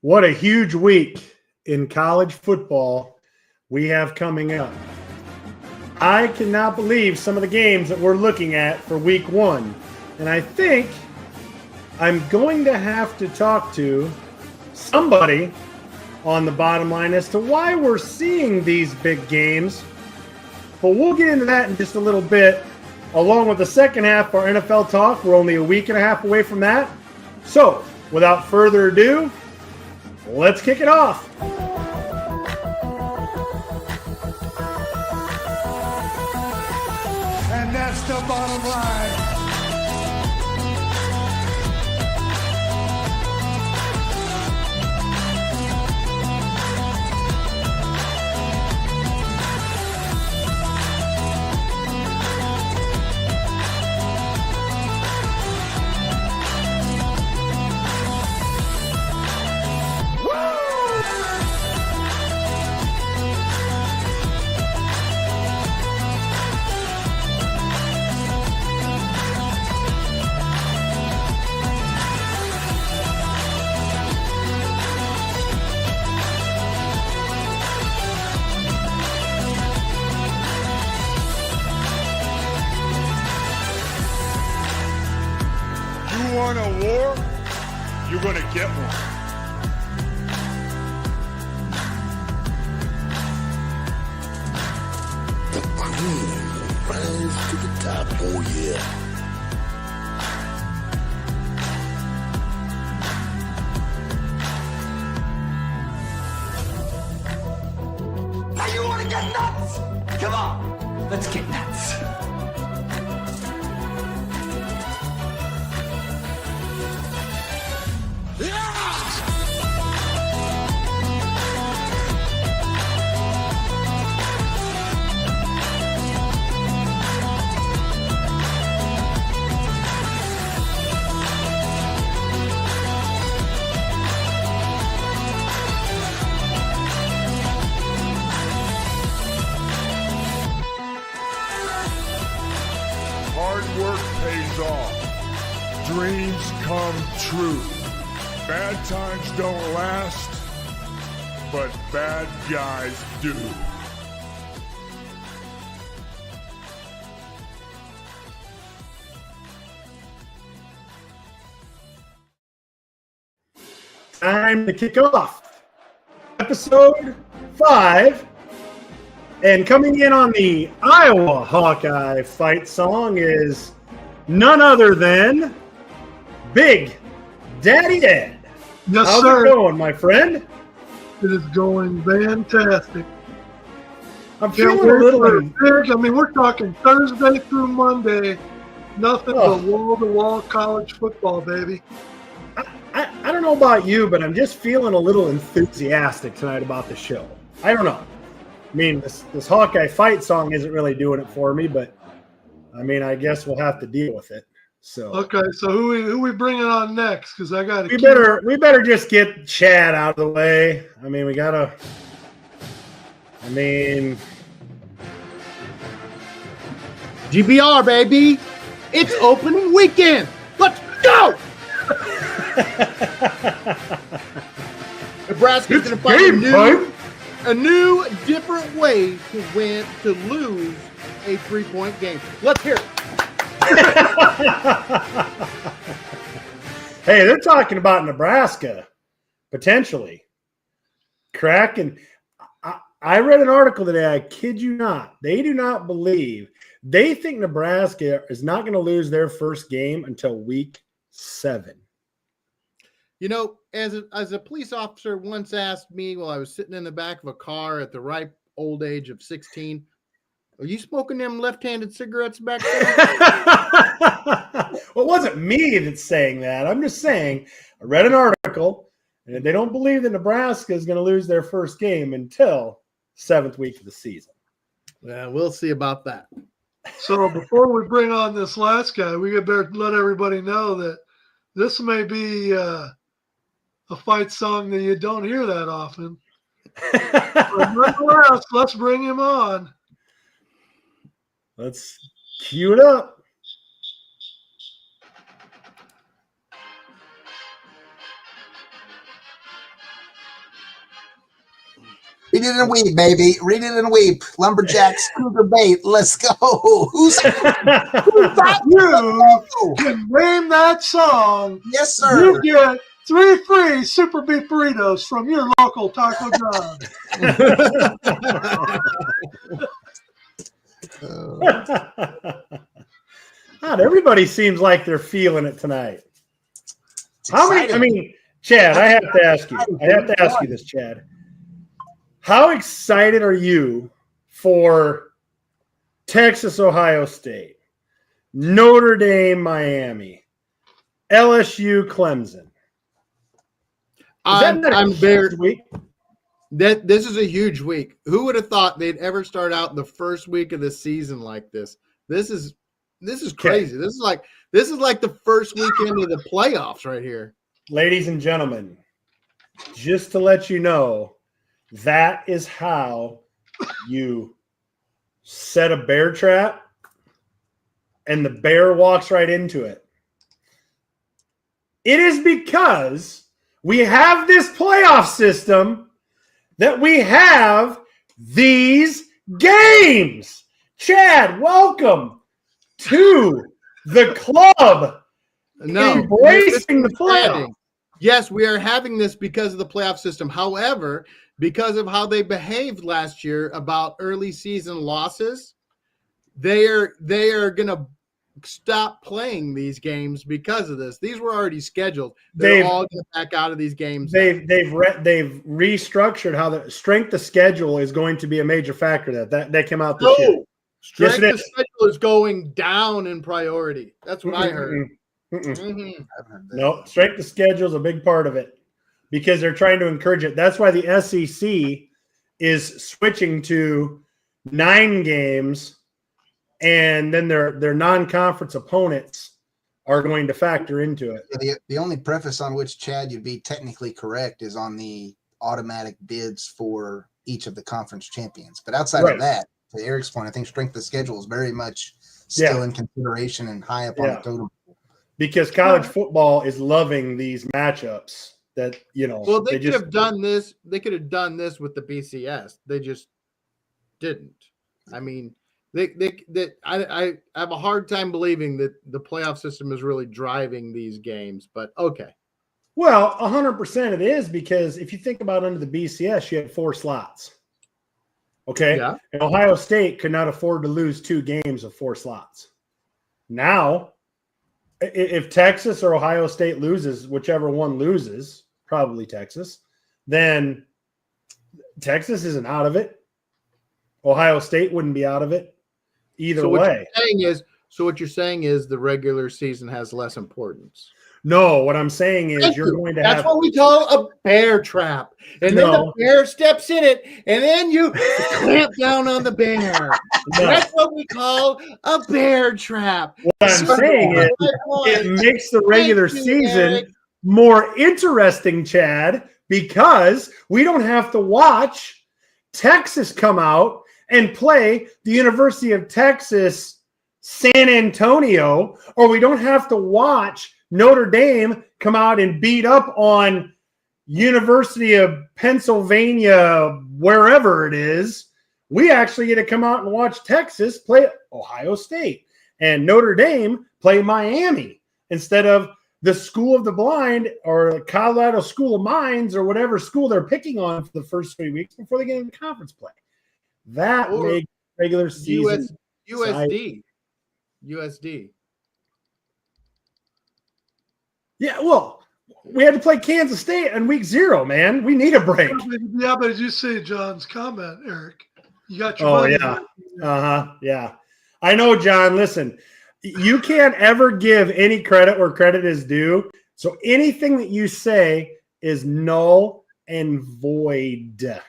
What a huge week in college football we have coming up. I cannot believe some of the games that we're looking at for week one. And I think I'm going to have to talk to somebody on the bottom line as to why we're seeing these big games. But we'll get into that in just a little bit, along with the second half of our NFL talk. We're only a week and a half away from that. So, without further ado, let's kick it off. And that's the bottom line. You want a war? You're gonna get one. The queen will rise to the top, oh yeah. Now you wanna get nuts? Come on, let's get nuts. Hard work pays off. Dreams come true. Bad times don't last, but bad guys do. Time to kick off episode 5. And coming in on the Iowa Hawkeye fight song is none other than Big Daddy Ed. Yes, How's sir. it going, my friend? It is going fantastic. I'm Can't feeling a wait little. for it big. I mean, we're talking Thursday through Monday. Nothing Oh. but wall-to-wall college football, baby. I don't know about you, but I'm just feeling a little enthusiastic tonight about the show. I don't know. I mean, this Hawkeye fight song isn't really doing it for me, but I mean, I guess we'll have to deal with it. So Okay, so who we bringing on next? Because I got we better just get Chad out of the way. I mean, we gotta. I mean, GBR, baby. It's opening weekend. Let's go. Nebraska's going to find a new, different way to lose a 3-point game. Let's hear it. Hey, they're talking about Nebraska potentially cracking. I read an article today. I kid you not. They do not believe. They think Nebraska is not going to lose their first game until week 7. You know, as a police officer once asked me while I was sitting in the back of a car at the ripe old age of 16, are you smoking them left-handed cigarettes back there? Well, it wasn't me that's saying that. I'm just saying I read an article, and they don't believe that Nebraska is going to lose their first game until 7th week of the season. Well, we'll see about that. So before we bring on this last guy, we better let everybody know that this may be a fight song that you don't hear that often. But nonetheless, let's bring him on. Let's cue it up. Read it and weep, baby. Read it and weep. Lumberjacks, cougar bait. Let's go. Who's that? You can name that song. Yes, sir. You get 3 free Super Beef burritos from your local Taco John. God, everybody seems like they're feeling it tonight. It's How many? I exciting. mean, Chad, I have to ask you. I have to ask you this, Chad. How excited are you for Texas, Ohio State, Notre Dame, Miami, LSU, Clemson? I'm very. Week? This is a huge week. Who would have thought they'd ever start out the first week of the season like this? This is crazy. Okay. This is like the first weekend of the playoffs right here. Ladies and gentlemen, just to let you know, that is how you set a bear trap and the bear walks right into it. It is because we have this playoff system that we have these games. Chad, welcome to the club. No, Embracing the playoff. Yes, we are having this because of the playoff system. However, because of how they behaved last year about early season losses, they are going to stop playing these games because of this. These were already scheduled. They're all going to back out of these games. They've restructured how the strength of schedule is going to be a major factor. That came out this year. Strength of schedule is going down in priority. That's what I heard. No, strength of schedule is a big part of it because they're trying to encourage it. That's why the SEC is switching to 9 games, and then their non-conference opponents are going to factor into it. The only preface on which, Chad, you'd be technically correct is on the automatic bids for each of the conference champions. But outside of that, to Eric's point, I think strength of schedule is very much still in consideration and high up on the totem. Because college football is loving these matchups that, Well, they could have done this. They could have done this with the BCS. They just didn't. I mean, I have a hard time believing that the playoff system is really driving these games, but okay. Well, 100% it is, because if you think about under the BCS, you had 4 slots. Okay. Yeah. And Ohio State could not afford to lose 2 games of 4 slots. Now, if Texas or Ohio State loses, whichever one loses, probably Texas, then Texas isn't out of it. Ohio State wouldn't be out of it either way. What you're saying is the regular season has less importance. No, what I'm saying is That's what we call a bear trap. And then the bear steps in it, and then you clamp down on the bear. That's what we call a bear trap. What I'm saying is it makes the regular season more interesting, Chad, because we don't have to watch Texas come out and play the University of Texas San Antonio, or we don't have to watch Notre Dame come out and beat up on University of Pennsylvania, wherever it is. We actually get to come out and watch Texas play Ohio State and Notre Dame play Miami instead of the School of the Blind or Colorado School of Mines or whatever school they're picking on for the first 3 weeks before they get into conference play. That makes regular season USD. Yeah, well, we had to play Kansas State in week 0, man. We need a break. Yeah, but did you see John's comment, Eric? You got your money. Yeah. I know, John. Listen, you can't ever give any credit where credit is due. So anything that you say is null and void.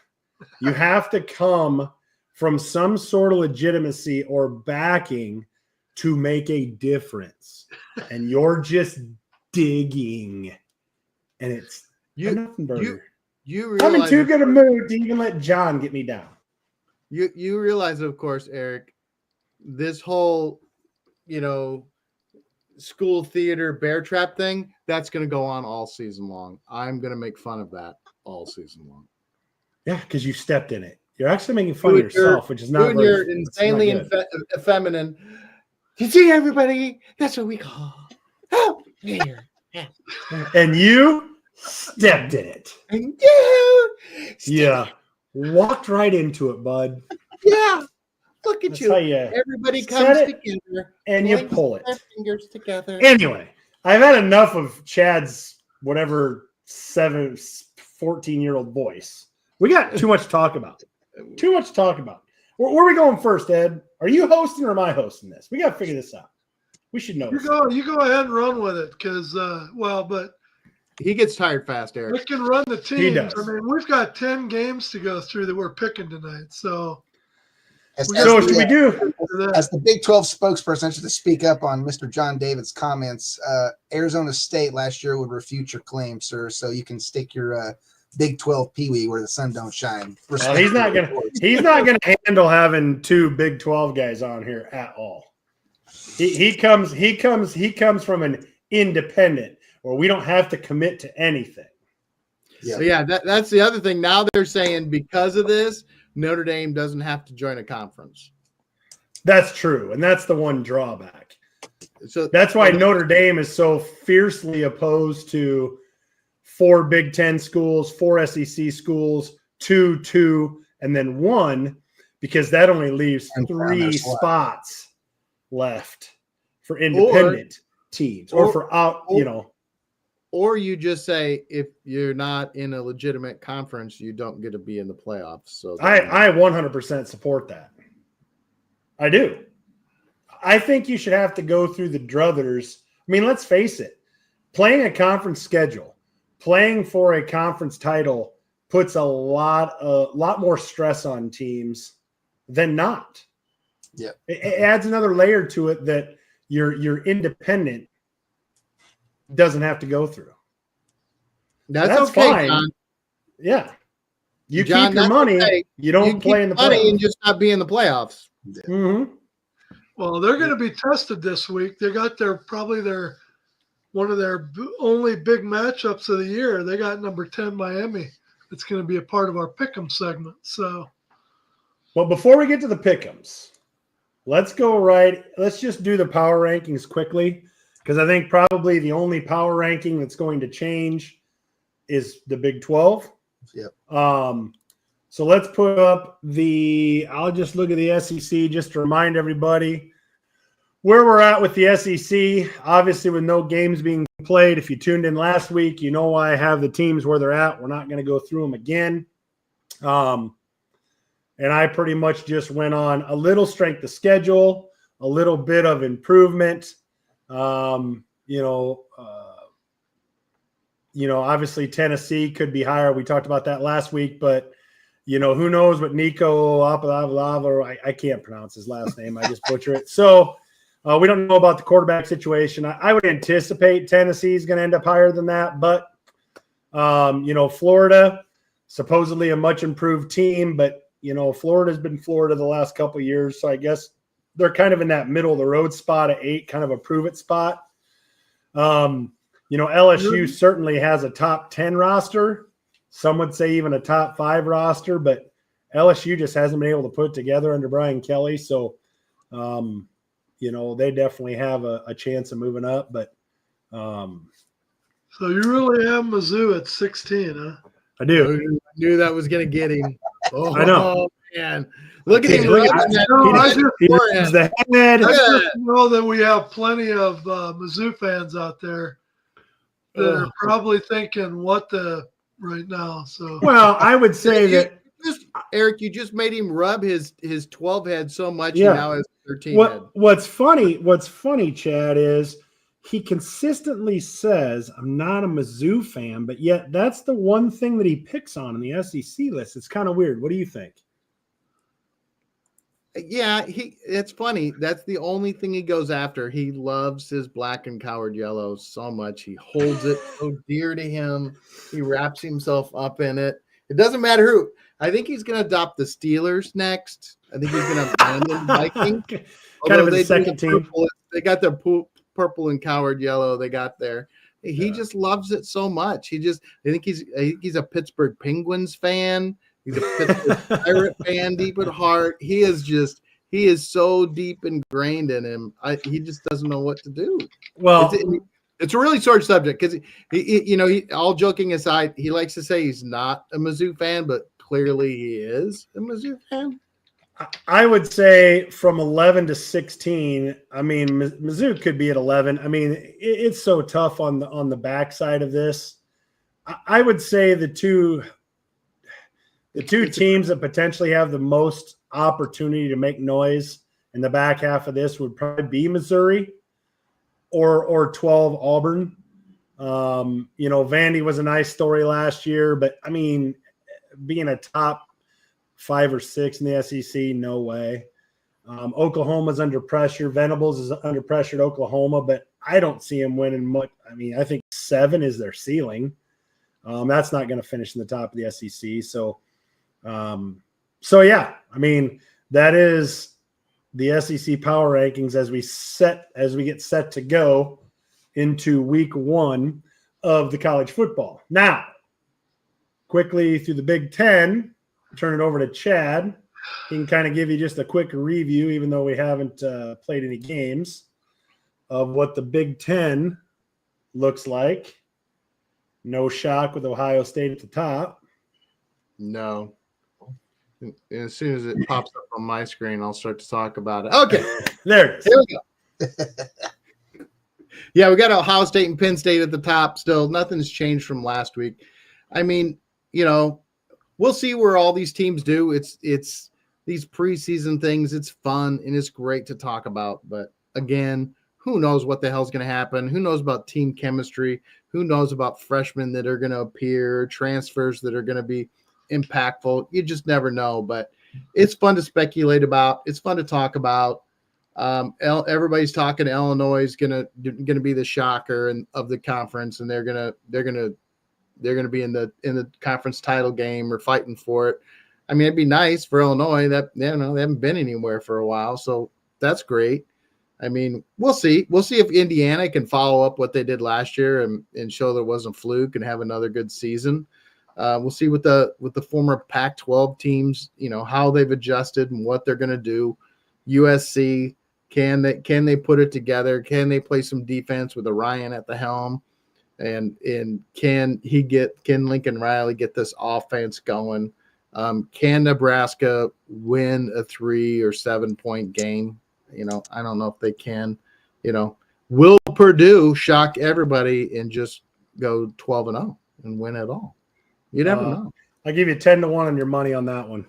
You have to come from some sort of legitimacy or backing to make a difference. And you're just digging, and it's nothing burger. You I'm in too good a mood to even let John get me down. You realize, of course, Eric, this whole school theater bear trap thing, that's going to go on all season long. I'm going to make fun of that all season long. Yeah, because you stepped in it. You're actually making fun of yourself, which is not Doing your insanely effeminate. You see, everybody, that's what we call. Oh, here. And you stepped in it. And you. Yeah. Walked right into it, bud. Yeah. Look at That's you. how you Everybody set comes it together. and you points pull it. their fingers together. Anyway, I've had enough of Chad's whatever 14-year-old voice. We got too much to talk about. Too much to talk about. Where are we going first, Ed? Are you hosting or am I hosting this? We got to figure this out. We should know. You go ahead and run with it because, but he gets tired fast, Eric. we can run the teams. He does. I mean, we've got 10 games to go through that we're picking tonight. So, So should we do? As the Big 12 spokesperson, I should to speak up on Mr. John David's comments. Arizona State last year would refute your claim, sir. So you can stick your Big 12 Pee-wee where the sun don't shine. Well, he's not gonna handle having two Big 12 guys on here at all. He comes from an independent where we don't have to commit to anything. Yeah, So yeah, that's the other thing. Now they're saying because of this, Notre Dame doesn't have to join a conference. That's true, and that's the one drawback. So That's why Notre Dame is so fiercely opposed to 4 Big 10 schools, 4 SEC schools, 2, and then 1, because that only leaves 3 spots left for independent teams or for out, Or you just say if you're not in a legitimate conference, you don't get to be in the playoffs. So I 100% support that. I do. I think you should have to go through the druthers. I mean, let's face it. Playing a conference schedule, playing for a conference title puts a lot more stress on teams than not. Yeah. It adds another layer to it that your independent doesn't have to go through. That's okay, fine. John. Yeah. You John, keep your that's money. okay. You don't play in the money playoffs. and just not be in the playoffs. Mm-hmm. well, they're going to be tested this week. They got one of their only big matchups of the year. They got number 10 Miami. It's going to be a part of our pick'em segment. So, Well, before we get to the pick'ems, let's just do the power rankings quickly, because I think probably the only power ranking that's going to change is the Big 12. Yep. So let's put up I'll just look at the SEC just to remind everybody where we're at with the SEC. Obviously, with no games being played, if you tuned in last week, you know why I have the teams where they're at. We're not going to go through them again. And I pretty much just went on a little strength of schedule, a little bit of improvement. Obviously Tennessee could be higher. We talked about that last week, but who knows what Nico Apalavalava, I can't pronounce his last name. I just butcher it. So we don't know about the quarterback situation. I would anticipate Tennessee is going to end up higher than that, but Florida, supposedly a much improved team, but Florida's been Florida the last couple of years. So I guess they're kind of in that middle of the road spot at 8, kind of a prove it spot. LSU certainly has a top 10 roster. Some would say even a top 5 roster, but LSU just hasn't been able to put it together under Brian Kelly. So, they definitely have a chance of moving up, but so you really have Mizzou at 16, huh? I do. I knew that was going to get him. Oh, I know. Man. Look at him. I just The head. know that we have plenty of Mizzou fans out there that are probably thinking, what the right now. So, well, I would say that Eric, you just made him rub his 12 head so much. Yeah. He now has 13 head. What's funny, Chad, is he consistently says, I'm not a Mizzou fan, but yet that's the one thing that he picks on in the SEC list. It's kind of weird. What do you think? Yeah, it's funny. That's the only thing he goes after. He loves his black and coward yellow so much. He holds it so dear to him. He wraps himself up in it. It doesn't matter who. I think he's going to adopt the Steelers next. I think he's going to abandon the Vikings. Kind of a second team. They got their purple and coward yellow. They got there. He just loves it so much. I think he's a Pittsburgh Penguins fan. He's a Pittsburgh Pirate fan deep at heart. He is so deep ingrained in him. He just doesn't know what to do. Well, it's a really sore subject because he all joking aside, he likes to say he's not a Mizzou fan, but clearly he is a Mizzou fan. I would say from 11 to 16. I mean, Mizzou could be at 11. I mean, it's so tough on the backside of this. I would say the two teams that potentially have the most opportunity to make noise in the back half of this would probably be Missouri or 12 Auburn. Vandy was a nice story last year, but I mean, being a top 5 or 6 in the SEC, no way. Oklahoma's under pressure. Venables is under pressure at Oklahoma, but I don't see him winning much. I mean, I think 7 is their ceiling. That's not going to finish in the top of the SEC. So yeah, I mean, that is the SEC power rankings as we get set to go into week 1 of the college football. Now, quickly through the Big Ten, turn it over to Chad. He can kind of give you just a quick review, even though we haven't played any games, of what the Big Ten looks like. No shock with Ohio State at the top. No. And as soon as it pops up on my screen, I'll start to talk about it. Okay. There it is. Here we go. Yeah, we got Ohio State and Penn State at the top still. Nothing's changed from last week. I mean, we'll see where all these teams do. It's these preseason things. It's fun and it's great to talk about. But again, who knows what the hell's going to happen? Who knows about team chemistry? Who knows about freshmen that are going to appear, transfers that are going to be impactful? You just never know. But it's fun to speculate about. It's fun to talk about. Everybody's talking Illinois is going to be the shocker of the conference, and they're going to be in the conference title game or fighting for it. I mean, it'd be nice for Illinois that they haven't been anywhere for a while, so that's great. I mean, we'll see. We'll see if Indiana can follow up what they did last year and show there wasn't fluke and have another good season. We'll see with the former Pac-12 teams, how they've adjusted and what they're going to do. USC, can they put it together? Can they play some defense with Orion at the helm? And can Lincoln Riley get this offense going? Can Nebraska win a 3 or 7 point game? I don't know if they can. Will Purdue shock everybody and just go 12-0 and win it all? You never know. I'll give you 10-1 on your money on that one.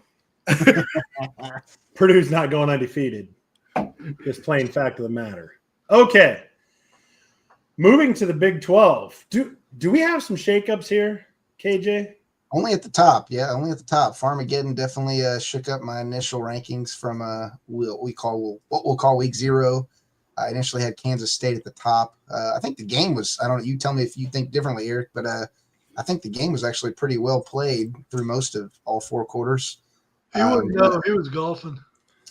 Purdue's not going undefeated. Just plain fact of the matter. Okay. Moving to the Big 12. Do we have some shakeups here, KJ? Only at the top. Yeah, only at the top. Farmageddon definitely shook up my initial rankings from what we'll call week 0. I initially had Kansas State at the top. I think the game was, I don't know, you tell me if you think differently, Eric, but I think the game was actually pretty well played through most of all 4 quarters. He wouldn't know. He was golfing.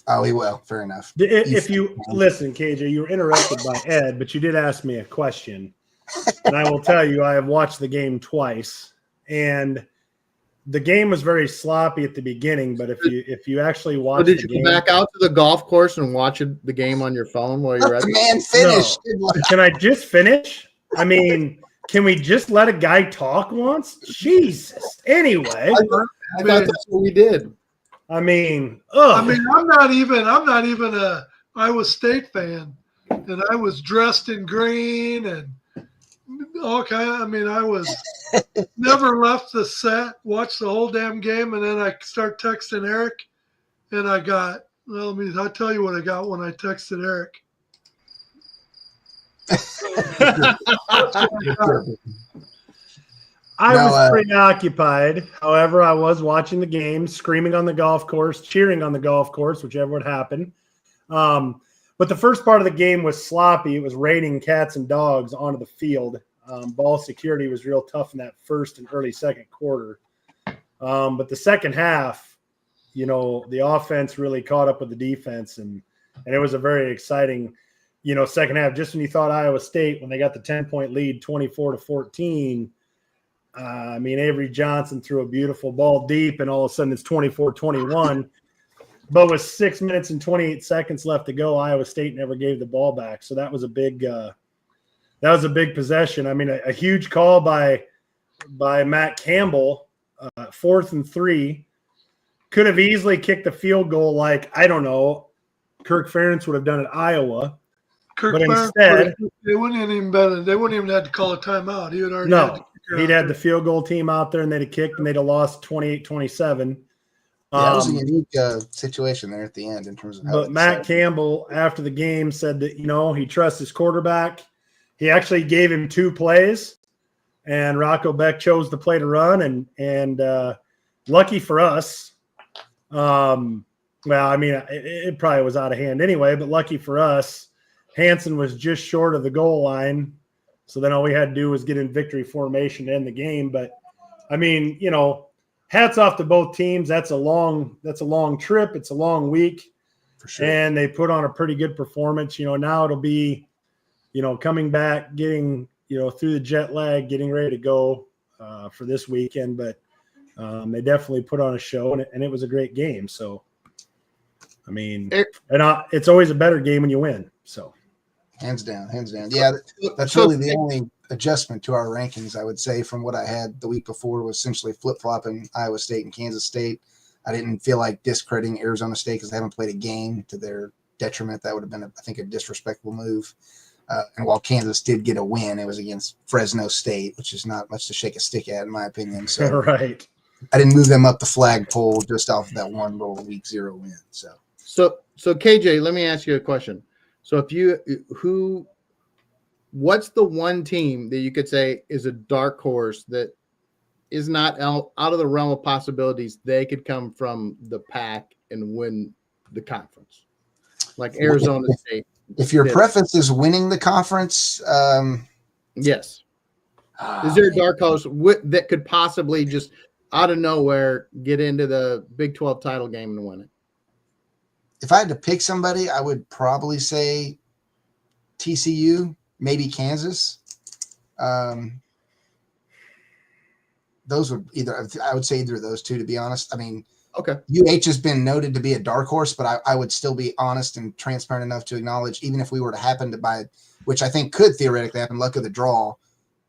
Oh, he will. Fair enough. If you listen, KJ, you were interrupted by Ed, but you did ask me a question. And I will tell you, I have watched the game twice, and the game was very sloppy at the beginning. But if you actually watch, did you go back out to the golf course and watch the game on your phone while you're at the man finished? No. Can I just finish? I mean, can we just let a guy talk once? Jesus. Anyway, I thought that's what we did. I mean, I'm not even a Iowa State fan, and I was dressed in green and all kind of. I mean, I was never left the set, watched the whole damn game, and then I start texting Eric, and I got. Well, I'll tell you what I got when I texted Eric. I was preoccupied. However, I was watching the game, screaming on the golf course, cheering on the golf course, whichever would happen. But the first part of the game was sloppy. It was raining cats and dogs onto the field. Ball security was real tough in that first and early second quarter. But the second half, the offense really caught up with the defense, and it was a very exciting, second half. Just when you thought Iowa State, when they got the 10-point lead, 24-14, I mean, Avery Johnson threw a beautiful ball deep, and all of a sudden it's 24-21. But with 6 minutes and 28 seconds left to go, Iowa State never gave the ball back. So that was a big possession. I mean, a huge call by Matt Campbell, 4th and 3. Could have easily kicked the field goal like, I don't know, Kirk Ferentz would have done at Iowa. But instead, they wouldn't even have to call a timeout. He would already he'd had the field goal team out there, and they'd have kicked, and they'd have lost 28-27. That was a unique situation there at the end in terms of how. But Matt Campbell, after the game, said that he trusts his quarterback. He actually gave him 2 plays, and Rocco Beck chose the play to run, and lucky for us. Well, I mean, it probably was out of hand anyway, but lucky for us, Hansen was just short of the goal line. So then all we had to do was get in victory formation to end the game. But I mean, hats off to both teams. That's a long trip. It's a long week. For sure. And they put on a pretty good performance. Now it'll be, coming back, getting, through the jet lag, getting ready to go for this weekend. But they definitely put on a show, and it was a great game. So, I mean, it's always a better game when you win. So, hands down. Yeah, that's really the only adjustment to our rankings, I would say, from what I had the week before was essentially flip-flopping Iowa State and Kansas State. I didn't feel like discrediting Arizona State because they haven't played a game to their detriment. That would have been, I think, a disrespectful move. And while Kansas did get a win, it was against Fresno State, which is not much to shake a stick at, in my opinion. So right. I didn't move them up the flagpole just off of that one little week 0 win. So KJ, let me ask you a question. So what's the one team that you could say is a dark horse that is not out of the realm of possibilities? They could come from the pack and win the conference, like Arizona State. If your preference is winning the conference, yes. Is there a dark horse that could possibly just out of nowhere get into the Big 12 title game and win it? If I had to pick somebody, I would probably say TCU, maybe Kansas. Those would I would say either of those two, to be honest. I mean, okay. UH has been noted to be a dark horse, but I would still be honest and transparent enough to acknowledge, even if we were to happen to buy, which I think could theoretically happen, luck of the draw,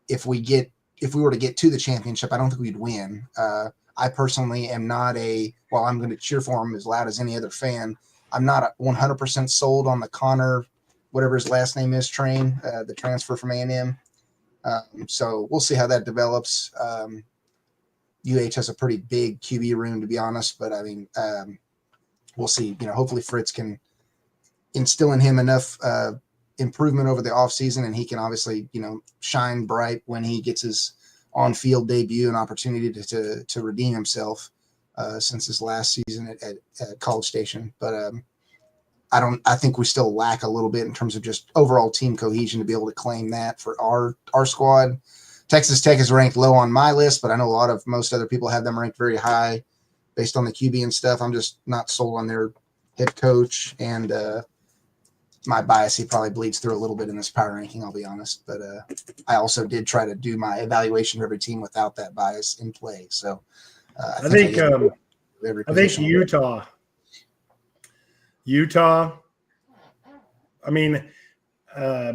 if we were to get to the championship, I don't think we'd win. I personally am not while I'm going to cheer for him as loud as any other fan, I'm not 100% sold on the Connor, whatever his last name is, train, the transfer from A&M. So we'll see how that develops. UH has a pretty big QB room, to be honest, but I mean, we'll see. Hopefully Fritz can instill in him enough improvement over the offseason, and he can obviously, shine bright when he gets his on-field debut and opportunity to redeem himself since his last season at College Station. But I think we still lack a little bit in terms of just overall team cohesion to be able to claim that for our squad. Texas Tech is ranked low on my list, but I know most other people have them ranked very high based on the QB and stuff. I'm just not sold on their head coach, and my bias, he probably bleeds through a little bit in this power ranking, I'll be honest. But I also did try to do my evaluation of every team without that bias in play. So I think Utah. I mean,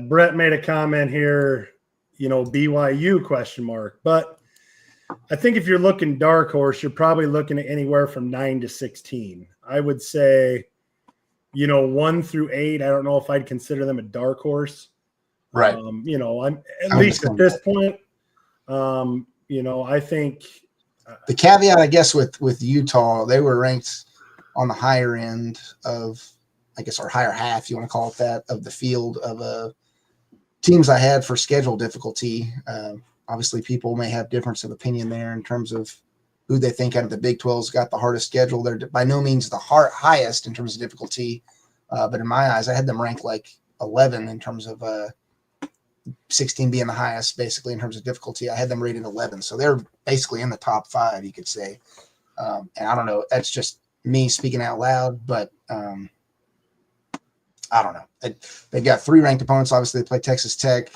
Brett made a comment here, BYU ? But I think if you're looking dark horse, you're probably looking at anywhere from 9 to 16. I would say, 1 through 8. I don't know if I'd consider them a dark horse. Right. I'm at least at this point. I think the caveat, I guess, with Utah, they were ranked on the higher end of, I guess, or higher half, you want to call it that, of the field of teams I had for schedule difficulty. Obviously, people may have difference of opinion there in terms of who they think out of the Big 12's got the hardest schedule. They're by no means the highest in terms of difficulty, but in my eyes, I had them ranked like 11 in terms of 16 being the highest, basically, in terms of difficulty. I had them rated 11, so they're basically in the top 5, you could say. And I don't know, that's just me speaking out loud, but I don't know. They've got 3 ranked opponents. Obviously, they play Texas Tech,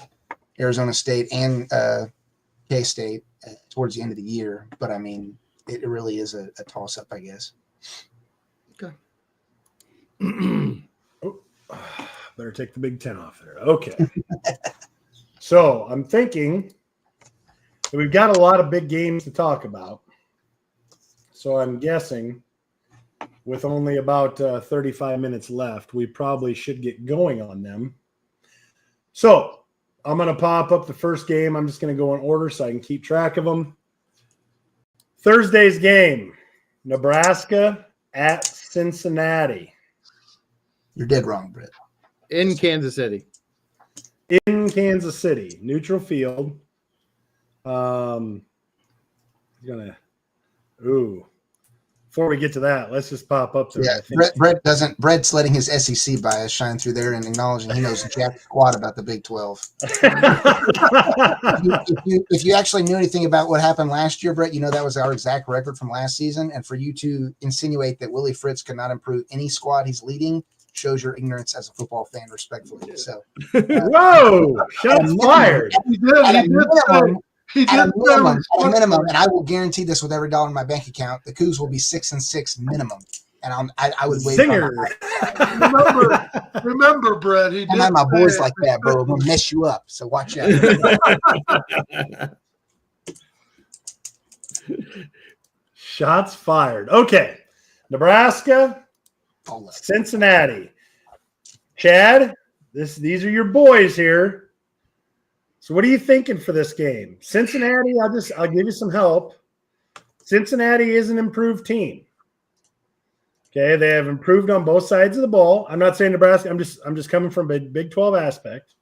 Arizona State, and K-State towards the end of the year. But I mean, it really is a toss-up, I guess. Okay. Better take the Big Ten off there. Okay. So I'm thinking that we've got a lot of big games to talk about. So I'm guessing with only about 35 minutes left, we probably should get going on them. So I'm going to pop up the first game. I'm just going to go in order so I can keep track of them. Thursday's game, Nebraska at Cincinnati. You're dead wrong, Brett. In Kansas City. In Kansas City, neutral field. Before we get to that, let's just pop up to Brett's letting his SEC bias shine through there and acknowledging he knows jack squat about the Big 12. if you actually knew anything about what happened last year, Brett, you know that was our exact record from last season. And for you to insinuate that Willie Fritz could not improve any squad he's leading shows your ignorance as a football fan, respectfully. So, whoa, shots fired. At a minimum, and I will guarantee this with every dollar in my bank account, the Cougs will be 6-6 minimum. And I would wait. Remember, Brett, he I'm did my boys like that, bro. I'm gonna mess you up. So watch out. Shots fired. Okay. Nebraska, Cincinnati. Chad, these are your boys here. So what are you thinking for this game? Cincinnati, I'll give you some help. Cincinnati is an improved team. Okay, they have improved on both sides of the ball. I'm not saying Nebraska. I'm just coming from a Big 12 aspect.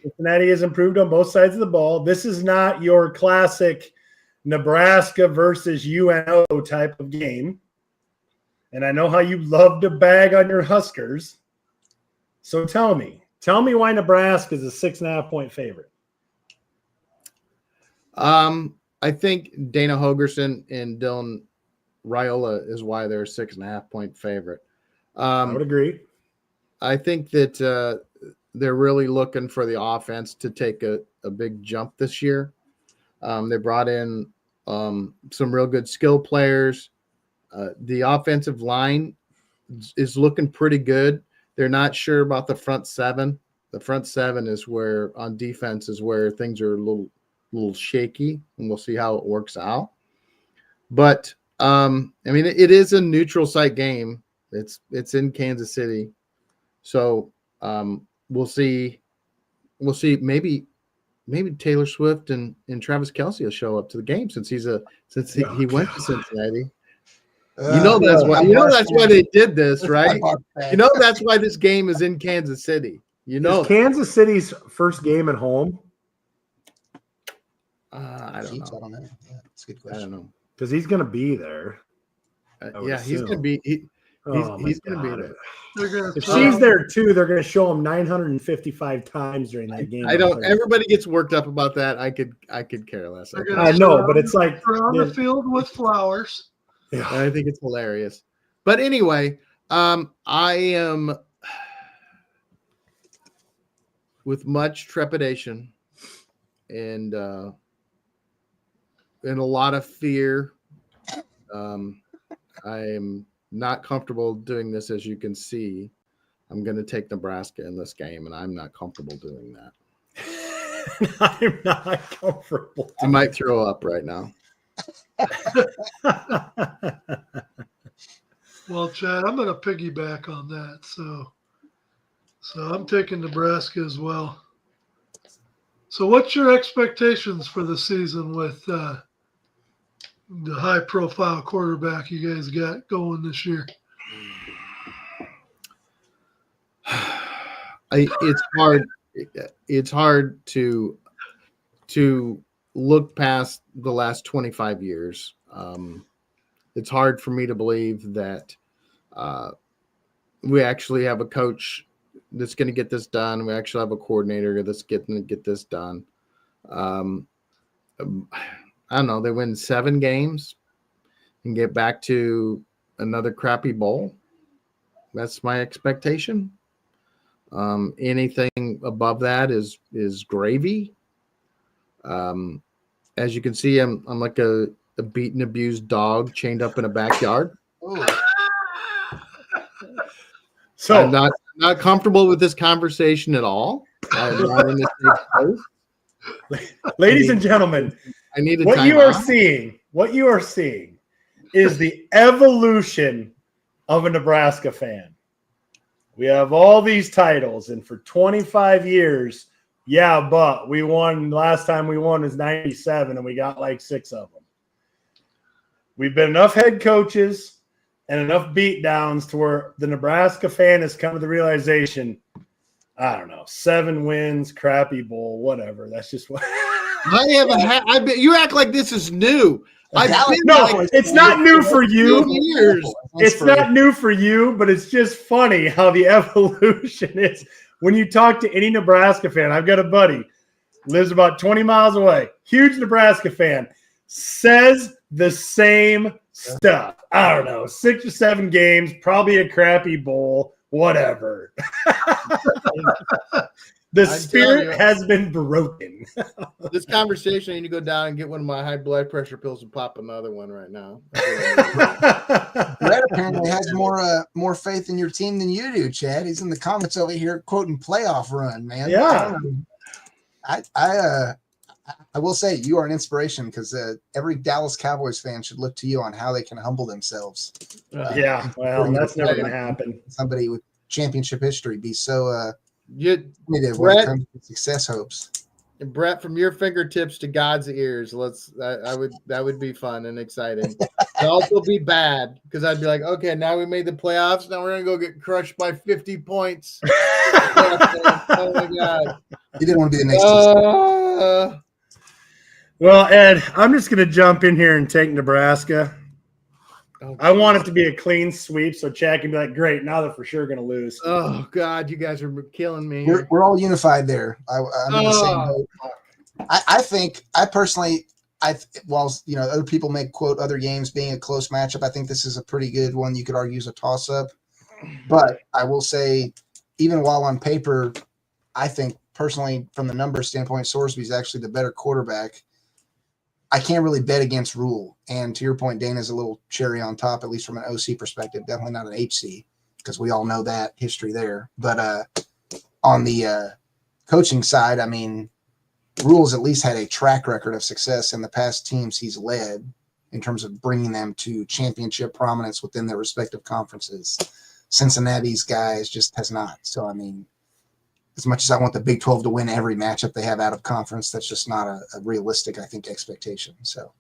Cincinnati has improved on both sides of the ball. This is not your classic Nebraska versus UNO type of game. And I know how you love to bag on your Huskers. So tell me why Nebraska is a 6.5-point favorite. I think Dana Hogerson and Dylan Raiola is why they're a 6.5-point favorite. I would agree. I think that they're really looking for the offense to take a big jump this year. They brought in some real good skill players. The offensive line is looking pretty good. They're not sure about the front seven. The front seven is where on defense is where things are a little shaky, and we'll see how it works out. But I mean, it is a neutral site game. It's in Kansas City, so we'll see. Maybe Taylor Swift and Travis Kelce will show up to the game since he went to Cincinnati. That's why. That's why they did this, right? That's why this game is in Kansas City. Is Kansas City's first game at home? I don't know. Yeah, that's a good question. I don't know because he's going to be there. He's going to be. He's going to be there. If she's there too, they're going to show him 955 times during that game. I don't. Everybody gets worked up about that. I could care less. I know, but it's like on the field with flowers. Yeah. I think it's hilarious. But anyway, I am with much trepidation and a lot of fear. I am not comfortable doing this, as you can see. I'm going to take Nebraska in this game, and I'm not comfortable doing that. I'm not comfortable. I might throw up right now. Well, Chad, I'm going to piggyback on that. So I'm taking Nebraska as well. So what's your expectations for the season with the high-profile quarterback you guys got going this year? It's hard. It's hard to look past the last 25 years. It's hard for me to believe that we actually have a coach that's going to get this done. We actually have a coordinator that's going to get this done. I don't know. They win 7 games and get back to another crappy bowl. That's my expectation. Anything above that is gravy. As you can see, I'm like a beaten, abused dog chained up in a backyard. So I'm not comfortable with this conversation at all. I'm not in a safe place. ladies and gentlemen, I need a what you are timeout. seeing is the evolution of a Nebraska fan. We have all these titles, and for 25 years, but we won. Last time we won was 97, and we got like 6 of them. We've been enough head coaches and enough beatdowns to where the Nebraska fan has come to the realization, I don't know, 7 wins, crappy bowl, whatever. That's just what. I bet you act like this is new. It's not new for you. Years. It's not new for you, but it's just funny how the evolution is. When you talk to any Nebraska fan, I've got a buddy, lives about 20 miles away, huge Nebraska fan, says the same stuff. I don't know, 6 or 7 games, probably a crappy bowl, whatever. The spirit has been broken. This conversation, I need to go down and get one of my high blood pressure pills and pop another one right now. Brett apparently has more faith in your team than you do, Chad. He's in the comments over here quoting playoff run, man. Yeah. I will say you are an inspiration because every Dallas Cowboys fan should look to you on how they can humble themselves. Well, that's never going to happen. Somebody with championship history be so Brett, when it comes to success hopes. And Brett, from your fingertips to God's ears, that would be fun and exciting. It'd also be bad because I'd be like, okay, now we made the playoffs. Now we're gonna go get crushed by 50 points. Oh my God! You didn't want to be the next. Well, Ed, I'm just gonna jump in here and take Nebraska. I want it to be a clean sweep, so Chad can be like, "Great, now they're for sure going to lose." Oh God, you guys are killing me. We're all unified there. I'm in the same boat. I personally, while other people may quote other games being a close matchup, I think this is a pretty good one. You could argue is a toss-up, but I will say, even while on paper, I think personally, from the numbers standpoint, Sorsby is actually the better quarterback. I can't really bet against Rule. And to your point, Dana's a little cherry on top, at least from an OC perspective, definitely not an HC, because we all know that history there. But on the coaching side, I mean, Rule's at least had a track record of success in the past teams he's led in terms of bringing them to championship prominence within their respective conferences. Cincinnati's guys just has not. So, I mean, as much as I want the Big 12 to win every matchup they have out of conference, that's just not a realistic, I think, expectation. So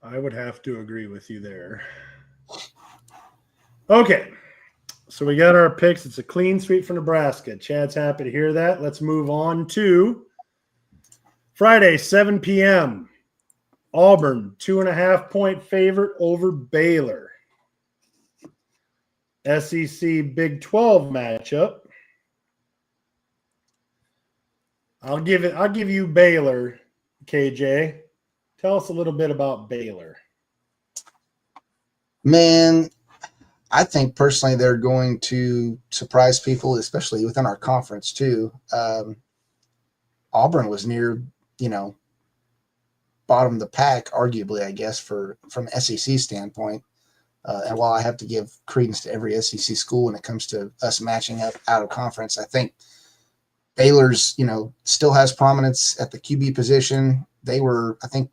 I would have to agree with you there. Okay. So we got our picks. It's a clean sweep for Nebraska. Chad's happy to hear that. Let's move on to Friday, 7 p.m. Auburn, 2.5-point favorite over Baylor. SEC Big 12 matchup. I'll give you Baylor, KJ. Tell us a little bit about Baylor. Man, I think personally they're going to surprise people, especially within our conference too. Auburn was near, bottom of the pack, arguably, I guess, from SEC standpoint. And while I have to give credence to every SEC school when it comes to us matching up out of conference, I think Baylor's, still has prominence at the QB position. They were, I can't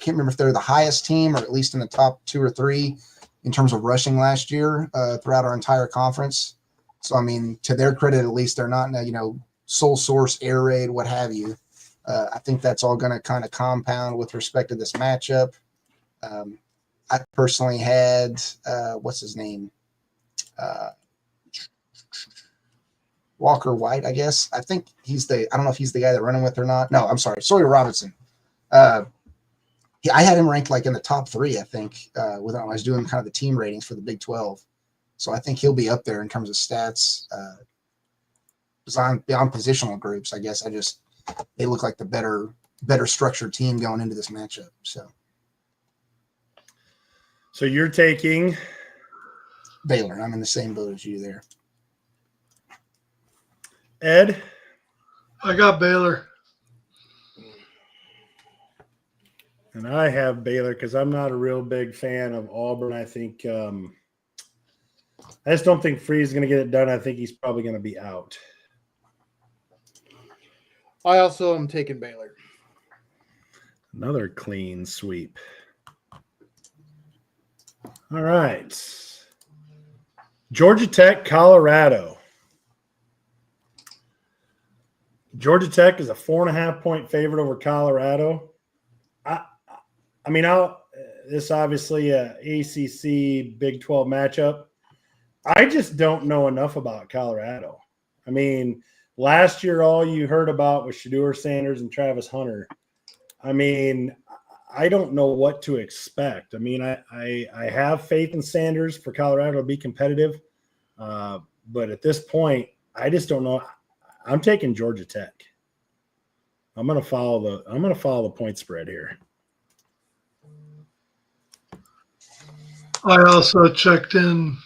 remember if they're the highest team or at least in the top 2 or 3 in terms of rushing last year throughout our entire conference. So, I mean, to their credit, at least they're not, sole source, air raid, what have you. I think that's all going to kind of compound with respect to this matchup. I personally had, what's his name? Walker White, I guess. I think I don't know if he's the guy they're running with or not. No, I'm sorry. Sawyer Robinson. I had him ranked like in the top 3, I think, when I was doing kind of the team ratings for the Big 12. So I think he'll be up there in terms of stats. Beyond positional groups, I guess. They look like the better structured team going into this matchup. So you're taking Baylor. I'm in the same boat as you there. Ed? I got Baylor. And I have Baylor because I'm not a real big fan of Auburn. I think I just don't think Free's going to get it done. I think he's probably going to be out. I also am taking Baylor. Another clean sweep. All right. Georgia Tech, Colorado. Georgia Tech is a 4.5-point favorite over Colorado. This obviously a ACC Big 12 matchup. I just don't know enough about Colorado. I mean, last year all you heard about was Shedeur Sanders and Travis Hunter. I mean, I don't know what to expect. I mean, I have faith in Sanders for Colorado to be competitive, but at this point, I just don't know. I'm taking Georgia Tech. I'm gonna follow the point spread here. I also checked in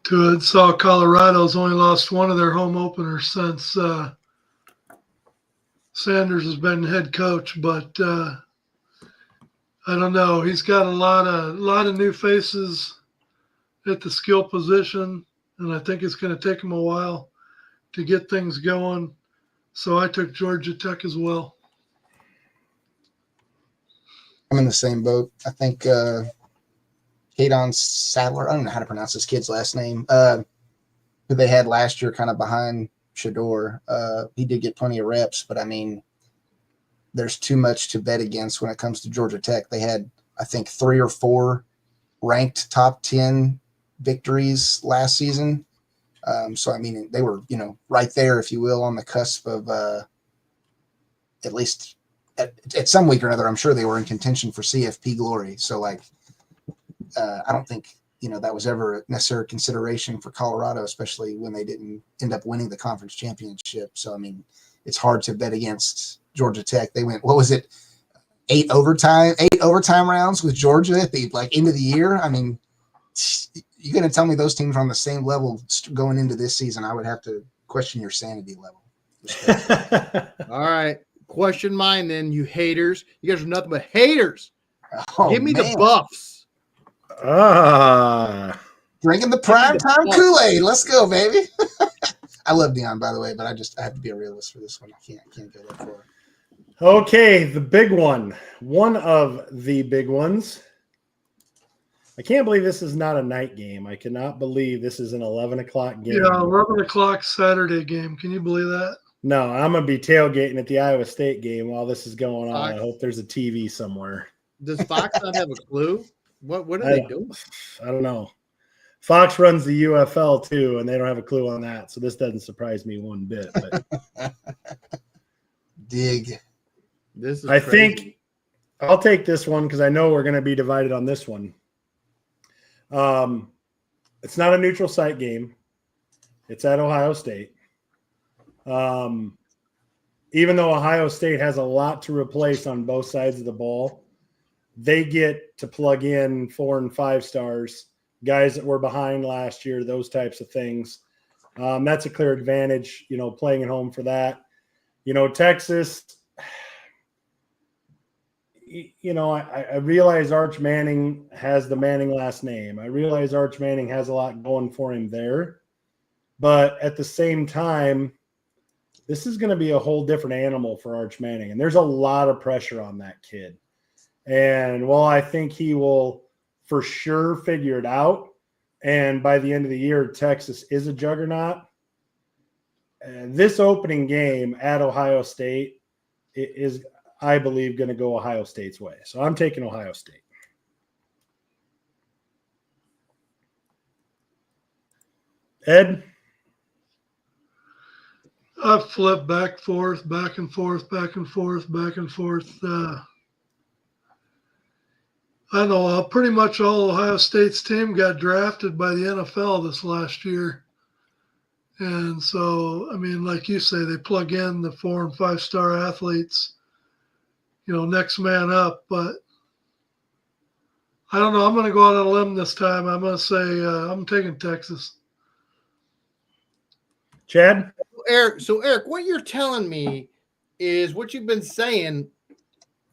to it, saw Colorado's only lost one of their home openers since Sanders has been head coach, but I don't know. He's got a lot of new faces at the skill position, and I think it's going to take him a while to get things going. So I took Georgia Tech as well. I'm in the same boat. I think Kadon Sadler, I don't know how to pronounce this kid's last name, who they had last year kind of behind Shedeur. He did get plenty of reps, but I mean, there's too much to bet against when it comes to Georgia Tech. They had, I think, 3 or 4 ranked top 10 victories last season. So, I mean, they were, right there, if you will, on the cusp of at least at some week or another, I'm sure they were in contention for CFP glory. So, I don't think, that was ever a necessary consideration for Colorado, especially when they didn't end up winning the conference championship. So, I mean, it's hard to bet against Georgia Tech. They went, what was it, 8 overtime rounds with Georgia at the end of the year. I mean, you're going to tell me those teams are on the same level going into this season? I would have to question your sanity level. All right. Question mine then, you haters. You guys are nothing but haters. Oh, Give me man. the Buffs. Drinking the primetime Kool-Aid. Let's go, baby. I love Deion, by the way, but I have to be a realist for this one. I can't go that far. Okay, the big one. One of the big ones. I can't believe this is not a night game. I cannot believe this is an 11 o'clock game. Yeah, 11 o'clock Saturday game. Can you believe that? No, I'm going to be tailgating at the Iowa State game while this is going on. I hope there's a TV somewhere. Does Fox not have a clue? What are they doing? I don't know. Fox runs the UFL too, and they don't have a clue on that. So this doesn't surprise me one bit. But dig. This is I crazy. think I'll take this one because I know we're going to be divided on this one. It's not a neutral site game. It's at Ohio State. Even though Ohio State has a lot to replace on both sides of the ball, they get to plug in 4 and 5 stars, guys that were behind last year, those types of things. That's a clear advantage, playing at home for that. Texas, I realize Arch Manning has the Manning last name. I realize Arch Manning has a lot going for him there. But at the same time, this is going to be a whole different animal for Arch Manning. And there's a lot of pressure on that kid. And while I think he will for sure figure it out, and by the end of the year, Texas is a juggernaut, this opening game at Ohio State is, I believe, going to go Ohio State's way. So I'm taking Ohio State. Ed? I've flipped back and forth, back and forth, back and forth, back and forth. I know pretty much all Ohio State's team got drafted by the NFL this last year. And so, I mean, like you say, they plug in the 4 and 5 star athletes, next man up. But I don't know. I'm going to go out on a limb this time. I'm going to say I'm taking Texas. Chad? Eric, what you're telling me is what you've been saying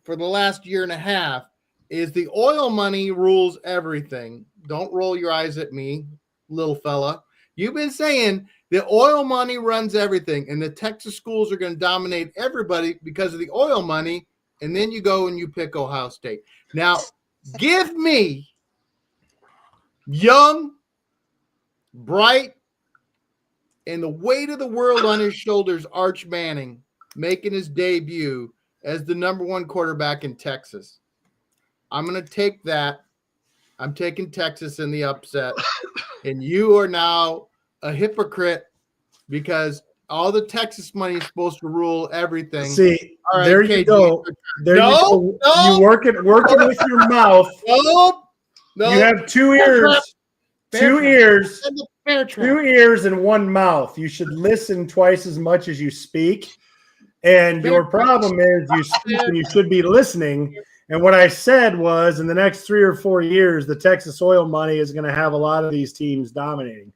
for the last year and a half is the oil money rules everything. Don't roll your eyes at me, little fella. You've been saying the oil money runs everything, and the Texas schools are going to dominate everybody because of the oil money, and then you go and you pick Ohio State. Now, give me young, bright, and the weight of the world on his shoulders, Arch Manning, making his debut as the #1 quarterback in Texas. I'm going to take that. I'm taking Texas in the upset. And you are now a hypocrite because all the Texas money is supposed to rule everything. See, All right, there you KG. go. There you go. No. You working with your mouth. No. You have 2 ears. Bear 2 trap. ears. Send the bear trap. 2 ears and 1 mouth. You should listen twice as much as you speak. And your problem is you speak and you should be listening. And what I said was in the next 3 or 4 years, the Texas oil money is going to have a lot of these teams dominating.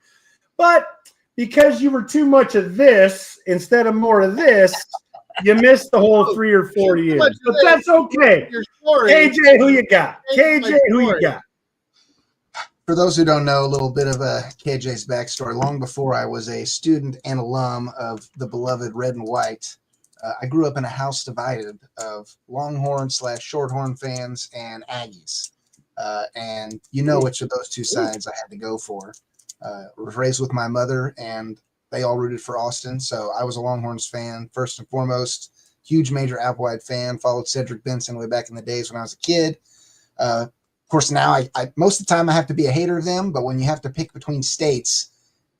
But because you were too much of this instead of more of this, you missed the whole 3 or 4 years. But that's okay. KJ, who you got? KJ, who you got? For those who don't know, a little bit of KJ's backstory. Long before I was a student and alum of the beloved Red and White, I grew up in a house divided of Longhorn/Shorthorn fans and Aggies. And you know which of those two sides I had to go for. I was raised with my mother, and they all rooted for Austin. So I was a Longhorns fan, first and foremost. Huge Major Applewhite fan. Followed Cedric Benson way back in the days when I was a kid. Of course, now I most of the time I have to be a hater of them, but when you have to pick between states,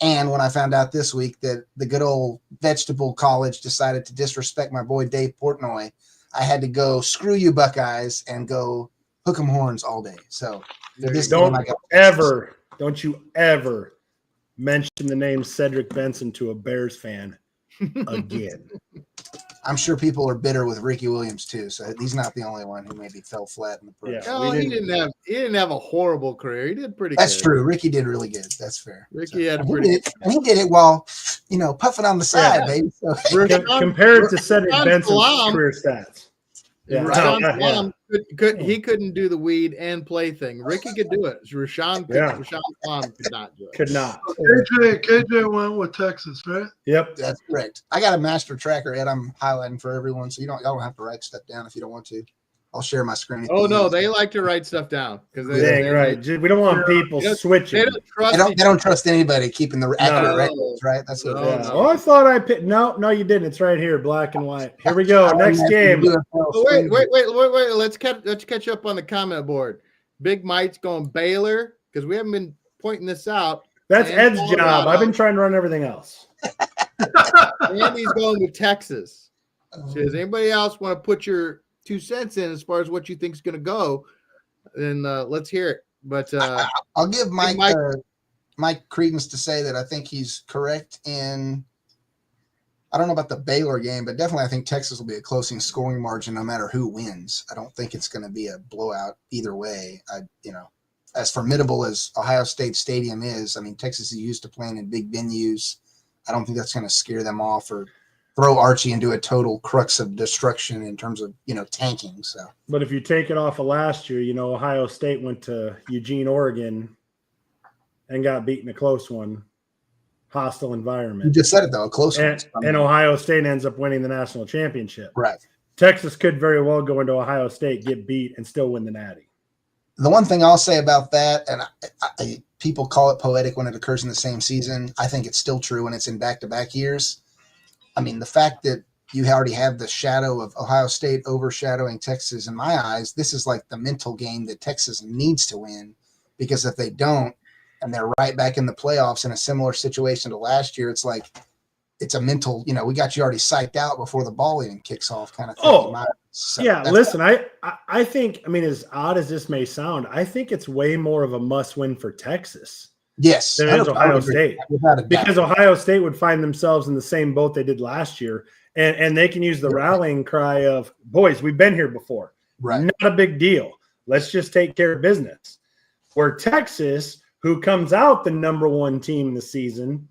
and when I found out this week that the good old vegetable college decided to disrespect my boy Dave Portnoy, I had to go screw you Buckeyes and go hook 'em horns all day. So this Don't you ever mention the name Cedric Benson to a Bears fan again. I'm sure people are bitter with Ricky Williams too, so he's not the only one who maybe fell flat in the pro. Yeah. No, he didn't have a horrible career. He did pretty That's good. true. Ricky did really good. That's fair. Ricky had a and pretty he did it while, puffing on the side, baby. So, Compared to Cedric Benson's Salam. career stats. Yeah. Rashawn Yeah. Salam he couldn't do the weed and play thing. Ricky could do it. Rashawn Salam could not do it. Could not. KJ went with Texas, right? Yep. that's correct. I got a master tracker, Ed. I'm highlighting for everyone, so y'all don't have to write stuff down if you don't want to. I'll share my screen. Oh no, they like to write stuff down because Dang right. We don't want people switching. They don't trust anybody keeping the accurate records, right? That's what. Yeah. Oh, I thought I picked. No, you didn't. It's right here, black and white. Here we go. Next game. Oh, wait. Let's catch up on the comment board. Big Mike's going Baylor because we haven't been pointing this out. That's Ed's job. I've been trying to run everything else. Andy's going with Texas. So does anybody else want to put your 2 cents in as far as what you think is going to go? Then let's hear it. But I'll give Mike credence to say that I think he's correct in. I don't know about the Baylor game, but definitely I think Texas will be a closing scoring margin no matter who wins. I don't think it's going to be a blowout either way. As formidable as Ohio State Stadium is, I mean, Texas is used to playing in big venues. I don't think that's going to scare them off or throw Archie into a total crux of destruction in terms of, tanking. So, but if you take it off of last year, Ohio State went to Eugene, Oregon and got beaten a close one. Hostile environment. You just said it though, a close one. And Ohio State ends up winning the national championship. Right. Texas could very well go into Ohio State, get beat, and still win the Natty. The one thing I'll say about that, and people call it poetic when it occurs in the same season. I think it's still true when it's in back-to-back years. I mean, the fact that you already have the shadow of Ohio State overshadowing Texas, in my eyes, this is like the mental game that Texas needs to win, because if they don't, and they're right back in the playoffs in a similar situation to last year, it's like it's a mental, we got you already psyched out before the ball even kicks off kind of thing. Oh, so yeah. Listen, I think, as odd as this may sound, I think it's way more of a must win for Texas. Yes. Than it is Ohio State. Because Ohio State would find themselves in the same boat they did last year. And they can use the rallying cry of, boys, we've been here before. Right. Not a big deal. Let's just take care of business. Where Texas, who comes out the #1 team in the season,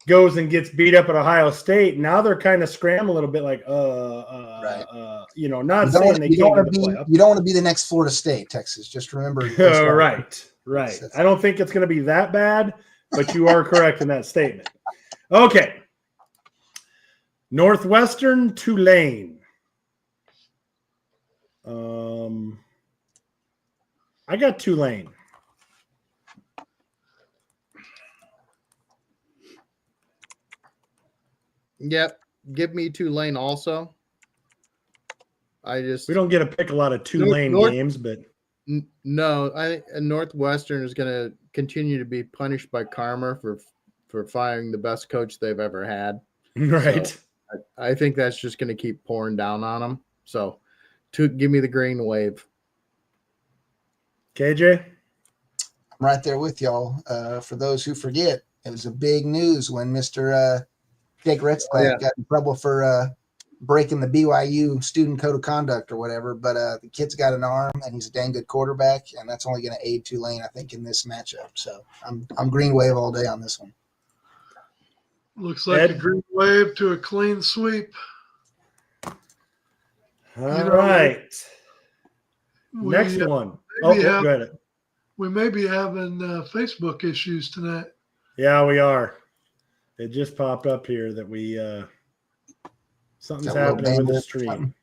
goes and gets beat up at Ohio State. Now they're kind of scrambling a little bit like, not saying they can't get the playoff. You don't want to be the next Florida State, Texas. Just remember. Right. I don't think it's going to be that bad, but you are correct in that statement. Okay. Northwestern, Tulane. I got Tulane. Yep. Give me Tulane also. We don't get to pick a lot of Tulane games, but no, I think Northwestern is going to continue to be punished by karma for firing the best coach they've ever had. Right. So I think that's just going to keep pouring down on them. So, give me the green wave. KJ? I'm right there with y'all. For those who forget, it was a big news when Mr. Jake Retzlaff got in trouble for breaking the BYU student code of conduct or whatever. But the kid's got an arm, and he's a dang good quarterback, and that's only going to aid Tulane, I think, in this matchup. So I'm green wave all day on this one. Looks like a green wave to a clean sweep. All right. Next one. Go ahead. We may be having Facebook issues tonight. Yeah, we are. It just popped up here that we something's happening with the stream.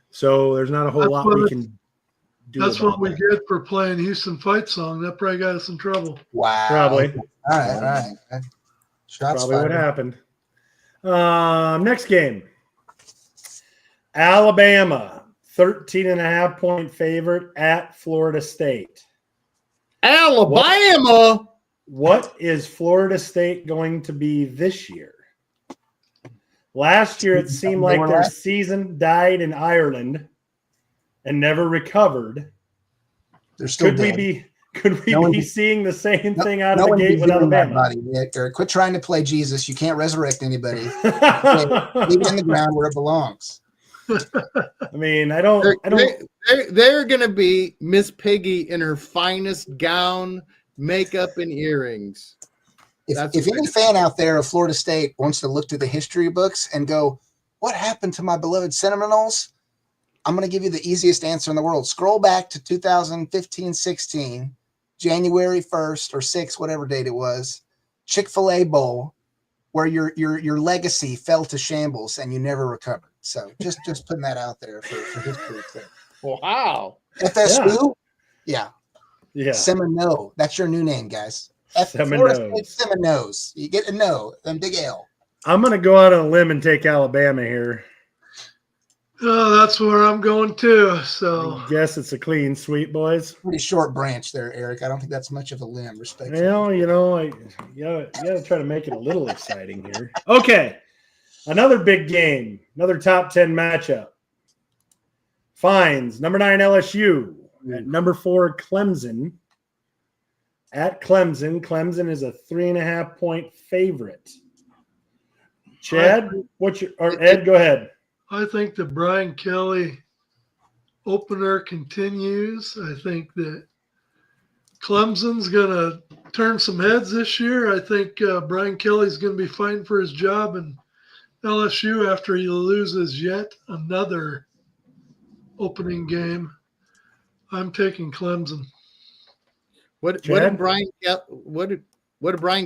So there's not a whole lot we can do. That's what we get for playing Houston Fight Song. That probably got us in trouble. Wow. Probably. All right. Shots probably fired. what happened. Next game. Alabama, 13.5-point favorite at Florida State. Alabama? What is Florida State going to be this year? Last year, it seemed like their season died in Ireland and never recovered. They're still Could we be seeing the same thing out of the gate with Alabama? Quit trying to play Jesus. You can't resurrect anybody. Leave it in the ground where it belongs. I mean, I don't. They're going to be Miss Piggy in her finest gown, makeup, and earrings. If any fan out there of Florida State wants to look to the history books and go, what happened to my beloved Seminoles? I'm going to give you the easiest answer in the world. Scroll back to 2015-16, January 1st or 6th, whatever date it was, Chick-fil-A Bowl, where your legacy fell to shambles and you never recovered. So just putting that out there for history. Wow. FSU? Yeah. Seminole. That's your new name, guys. Seminoles. You get a no, then big L. I'm going to go out on a limb and take Alabama here. Oh, that's where I'm going too. So I guess it's a clean sweep, boys. Pretty short branch there, Eric. I don't think that's much of a limb. Respect. Well, you got to try to make it a little exciting here. Okay, another big game, another top 10 matchup. Finds number 9 LSU at number 4 Clemson. At Clemson, Clemson is a 3.5-point favorite. Chad, Ed? Go ahead. I think the Brian Kelly opener continues. I think that Clemson's going to turn some heads this year. I think Brian Kelly's going to be fighting for his job in LSU after he loses yet another opening game. I'm taking Clemson. What did Brian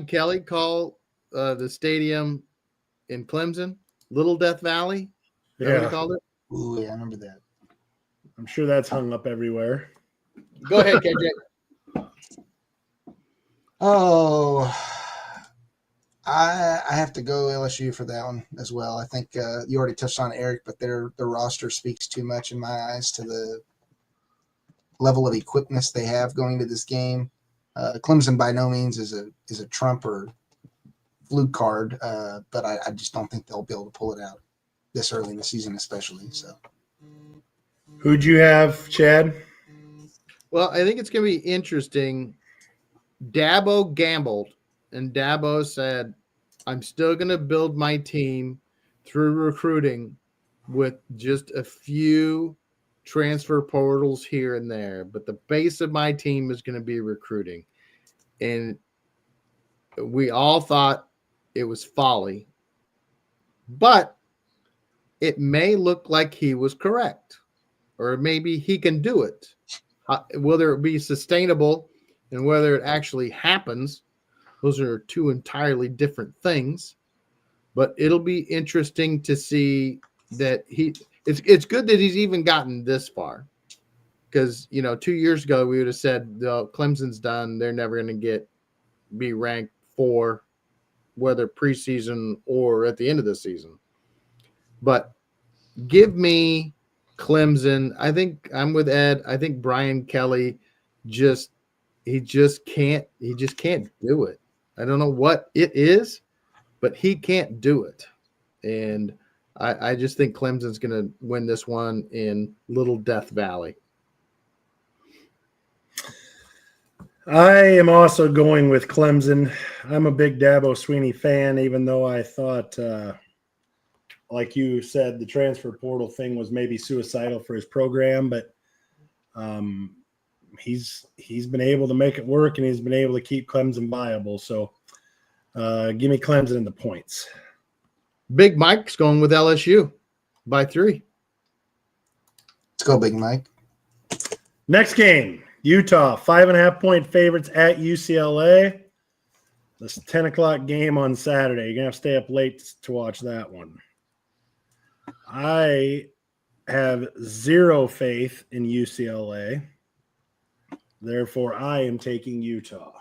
Kelly call the stadium in Clemson? Little Death Valley? Is that what he called it? Ooh, yeah, I remember that. I'm sure that's hung up everywhere. Go ahead, KJ. Oh, I have to go LSU for that one as well. I think you already touched on Eric, but their roster speaks too much in my eyes to the level of equipment they have going to this game. Clemson by no means is a trump or fluke card, but I just don't think they'll be able to pull it out this early in the season, especially. So, who'd you have, Chad? Well, I think it's going to be interesting. Dabo gambled, and Dabo said, I'm still going to build my team through recruiting with just a few transfer portals here and there, but the base of my team is going to be recruiting. And we all thought it was folly. But it may look like he was correct, or maybe he can do it. Whether it be sustainable and whether it actually happens, those are two entirely different things. But it'll be interesting to see that it's good that he's even gotten this far. Because, 2 years ago, we would have said, Clemson's done. They're never going to be ranked 4, whether preseason or at the end of the season. But give me Clemson. I think I'm with Ed. I think Brian Kelly he just can't do it. I don't know what it is, but he can't do it. And I just think Clemson's going to win this one in Little Death Valley. I am also going with Clemson. I'm a big Dabo Swinney fan, even though I thought, like you said, the transfer portal thing was maybe suicidal for his program, but he's been able to make it work, and he's been able to keep Clemson viable. So give me Clemson in the points. Big Mike's going with LSU by 3. Let's go, Big Mike. Next game, Utah, 5.5-point favorites at UCLA. This 10 o'clock game on Saturday. You're going to have to stay up late to watch that one. I have zero faith in UCLA. Therefore, I am taking Utah.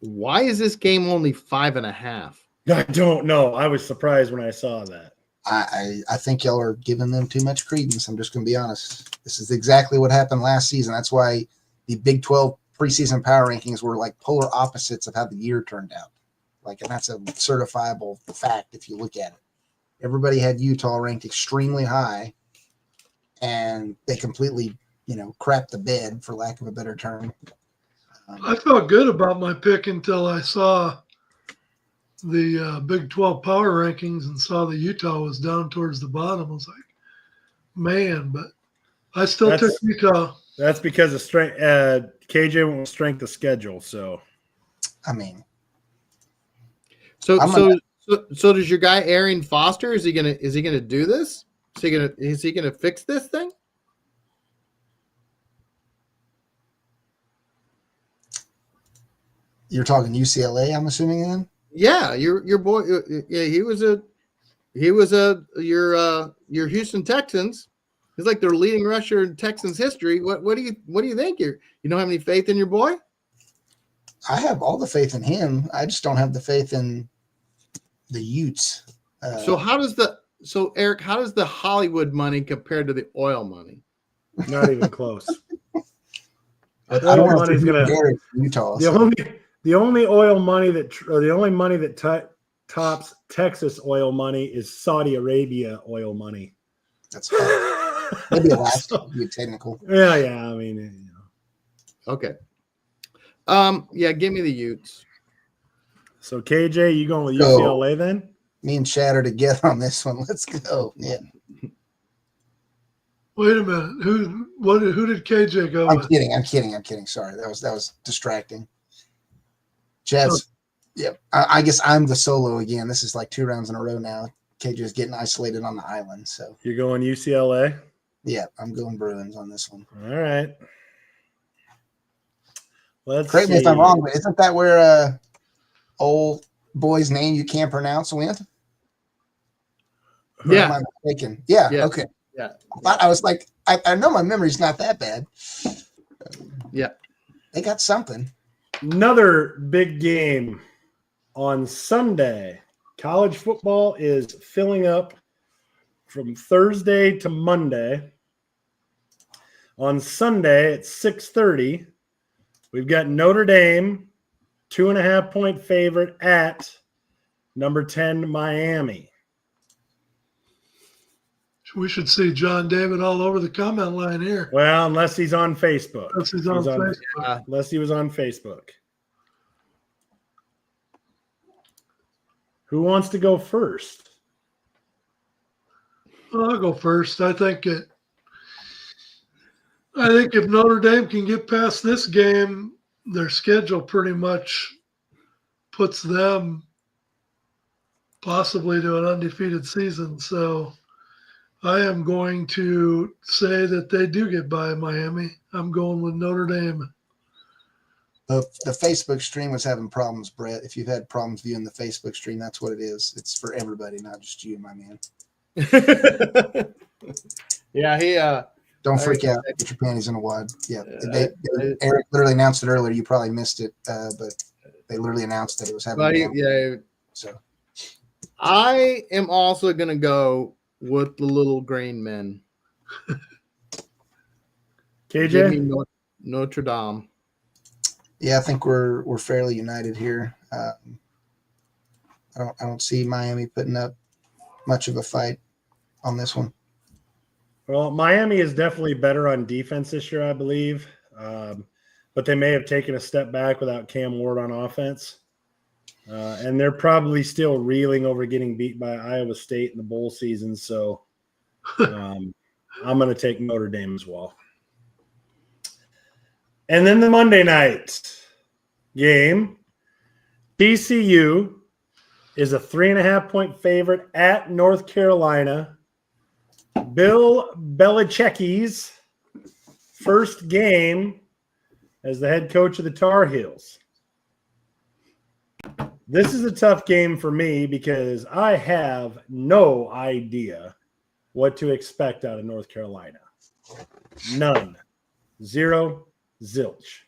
Why is this game only 5.5? I don't know. I was surprised when I saw that. I think y'all are giving them too much credence. I'm just going to be honest. This is exactly what happened last season. That's why the Big 12 preseason power rankings were like polar opposites of how the year turned out. And that's a certifiable fact if you look at it. Everybody had Utah ranked extremely high, and they completely, crapped the bed, for lack of a better term. I felt good about my pick until I saw the Big 12 power rankings and saw that Utah was down towards the bottom. I was like, man, but I still took Utah. That's because of strength. KJ went with strength of schedule. So, I mean, so does your guy Arian Foster? Is he gonna do this? Is he gonna fix this thing? You're talking UCLA, I'm assuming then? Yeah, your boy. Yeah, he was your Houston Texans. He's like their leading rusher in Texans history. What do you think? You don't have any faith in your boy? I have all the faith in him. I just don't have the faith in the Utes. So Eric, how does the Hollywood money compare to the oil money? Not even close. I don't want to Utah. The only oil money the only money that tops Texas oil money is Saudi Arabia oil money. That's fine. Maybe Alaska would be technical. Yeah. I mean, Okay. Yeah, give me the Utes. So KJ, you going with UCLA then? Me and Chad are together on this one. Let's go. Yeah. Wait a minute. Who did KJ go with? I'm kidding. Sorry. That was distracting. Chad's I guess I'm the solo again. This is like 2 rounds in a row now. KJ is getting isolated on the island. So you're going UCLA? Yeah, I'm going Bruins on this one. All right. Correct me if I'm wrong, but isn't that where old boy's name you can't pronounce went? Yeah. Am I mistaken? Yeah. Yeah. Okay. Yeah. I was like, I know my memory's not that bad. Yeah. They got something. Another big game on Sunday. College football is filling up from Thursday to Monday. On Sunday at 6:30, we've got Notre Dame, 2.5-point favorite at number 10 Miami. We should see John David all over the comment line here. Well, unless he's on Facebook. Unless he's on Facebook. Unless he was on Facebook. Who wants to go first? Well, I'll go first. I think if Notre Dame can get past this game, their schedule pretty much puts them possibly to an undefeated season. So I am going to say that they do get by Miami. I'm going with Notre Dame. The Facebook stream was having problems, Brett. If you've had problems viewing the Facebook stream, that's what it is. It's for everybody, not just you, my man. Yeah, Don't freak out. Get your panties in a wad. Yeah, Eric literally announced it earlier. You probably missed it, but they literally announced that it was having. So I am also gonna go with the little green men. KJ, Give me Notre Dame. yeah, I think we're fairly united here. I don't see Miami putting up much of a fight on this one. well, Miami is definitely better on defense this year, I believe, but they may have taken a step back without Cam Ward on offense. And they're probably still reeling over getting beat by Iowa State in the bowl season. So I'm going to take Notre Dame as well. And then the Monday night game, TCU is a 3.5-point favorite at North Carolina. Bill Belichick's first game as the head coach of the Tar Heels. This is a tough game for me because I have no idea what to expect out of North Carolina. None. Zero. Zilch.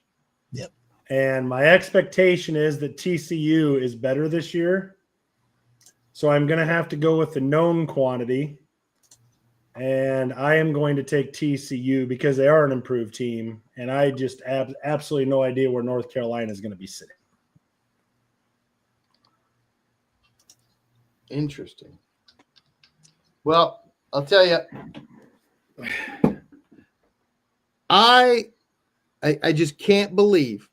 Yep. And my expectation is that TCU is better this year. So I'm going to have to go with the known quantity. And I am going to take TCU because they are an improved team. And I just have absolutely no idea where North Carolina is going to be sitting. Interesting. Well, I'll tell you, I just can't believe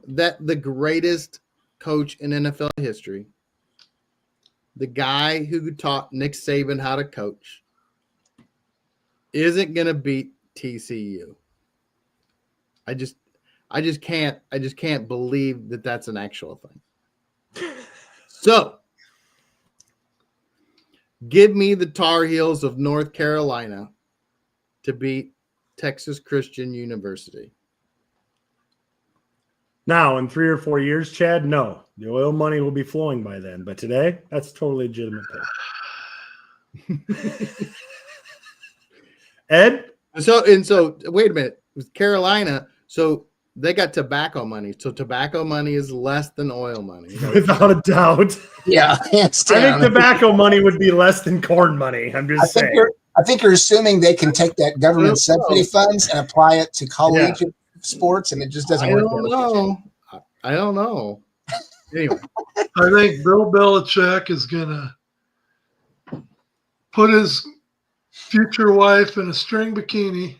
that the greatest coach in NFL history, the guy who taught Nick Saban how to coach, isn't going to beat TCU. I just can't believe that that's an actual thing. So, give me the Tar Heels of North Carolina to beat Texas Christian University. Now, in 3 or 4 years, Chad, no. The oil money will be flowing by then. But today, that's totally legitimate. Ed? So wait a minute. With Carolina, so they got tobacco money. So tobacco money is less than oil money. Without a doubt. Yeah, hands down. I think tobacco money would be less than corn money. I'm just saying. I think you're assuming they can take that government subsidy funds and apply it to collegiate sports, and it just doesn't work. I don't know. Anyway, I think Bill Belichick is going to put his future wife in a string bikini.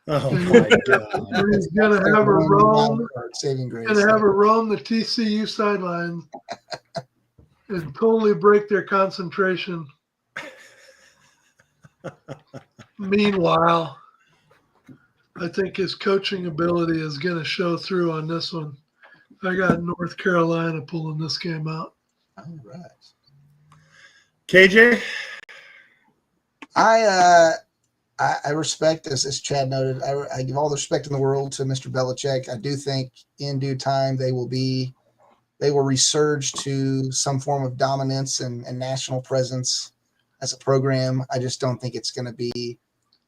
Oh my God. And he's going to have her roam the TCU sideline and totally break their concentration. Meanwhile, I think his coaching ability is going to show through on this one. I got North Carolina pulling this game out. All right. KJ? I respect, as Chad noted, I give all the respect in the world to Mr. Belichick. I do think in due time they will resurge to some form of dominance and national presence as a program. I just don't think it's going to be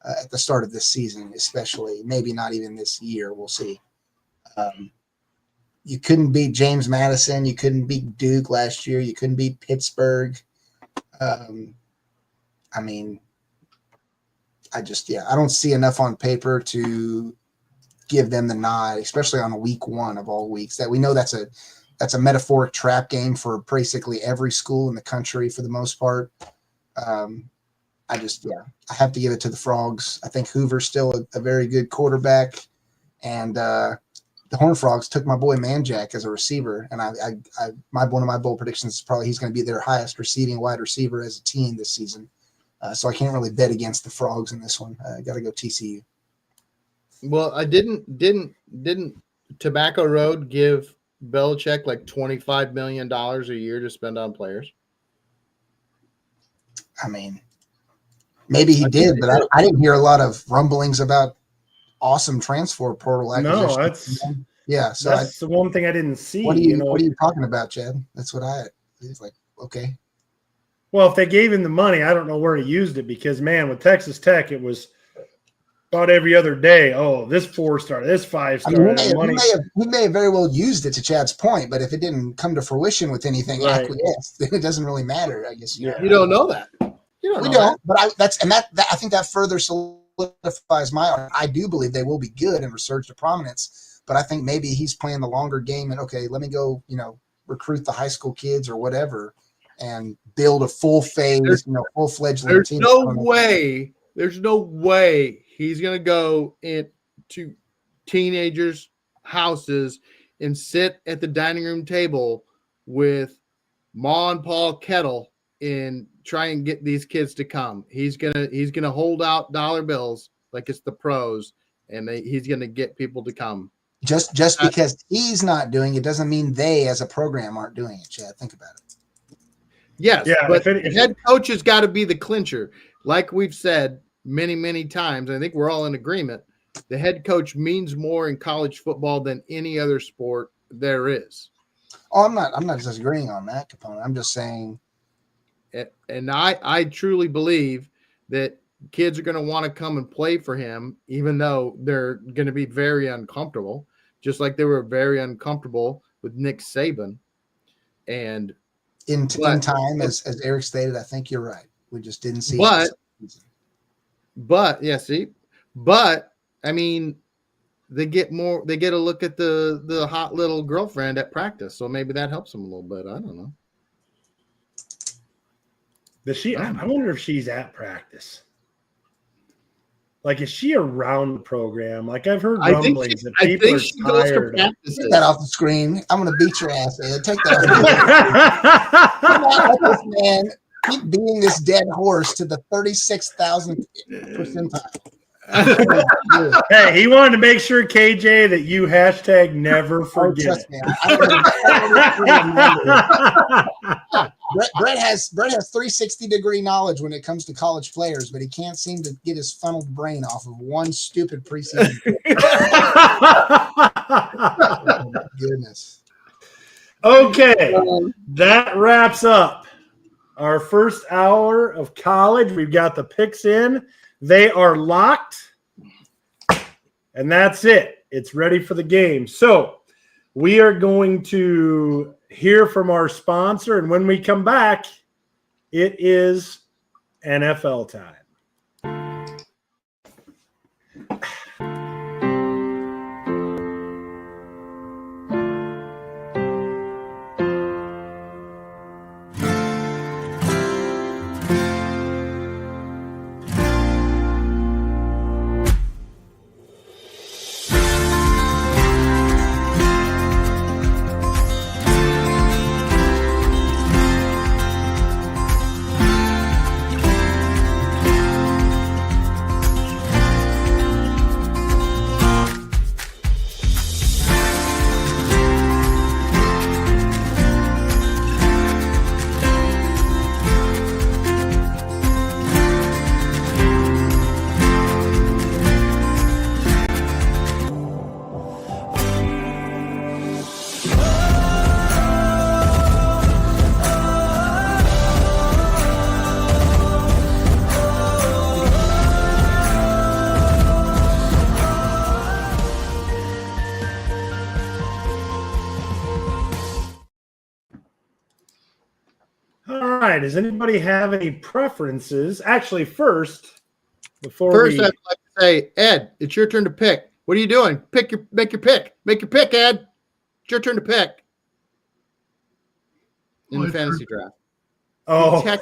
at the start of this season, especially. Maybe not even this year. We'll see. You couldn't beat James Madison. You couldn't beat Duke last year. You couldn't beat Pittsburgh. I don't see enough on paper to give them the nod, especially on a week one of all weeks. That we know that's a metaphoric trap game for basically every school in the country for the most part. I have to give it to the Frogs. I think Hoover's still a very good quarterback, and the Horned Frogs took my boy Manjack as a receiver, and one of my bold predictions is probably he's going to be their highest receiving wide receiver as a team this season. So I can't really bet against the Frogs in this one. I got to go TCU. Well, I didn't Tobacco Road give Belichick like $25 million a year to spend on players? I mean, maybe he did, but I didn't hear a lot of rumblings about awesome transfer portal acquisition. No, that's so that's the one thing I didn't see. What are you talking about, Chad? That's what he's like, okay. Well, if they gave him the money, I don't know where he used it because, man, with Texas Tech, it was about every other day. Oh, this 4-star, this 5-star. He may have very well used it, to Chad's point, but if it didn't come to fruition with anything acquiesced, then it doesn't really matter, I guess. You don't know that. We don't. But I think that further solidifies my argument. I do believe they will be good and resurge to prominence, but I think maybe he's playing the longer game and, okay, let me go, recruit the high school kids or whatever and build a full phase, full-fledged team. There's no way he's going to go into teenagers' houses and sit at the dining room table with Ma and Paul Kettle and try and get these kids to come. He's gonna hold out dollar bills like it's the pros, and he's gonna get people to come. Just because he's not doing it doesn't mean they, as a program, aren't doing it, Chad. Think about it. Yes, but the head coach has got to be the clincher. Like we've said many, many times, I think we're all in agreement. The head coach means more in college football than any other sport there is. Oh, I'm not disagreeing on that component. I'm just saying. And I truly believe that kids are going to want to come and play for him, even though they're going to be very uncomfortable, just like they were very uncomfortable with Nick Saban. And in time, as Eric stated, I think you're right. We just didn't see it. But I mean, they get a look at the hot little girlfriend at practice, so maybe that helps them a little bit. I don't know. Does she? I wonder if she's at practice. Like, is she around the program? Like, I've heard rumblings that people are tired. Take that off the screen. I'm going to beat your ass, Ed. Take that off the screen. This man keep beating this dead horse to the 36,000th percentile. Hey, he wanted to make sure, KJ, that you # forget. Trust me. Brett has 360-degree knowledge when it comes to college players, but he can't seem to get his funneled brain off of one stupid preseason. Oh, my goodness. Okay, that wraps up our first hour of college. We've got the picks in. They are locked, and that's it. It's ready for the game. So we are going to hear from our sponsor, and when we come back, it is NFL time. Does anybody have any preferences? Actually, before I'd like to say, Ed, it's your turn to pick. What are you doing? Make your pick. Make your pick, Ed. It's your turn to pick in the fantasy draft. Oh, dinner.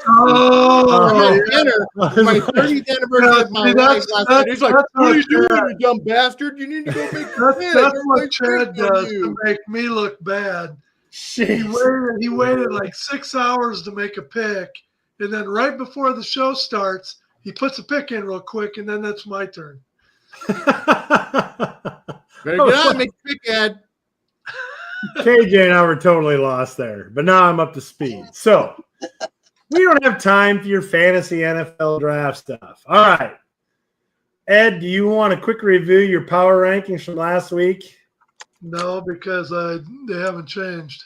My 30th anniversary of my wife last night. He's like, "What are you doing, you dumb bastard? You need to go make your pick." That's what Chad does to make me look bad. He waited like 6 hours to make a pick, and then right before the show starts, he puts a pick in real quick, and then that's my turn. Better get on, make a pick, Ed. KJ and I were totally lost there, but now I'm up to speed. So we don't have time for your fantasy NFL draft stuff. All right. Ed, do you want a quick review your power rankings from last week? No, because they haven't changed.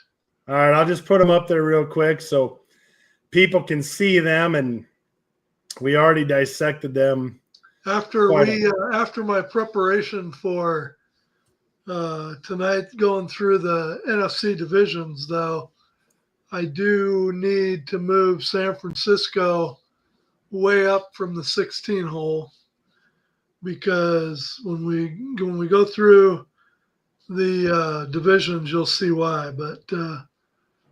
All right, I'll just put them up there real quick so people can see them, and we already dissected them. After my preparation for tonight, going through the NFC divisions, though, I do need to move San Francisco way up from the 16 hole, because when we go through the divisions, you'll see why. But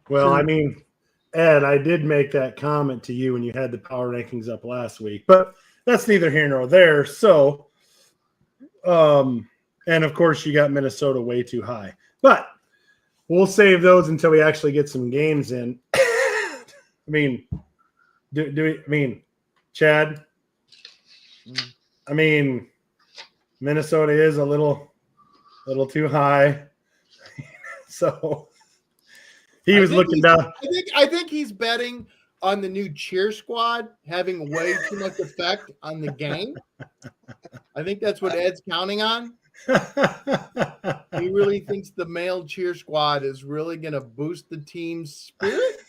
well, I mean, Ed, I did make that comment to you when you had the power rankings up last week, but that's neither here nor there. So, and of course, you got Minnesota way too high, but we'll save those until we actually get some games in. I mean, Chad? I mean, Minnesota is a little too high. So he was looking down. I think he's betting on the new cheer squad having way too much effect on the game. I think that's what Ed's counting on. He really thinks the male cheer squad is really going to boost the team's spirit.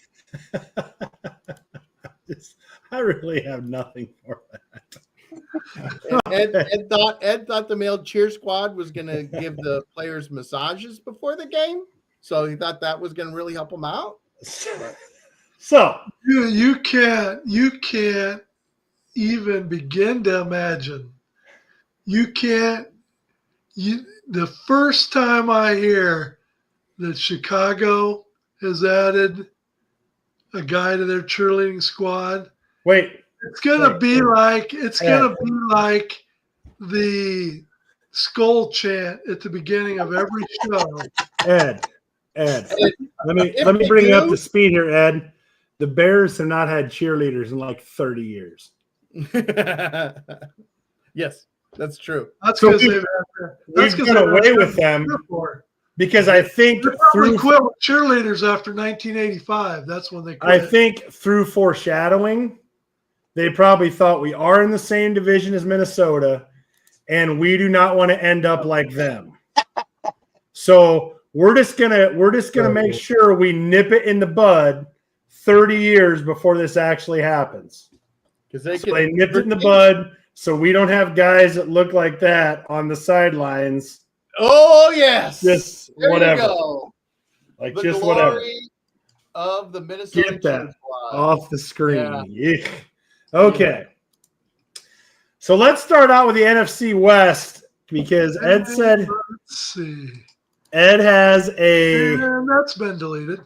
I really have nothing for that. Ed thought the male cheer squad was going to give the players massages before the game, so he thought that was going to really help them out. So you can't even begin to imagine. The first time I hear that Chicago has added a guy to their cheerleading squad, it's gonna be like the skull chant at the beginning of every show. Ed, let me bring you up to speed here, Ed. The Bears have not had cheerleaders in like 30 years. Yes, that's true. That's because we've done away with them because I think through quit with cheerleaders after 1985. That's when they quit. I think through foreshadowing, they probably thought we are in the same division as Minnesota, and we do not want to end up like them. So we're just gonna make sure we nip it in the bud 30 years before this actually happens. Because they nipped it in the bud, so we don't have guys that look like that on the sidelines. Oh yes, just there whatever. You go. Like the just whatever. Of the Minnesota Get that off the screen. Yeah. Okay. So let's start out with the NFC West because Ed said. Let's see. Ed has a. And that's been deleted.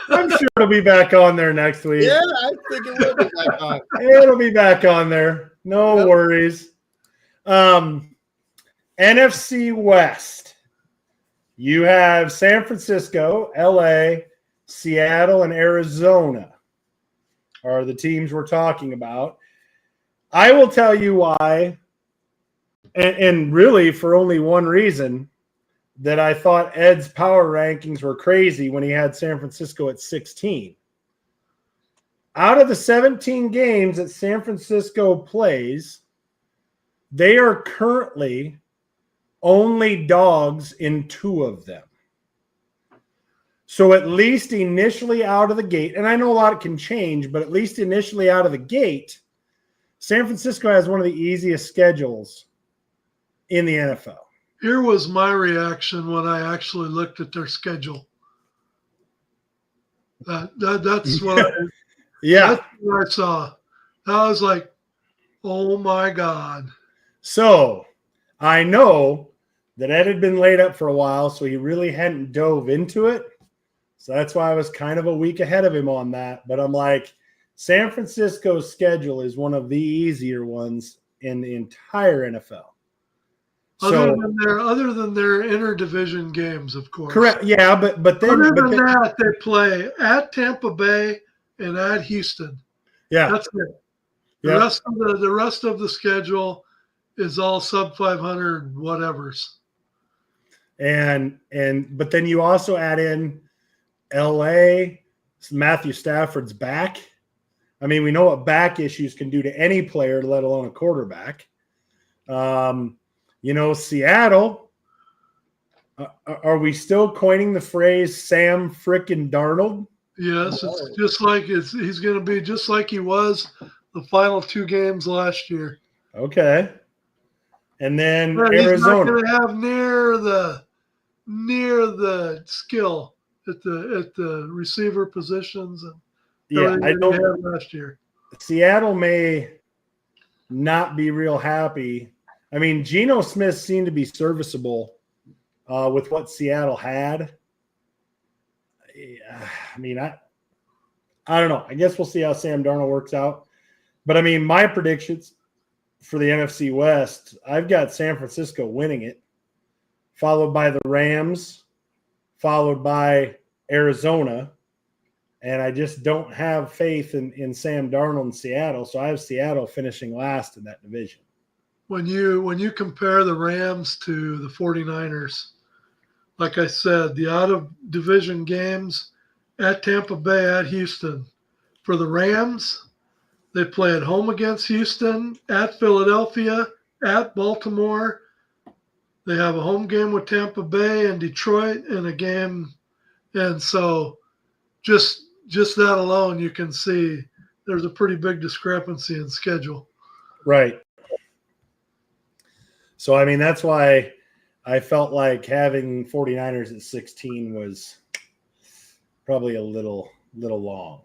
I'm sure it'll be back on there next week. Yeah, I think it will be back on. It'll be back on there. No worries. NFC West. You have San Francisco, LA, Seattle, and Arizona are the teams we're talking about. I will tell you why, and really for only one reason, that I thought Ed's power rankings were crazy when he had San Francisco at 16. Out of the 17 games that San Francisco plays, they are currently only dogs in 2 of them. So at least initially out of the gate, and I know a lot can change, but at least initially out of the gate, San Francisco has one of the easiest schedules in the NFL. Here was my reaction when I actually looked at their schedule. That's what that's what I saw. I was like, oh my God. So I know that Ed had been laid up for a while, so he really hadn't dove into it. So that's why I was kind of a week ahead of him on that. But I'm like, San Francisco's schedule is one of the easier ones in the entire NFL. Other than their interdivision games, of course. Correct. Yeah, but then that, they play at Tampa Bay and at Houston. Yeah, that's it. The rest of the schedule is all sub 500 whatevers. But then you also add in LA, Matthew Stafford's back. I mean, we know what back issues can do to any player, let alone a quarterback. Seattle, are we still coining the phrase Sam frickin' Darnold? Yes, it's just like he's going to be just like he was the final 2 games last year. Okay. And then But Arizona. he's not going to have near the skill at the receiver positions and everything that he had last year. Seattle may not be real happy. I mean, Geno Smith seemed to be serviceable with what Seattle had. I mean, I don't know. I guess we'll see how Sam Darnold works out. But, I mean, my predictions for the NFC West, I've got San Francisco winning it, followed by the Rams, followed by Arizona. And I just don't have faith in Sam Darnold in Seattle, so I have Seattle finishing last in that division. When you compare the Rams to the 49ers, like I said, the out-of-division games at Tampa Bay, at Houston. For the Rams, they play at home against Houston, at Philadelphia, at Baltimore. They have a home game with Tampa Bay and Detroit and a game. And so just that alone, you can see there's a pretty big discrepancy in schedule. Right. So, I mean, that's why I felt like having 49ers at 16 was probably a little long.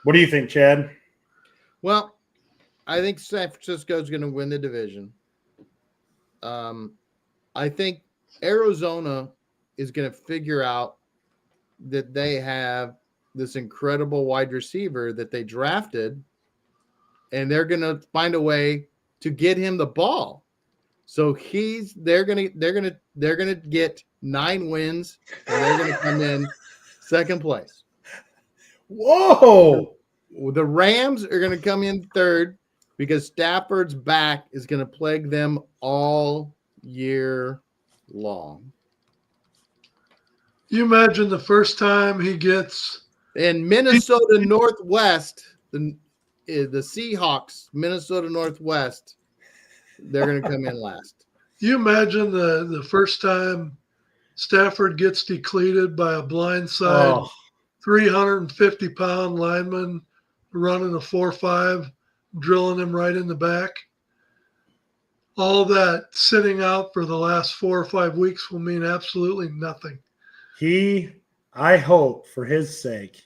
What do you think, Chad? Well, I think San Francisco is going to win the division. I think Arizona is going to figure out that they have this incredible wide receiver that they drafted, and they're going to find a way to get him the ball. So they're going to get 9 wins, and they're going to come in second place. Whoa! The Rams are going to come in third because Stafford's back is going to plague them all year long. You imagine the first time he gets in Minnesota Northwest, the Seahawks, Minnesota Northwest, they're going to come in last. You imagine the first time Stafford gets decleated by a blindside 350-pound lineman running a 4.5, drilling him right in the back. All that sitting out for the last 4 or 5 weeks will mean absolutely nothing. I hope for his sake,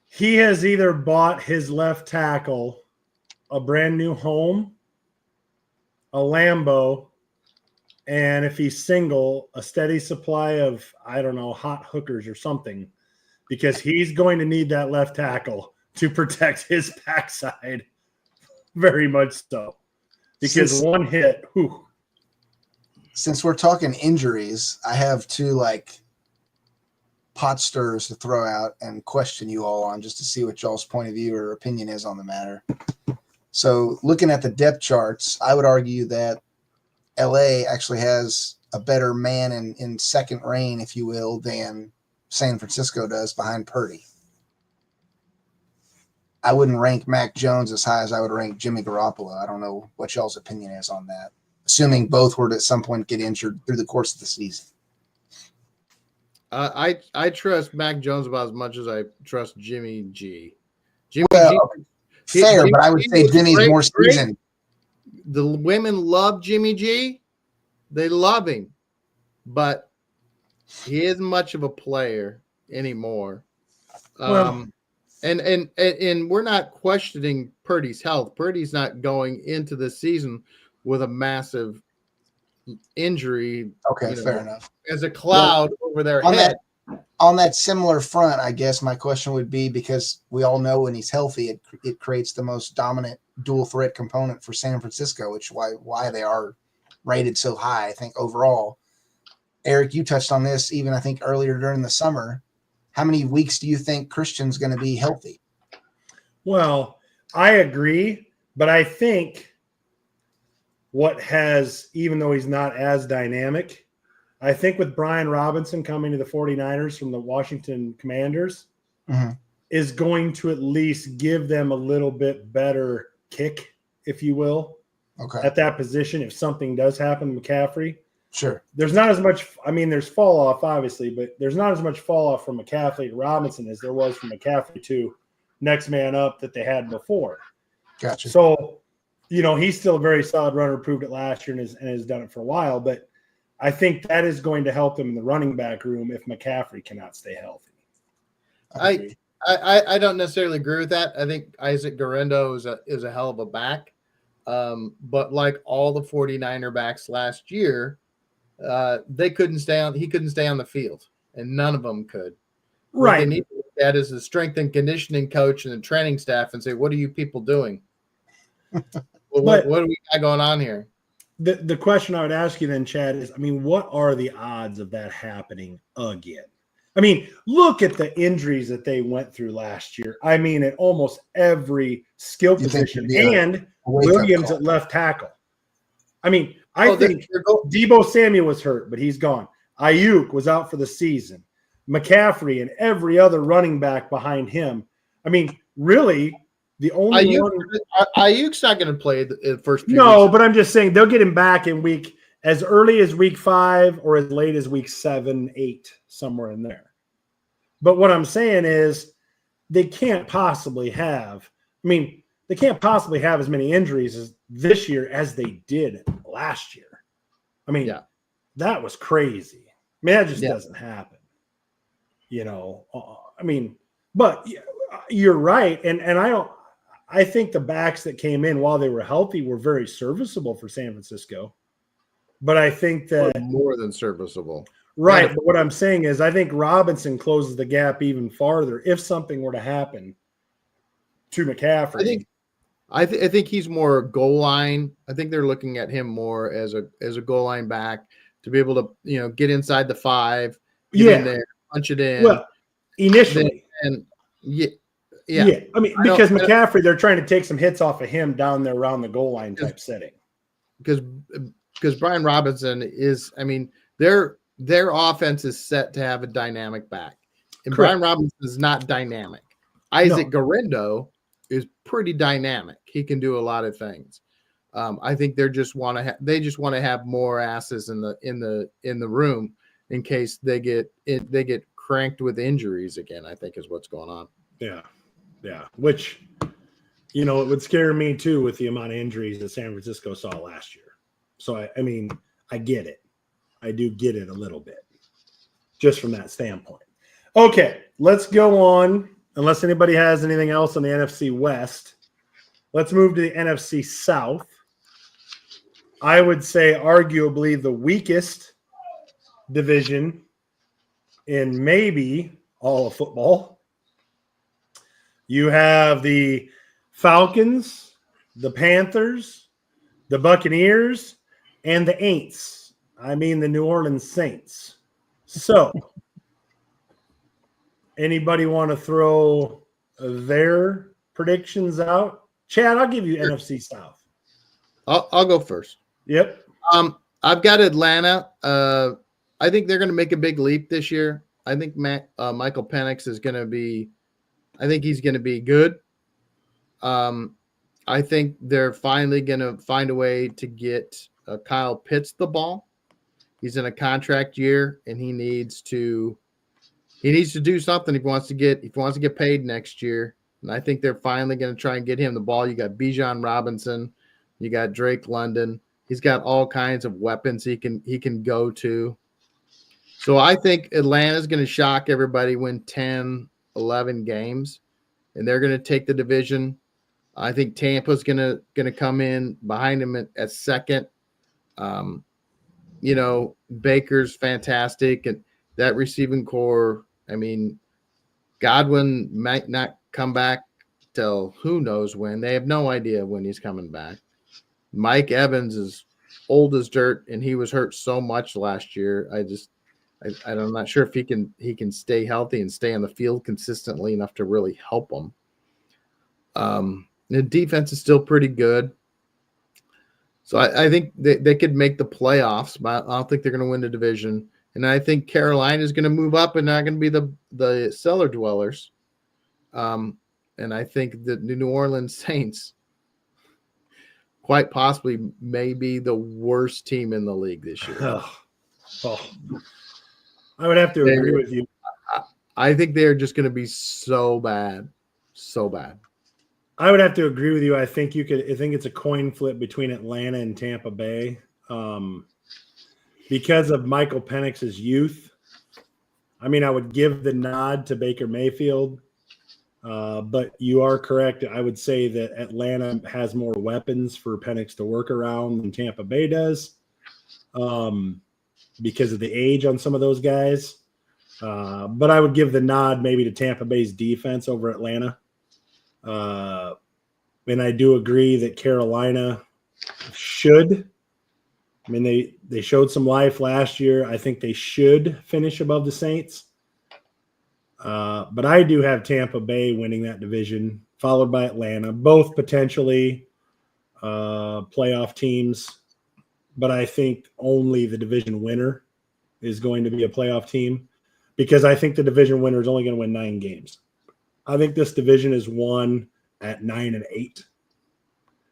he has either bought his left tackle a brand new home, a Lambo, and if he's single, a steady supply of, I don't know, hot hookers or something, because he's going to need that left tackle to protect his backside very much so. Because one hit, whew. Since we're talking injuries, I have 2 pot stirrers to throw out and question you all on just to see what y'all's point of view or opinion is on the matter. So looking at the depth charts, I would argue that LA actually has a better man in second reign, if you will, than San Francisco does behind Purdy. I wouldn't rank Mac Jones as high as I would rank Jimmy Garoppolo. I don't know what y'all's opinion is on that, assuming both were to at some point get injured through the course of the season. I trust Mac Jones about as much as I trust Jimmy G. Fair, but I would say Jimmy's more seasoned. The women love Jimmy G. They love him, but he isn't much of a player anymore. And we're not questioning Purdy's health. Purdy's not going into the season with a massive injury. Okay, fair enough. As a cloud over their head. On that similar front, I guess my question would be, because we all know when he's healthy, it creates the most dominant dual threat component for San Francisco, which why they are rated so high, I think, overall. Eric, you touched on this even, I think, earlier during the summer. How many weeks do you think Christian's going to be healthy? Well, I agree, but I think even though he's not as dynamic, I think with Brian Robinson coming to the 49ers from the Washington Commanders is going to at least give them a little bit better kick, if you will, at that position if something does happen to McCaffrey. Sure. There's not as much – I mean, there's fall-off, obviously, but there's not as much fall-off from McCaffrey to Robinson as there was from McCaffrey to next man up that they had before. Gotcha. So, he's still a very solid runner, proved it last year and has done it for a while, but I think that is going to help them in the running back room if McCaffrey cannot stay healthy. I don't necessarily agree with that. I think Isaac Guerrero is a hell of a back. But like all the 49er backs last year, he couldn't stay on the field, and none of them could. Right. What they need to look at is the strength and conditioning coach and the training staff and say, what are you people doing? What do we got going on here? The question I would ask you then, Chad, is, I mean, what are the odds of that happening again? I mean, look at the injuries that they went through last year. I mean, at almost every skill position, and Williams at left tackle. I mean, I think Deebo Samuel was hurt, but he's gone. Ayuk was out for the season. McCaffrey and every other running back behind him. I mean, really, the only one. Ayuk's not going to play the first few weeks. But I'm just saying they'll get him back in as early as week 5 or as late as week 7, 8, somewhere in there. But what I'm saying is they can't possibly have as many injuries as this year as they did last year. I mean, that was crazy. I mean, that just doesn't happen. I mean, but you're right. And I think the backs that came in while they were healthy were very serviceable for San Francisco. But I think that more than serviceable. Right. But what I'm saying is I think Robinson closes the gap even farther if something were to happen to McCaffrey. I think he's more goal line. I think they're looking at him more as a goal line back to be able to, get inside the 5, get in there, punch it in. Well, initially. Yeah. I mean, because McCaffrey, they're trying to take some hits off of him down there around the goal line type setting. Because Brian Robinson is, I mean, their offense is set to have a dynamic back. And Brian Robinson is not dynamic. Isaac Guerrero is pretty dynamic. He can do a lot of things. I think they just want to have more asses in the room in case they get cranked with injuries again, I think is what's going on. Yeah. Which, it would scare me too with the amount of injuries that San Francisco saw last year. So, I mean, I get it. I do get it a little bit just from that standpoint. Okay, let's go on. Unless anybody has anything else on the NFC West, let's move to the NFC South. I would say arguably the weakest division in maybe all of football. You have the Falcons, the Panthers, the Buccaneers, and the Aints. I mean the New Orleans Saints. So, anybody want to throw their predictions out? Chad, I'll give you NFC South. I'll go first. Yep. I've got Atlanta. I think they're going to make a big leap this year. I think Michael Penix is going to be. I think he's going to be good. I think they're finally going to find a way to get Kyle Pitts the ball. He's in a contract year, and he needs to do something if he wants to get paid next year. And I think they're finally going to try and get him the ball. You got Bijan Robinson, you got Drake London. He's got all kinds of weapons he can go to. So I think Atlanta's going to shock everybody, win 10, 11 games, and they're going to take the division. I think Tampa's going to come in behind him at second. Baker's fantastic, and that receiving core. I mean, Godwin might not come back till who knows when. They have no idea when he's coming back. Mike Evans is old as dirt, and he was hurt so much last year. I'm not sure if he can stay healthy and stay on the field consistently enough to really help them. The defense is still pretty good. So I think they could make the playoffs, but I don't think they're going to win the division. And I think Carolina is going to move up and not going to be the cellar dwellers. And I think the New Orleans Saints quite possibly may be the worst team in the league this year. Oh. I would have to agree with you. I think they're just going to be so bad. So bad. I would have to agree with you. I think it's a coin flip between Atlanta and Tampa Bay. Because of Michael Penix's youth. I mean, I would give the nod to Baker Mayfield. But you are correct. I would say that Atlanta has more weapons for Penix to work around than Tampa Bay does. Because of the age on some of those guys. But I would give the nod maybe to Tampa Bay's defense over Atlanta. And I do agree that Carolina should. I mean, they showed some life last year. I think they should finish above the Saints. But I do have Tampa Bay winning that division, followed by Atlanta, both potentially playoff teams. But I think only the division winner is going to be a playoff team because I think the division winner is only going to win 9 games. I think this division is won at 9-8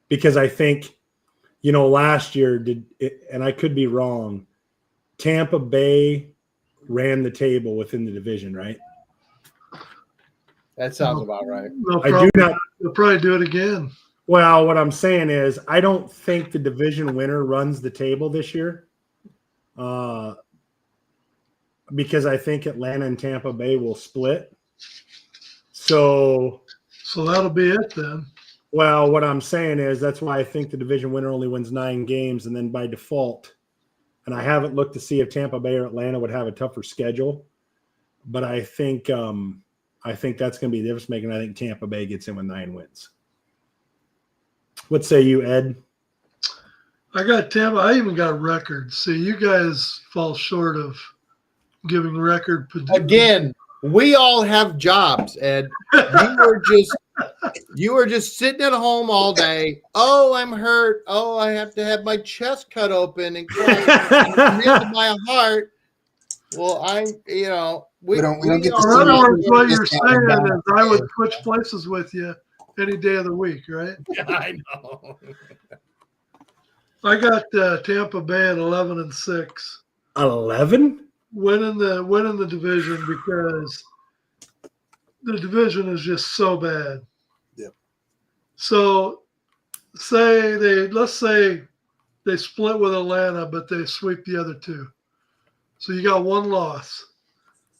because I think, last year and I could be wrong, Tampa Bay ran the table within the division, right? That sounds about right. They'll probably do it again. Well, what I'm saying is I don't think the division winner runs the table this year because I think Atlanta and Tampa Bay will split. So that'll be it then. Well, what I'm saying is that's why I think the division winner only wins 9 games, and then by default, and I haven't looked to see if Tampa Bay or Atlanta would have a tougher schedule, but I think that's going to be the difference making. I think Tampa Bay gets in with 9 wins. What say you, Ed? I got Tampa. I even got records. See, you guys fall short of giving record. Again, we all have jobs, Ed. You were just sitting at home all day. Oh, I'm hurt. Oh, I have to have my chest cut open and into my heart. Well, we don't In get to other words, what you're saying is I would switch places with you any day of the week, right? I know. I got Tampa Bay at 11-6. 11? Winning the division because the division is just so bad. Yep. So let's say they split with Atlanta, but they sweep the other 2. So you got 1 loss.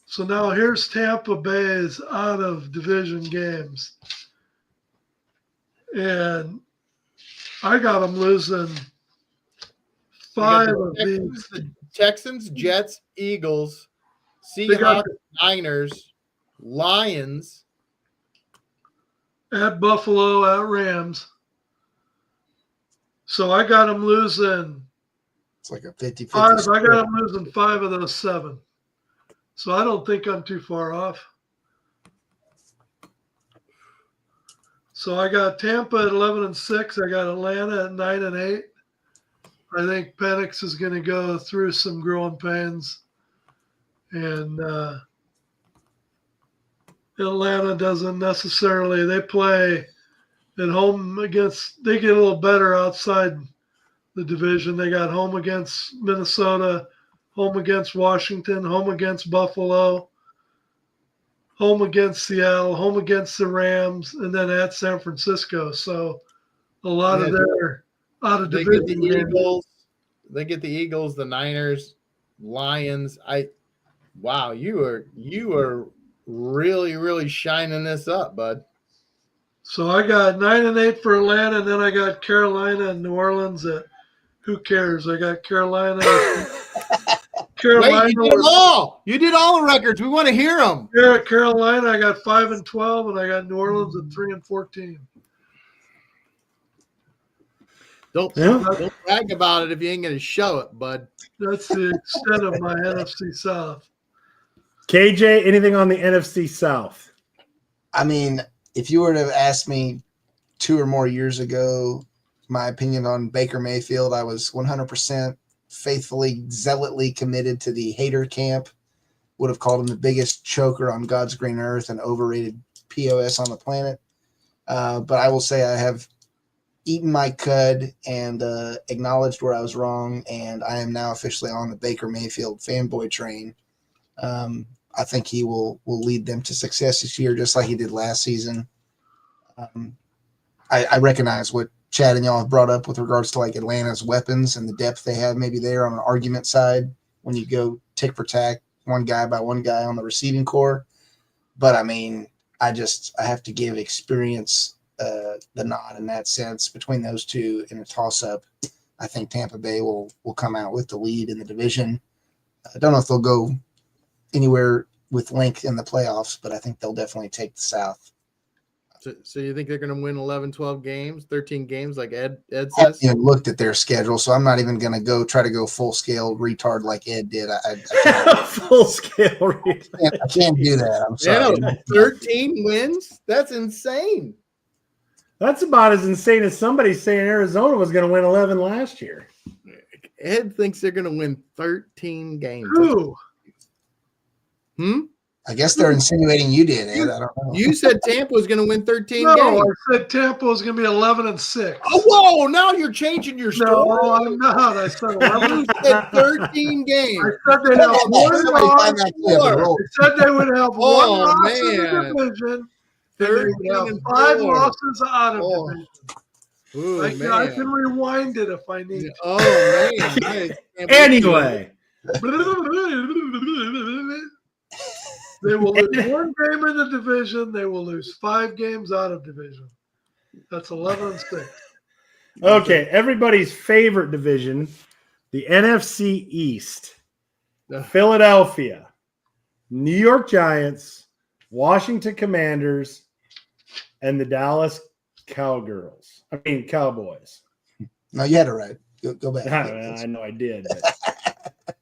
So now here's Tampa Bay's out of division games. And I got them losing 5 of these. The Texans, Jets, Eagles, Seahawks, Niners, Lions. At Buffalo, at Rams. So I got them losing. It's like a 50-50. 5. I got them losing 5 of those 7. So I don't think I'm too far off. So I got Tampa at 11-6. I got Atlanta at 9-8. I think Penix is going to go through some growing pains, and Atlanta doesn't necessarily. They play at home against. They get a little better outside the division. They got home against Minnesota, home against Washington, home against Buffalo, home against Seattle, home against the Rams, and then at San Francisco. So a lot of their out of division. They get the Eagles, the Niners, Lions. Wow, you are really, really shining this up, bud. So I got 9-8 for Atlanta, and then I got Carolina and New Orleans at who cares? I got Carolina. Wait, you did them all. You did all the records. We want to hear them. Yeah, Carolina, I got 5-12, and I got New Orleans at 3-14. Don't brag about it if you ain't going to show it, bud. That's the extent of my NFC South. KJ, anything on the NFC South? I mean, if you were to have asked me 2 or more years ago my opinion on Baker Mayfield. I was 100% faithfully, zealotly committed to the hater camp. Would have called him the biggest choker on God's green earth and overrated POS on the planet. But I will say I have eaten my cud and acknowledged where I was wrong, and I am now officially on the Baker Mayfield fanboy train. I think he will lead them to success this year, just like he did last season. I recognize what Chad and y'all have brought up with regards to like Atlanta's weapons and the depth they have maybe there on an argument side when you go tick for tack, one guy by one guy on the receiving core. But I mean, I have to give experience the nod in that sense between those two in a toss-up. I think Tampa Bay will come out with the lead in the division. I don't know if they'll go anywhere with length in the playoffs, but I think they'll definitely take the South. So you think they're going to win 11, 12 games, 13 games like Ed I says? haven't even looked at their schedule, so I'm not even going to try to go full-scale retard like Ed did. I can't, Full scale retard. I can't do that. I'm sorry. Yeah, 13 wins? That's insane. That's about as insane as somebody saying Arizona was going to win 11 last year. Ed thinks they're going to win 13 games. Who? I guess they're insinuating you did, Ed. I don't know. You said Tampa was going to win 13 No, games. I said Tampa was going to be 11-6. Oh, whoa! Now you're changing your story. No, I'm not. I said 11. You said 13 games. I said they'd have one Somebody loss. find that clip and roll. I said they would have one Oh, loss in man. the division. 13 They would have and 5 4. losses out of Oh. division. Ooh, I man. can rewind it if I need to. Oh, man. I can't believe Anyway, They will lose 1 game in the division. They will lose 5 games out of division. That's 11-6. okay, everybody's favorite division, the NFC East. Philadelphia, New York Giants, Washington Commanders, and the Dallas Cowboys. No, you had it right. Go back. I know I did. But...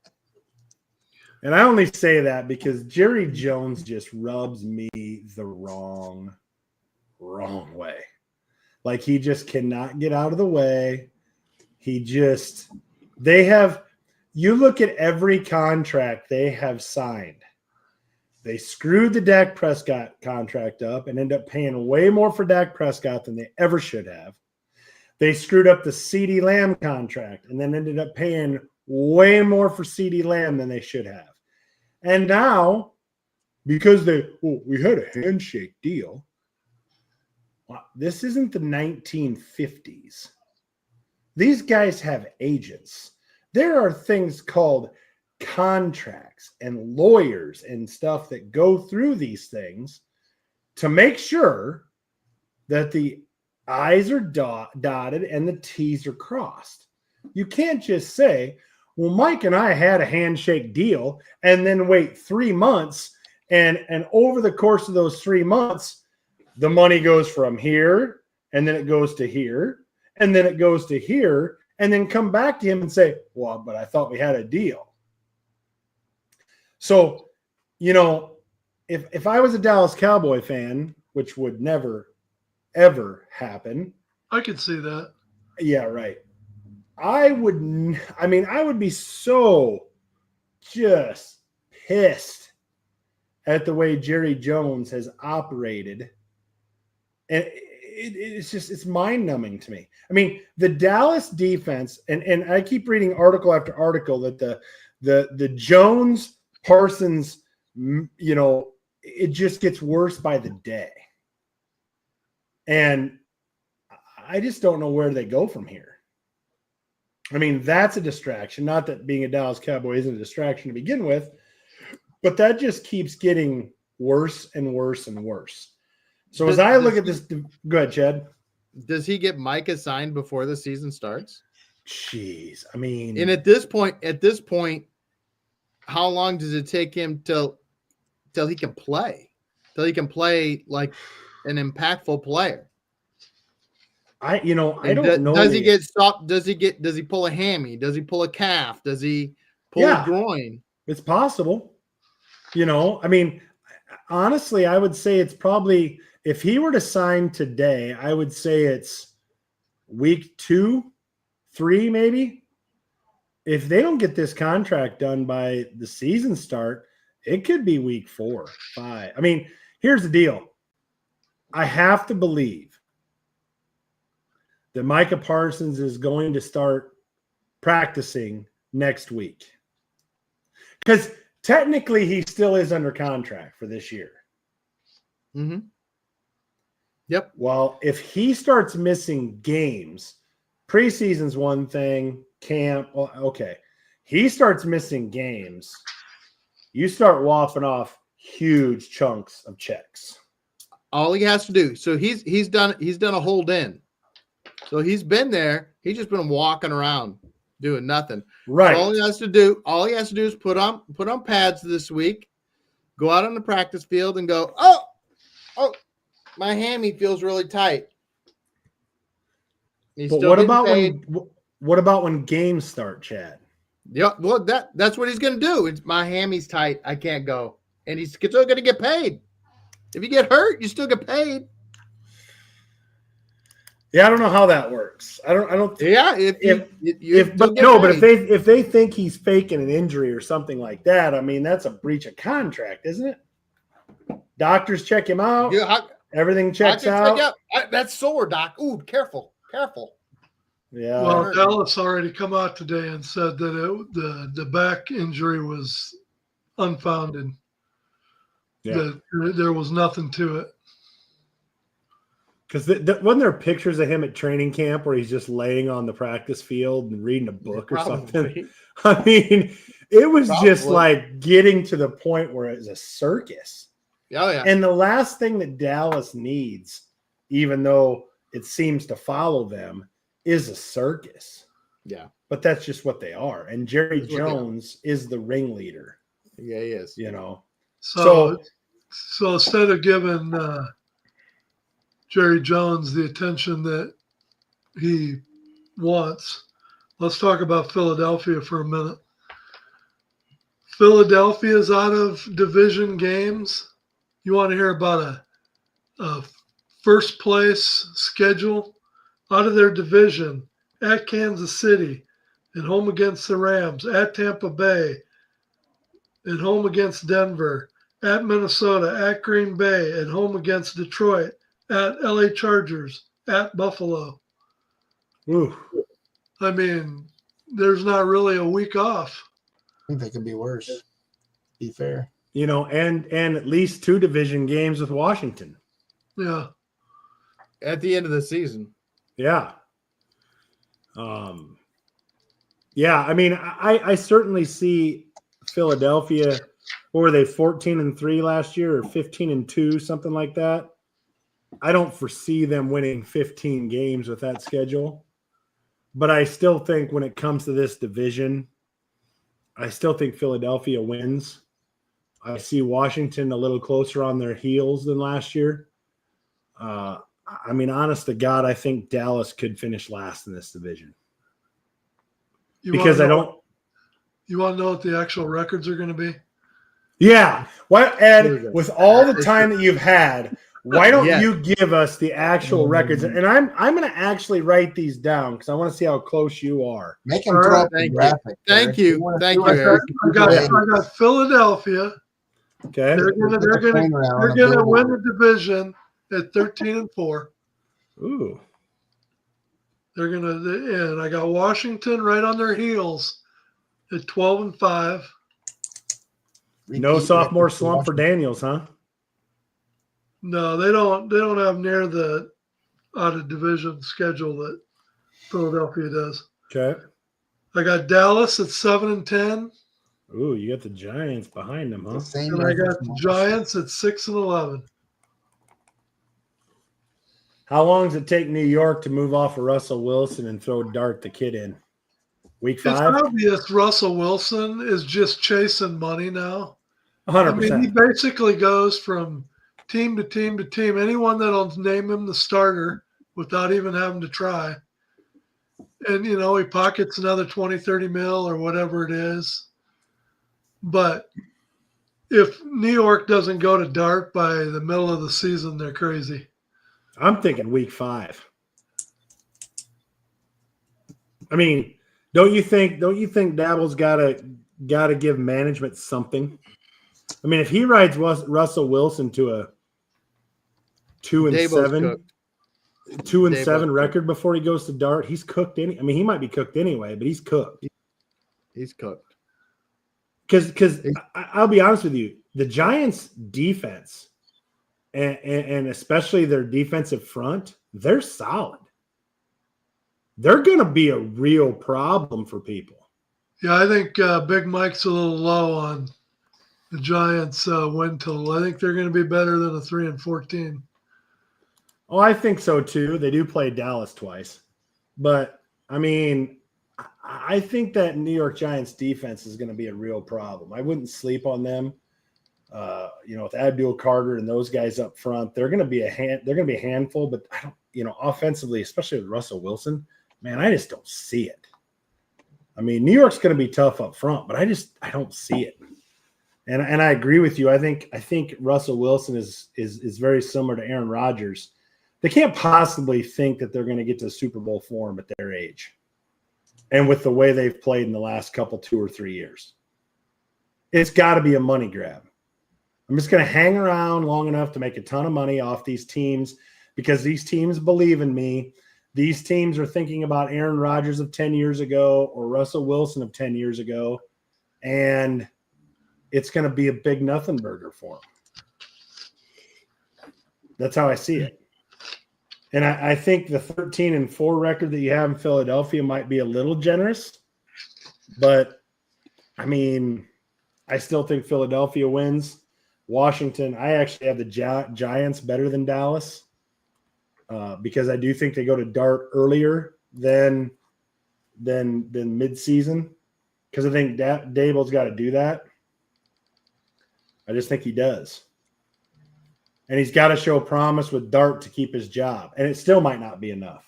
and I only say that because Jerry Jones just rubs me the wrong way. Like he just cannot get out of the way. You look at every contract they have signed. They screwed the Dak Prescott contract up and ended up paying way more for Dak Prescott than they ever should have. They screwed up the CeeDee Lamb contract and then ended up paying way more for CeeDee Lamb than they should have. And now, because we had a handshake deal. Wow, this isn't the 1950s. These guys have agents. There are things called contracts and lawyers and stuff that go through these things to make sure that the I's are dotted and the T's are crossed. You can't just say, well, Mike and I had a handshake deal and then wait 3 months and over the course of those 3 months, the money goes from here and then it goes to here and then it goes to here and then come back to him and say, well, but I thought we had a deal. So, if I was a Dallas Cowboy fan, which would never, ever happen. I could see that. Yeah, right. I would be so just pissed at the way Jerry Jones has operated. And it's mind-numbing to me. I mean, the Dallas defense, and I keep reading article after article that the Jones Parsons, it just gets worse by the day. And I just don't know where they go from here. I mean, that's a distraction. Not that being a Dallas Cowboy isn't a distraction to begin with, but that just keeps getting worse and worse and worse. So as I look at this, go ahead, Chad. Does he get Micah signed before the season starts? Jeez, I mean, and at this point, how long does it take him till he can play? Till he can play like an impactful player? I don't know. Does he get stopped? Does he pull a hammy? Does he pull a calf? Does he pull a groin? It's possible. I mean, honestly, I would say it's probably, if he were to sign today, I would say it's week 2, 3, maybe. If they don't get this contract done by the season start, it could be week 4, 5. I mean, here's the deal. I have to believe that Micah Parsons is going to start practicing next week. Because technically he still is under contract for this year. Mm-hmm. Yep. Well, if he starts missing games, preseason's one thing, camp, well, okay. He starts missing games, you start whopping off huge chunks of checks. All he has to do. So he's done a hold in. So he's been there. He's just been walking around doing nothing. Right. So all he has to do is put on pads this week, go out on the practice field and go, oh, my hammy feels really tight. But what about when games start, Chad? Yeah, well, that's what he's going to do. It's my hammy's tight. I can't go. And he's still going to get paid. If you get hurt, you still get paid. Yeah, I don't know how that works. I don't. Yeah, if they think he's faking an injury or something like that, I mean, that's a breach of contract, isn't it? Doctors check him out. Yeah, everything checks out. That's sore, Doc. Ooh, careful. Yeah. Well, Dallas already come out today and said that the back injury was unfounded. Yeah. That there was nothing to it. Because wasn't there pictures of him at training camp where he's just laying on the practice field and reading a book or something? I mean, it was just like getting to the point where it was a circus. Oh, yeah. And the last thing that Dallas needs, even though it seems to follow them, is a circus. Yeah. But that's just what they are. And Jerry Jones is the ringleader. Yeah, he is. You know. So instead of giving Jerry Jones the attention that he wants, let's talk about Philadelphia for a minute. Philadelphia is out of division games. You want to hear about a first place schedule? Out of their division, at Kansas City, and home against the Rams, at Tampa Bay, and home against Denver, at Minnesota, at Green Bay, and home against Detroit, at LA Chargers, at Buffalo. Ooh. I mean, there's not really a week off. I think they could be worse. Be fair. You know, and at least 2 division games with Washington. Yeah. At the end of the season. Yeah. Yeah, I mean, I certainly see Philadelphia. What were they, 14-3 last year or 15-2, something like that? I don't foresee them winning 15 games with that schedule. But I still think when it comes to this division, I still think Philadelphia wins. I see Washington a little closer on their heels than last year. I mean, honest to God, I think Dallas could finish last in this division. You want to know what the actual records are going to be? Yeah. Why, Ed, with all the time that you've had, why don't you give us the actual records? And I'm going to actually write these down because I want to see how close you are. Make him throw up the graphic. Thank you. Eric. I got Philadelphia. Okay. They're going to win the division at 13-4. Ooh. They're going to, and I got Washington right on their heels at 12-5. No sophomore slump for Daniels, huh? No, they don't have near the out of division schedule that Philadelphia does. Okay. I got Dallas at 7-10. Ooh, you got the Giants behind them, huh? And I got the Giants at 6-11. How long does it take New York to move off of Russell Wilson and throw Dart the kid in? Week 5? It's obvious Russell Wilson is just chasing money now. 100%. I mean, he basically goes from team to team to team. Anyone that'll name him the starter without even having to try. And, you know, he pockets another 20, 30 mil or whatever it is. But if New York doesn't go to Dart by the middle of the season, they're crazy. I'm thinking week 5. I mean, don't you think Dabble's gotta give management something? I mean, if he rides Russell Wilson to a 2-7 Dabo's record before he goes to Dart, he's cooked. I mean, he might be cooked anyway, but he's cooked. He's cooked. Because I'll be honest with you, the Giants' defense and especially their defensive front, they're solid. They're going to be a real problem for people. Yeah, I think Big Mike's a little low on the Giants' win total. I think they're going to be better than a 3-14. Oh, I think so too. They do play Dallas twice. But, I mean, I think that New York Giants defense is going to be a real problem. I wouldn't sleep on them. With Abdul Carter and those guys up front, they're going to be a handful, but I don't, offensively, especially with Russell Wilson, man, I just don't see it. I mean, New York's going to be tough up front, but I don't see it. And I agree with you. I think Russell Wilson is very similar to Aaron Rodgers. They can't possibly think that they're going to get to Super Bowl form at their age and with the way they've played in the last 2 or 3 years. It's got to be a money grab. I'm just going to hang around long enough to make a ton of money off these teams because these teams believe in me. These teams are thinking about Aaron Rodgers of 10 years ago or Russell Wilson of 10 years ago, and it's going to be a big nothing burger for them. That's how I see it. And I think the 13-4 record that you have in Philadelphia might be a little generous, but, I mean, I still think Philadelphia wins. Washington, I actually have the Giants better than Dallas because I do think they go to Dart earlier than midseason because I think Dable's got to do that. I just think he does. And he's got to show promise with Dart to keep his job. And it still might not be enough.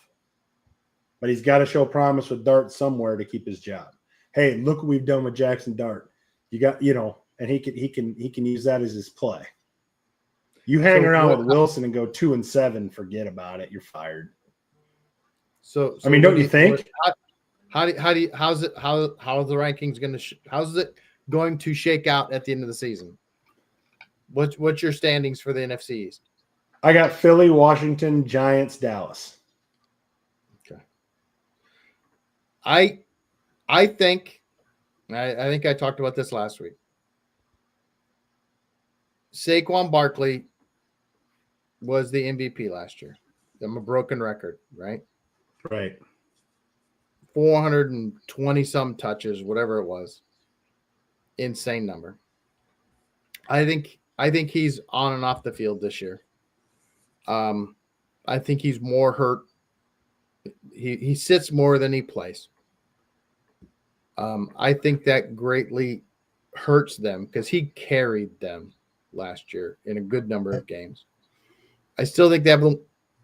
But he's got to show promise with Dart somewhere to keep his job. Hey, look what we've done with Jackson Dart. You got, and he can use that as his play. You hang around with Wilson and go 2-7, forget about it. You're fired. So I mean, don't you think? How's the rankings going to how's it going to shake out at the end of the season? What's your standings for the NFC East? I got Philly, Washington, Giants, Dallas. Okay. I think I talked about this last week. Saquon Barkley was the MVP last year. I'm a broken record, right? Right. 420 some touches, whatever it was. Insane number. I think he's on and off the field this year. I think he's more hurt. He sits more than he plays. I think that greatly hurts them because he carried them last year in a good number of games. I still think they have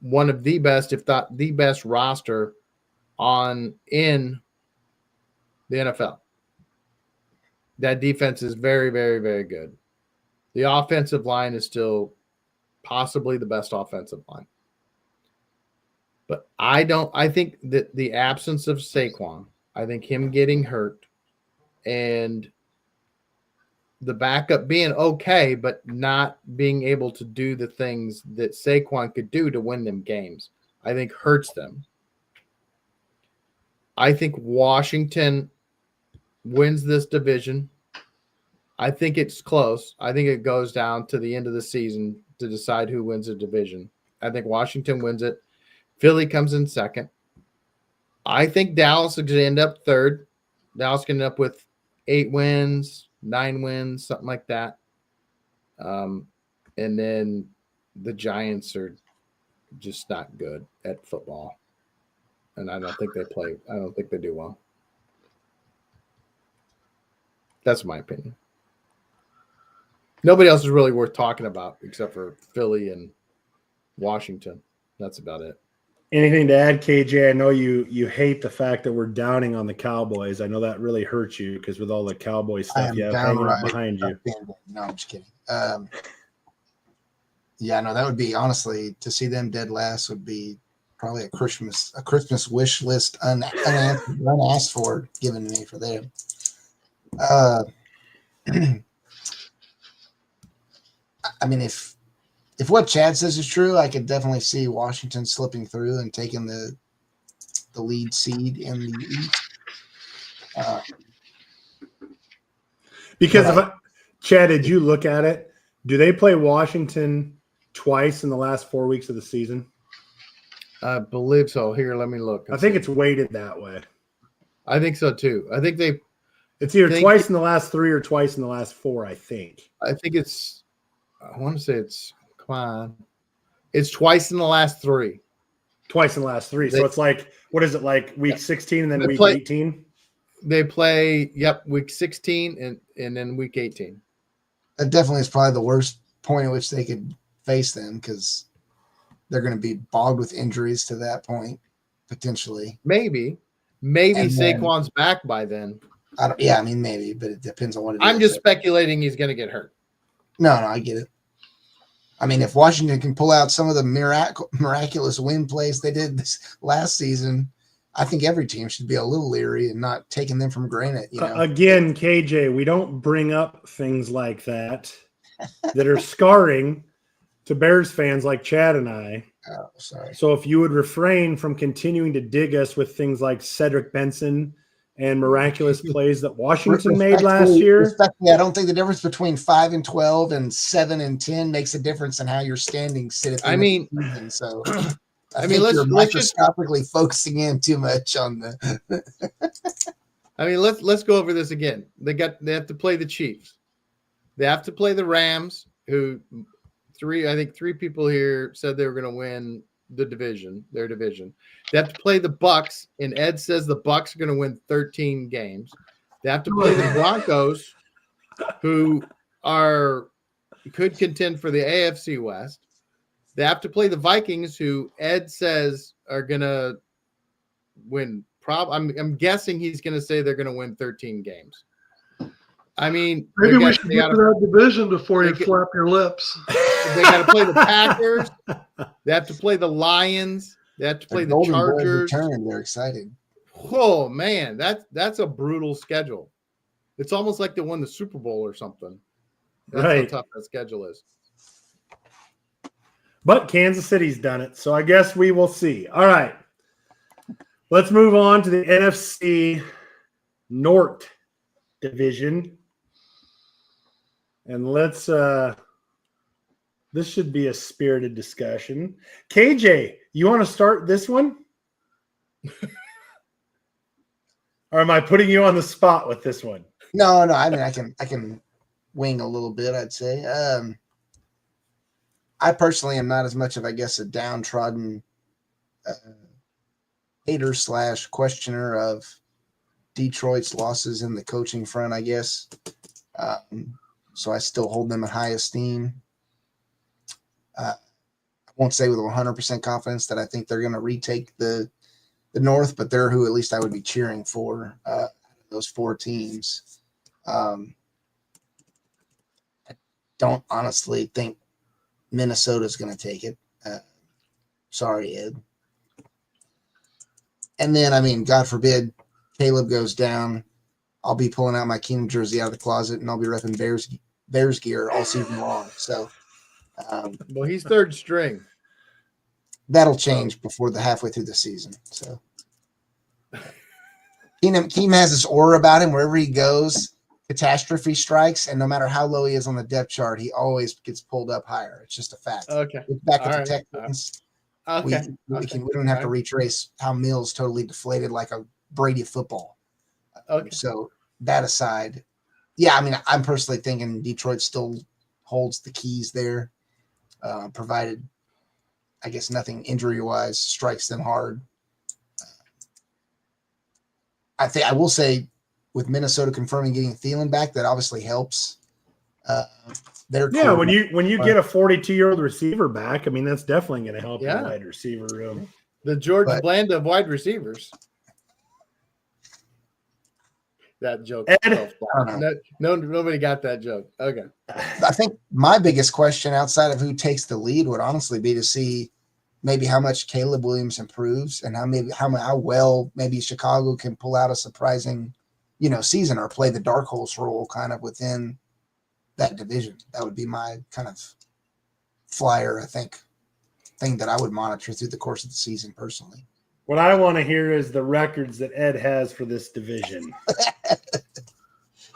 one of the best, if not the best roster in the NFL. That defense is very, very, very good. The offensive line is still possibly the best offensive line. But I think that the absence of Saquon, I think him getting hurt and the backup being okay, but not being able to do the things that Saquon could do to win them games, I think hurts them. I think Washington wins this division. I think it's close. I think it goes down to the end of the season to decide who wins the division. I think Washington wins it. Philly comes in second. I think Dallas is going to end up third. Dallas can end up with 8 wins, 9 wins, something like that. And then the Giants are just not good at football. And I don't think they do well. That's my opinion. Nobody else is really worth talking about except for Philly and Washington. That's about it. Anything to add, KJ? I know you hate the fact that we're downing on the Cowboys. I know that really hurts you because with all the Cowboy stuff you have hanging up behind you. No, I'm just kidding. Yeah, no, that would be honestly to see them dead last would be probably a Christmas wish list unasked for given to me for them. I mean, if what Chad says is true, I could definitely see Washington slipping through and taking the lead seed in the East. Because Chad, did you look at it? Do they play Washington twice in the last 4 weeks of the season? I believe so. Here, let me look. I think it's weighted that way. I think so too. I think it's either twice in the last 3 or twice in the last 4, I think. I want to say it's twice in the last 3. Twice in the last 3. So it's like, what is it, like week 16 and then week 18? They play, week 16 and then week 18. That definitely is probably the worst point at which they could face them because they're going to be bogged with injuries to that point, potentially. Maybe Saquon's back by then. Maybe, but it depends on what it is. I'm just speculating he's going to get hurt. No, I get it. I mean, if Washington can pull out some of the miraculous win plays they did this last season, I think every team should be a little leery and not taking them from granted. Again, KJ, we don't bring up things like that are scarring to Bears fans like Chad and I. Oh, sorry. So if you would refrain from continuing to dig us with things like Cedric Benson and miraculous plays that Washington made last year. I don't think the difference between 5-12 and 7-10 makes a difference in how your standings sit. Let's microscopically focusing in too much on the. Let's go over this again. They have to play the Chiefs. They have to play the Rams, who three people here said they were going to win their division. They have to play the Bucks, and Ed says the Bucks are going to win 13 games. They have to play the Broncos, who could contend for the AFC West. They have to play the Vikings, who Ed says are going to win. I'm guessing he's going to say they're going to win 13 games. Maybe we should get to that division before you flap your lips. They got to play the Packers. They have to play the Lions. They have to play the Chargers. They're excited. Oh man, that's a brutal schedule. It's almost like they won the Super Bowl or something. That's how tough that schedule is. But Kansas City's done it, so I guess we will see. All right. Let's move on to the NFC North division. And let's this should be a spirited discussion. KJ, you want to start this one? Or am I putting you on the spot with this one? No. I can wing a little bit, I'd say. I personally am not as much of, I guess, a downtrodden hater / questioner of Detroit's losses in the coaching front, I guess. So I still hold them in high esteem. I won't say with 100% confidence that I think they're going to retake the North, but they're who at least I would be cheering for, those 4 teams. I don't honestly think Minnesota's going to take it. Sorry, Ed. And then, God forbid, Caleb goes down. I'll be pulling out my Kingdom jersey out of the closet, and I'll be repping Bears gear all season long. So, well, he's third string. That'll change before the halfway through the season. So, Keem has this aura about him. Wherever he goes, catastrophe strikes, and no matter how low he is on the depth chart, he always gets pulled up higher. It's just a fact. Okay. Back with the Texans. Okay. We don't have to retrace how Mills totally deflated like a Brady football. Okay. So that aside, I'm personally thinking Detroit still holds the keys there, provided, I guess, nothing injury-wise strikes them hard. I will say, with Minnesota confirming getting Thielen back, that obviously helps. When you get a 42-year-old receiver back, that's definitely going to help your wide receiver room. The George Blanda of wide receivers. That joke. Nobody got that joke. Okay. I think my biggest question outside of who takes the lead would honestly be to see maybe how much Caleb Williams improves and how well maybe Chicago can pull out a surprising, season or play the dark horse role kind of within that division. That would be my kind of flyer, I think, thing that I would monitor through the course of the season personally. What I want to hear is the records that Ed has for this division.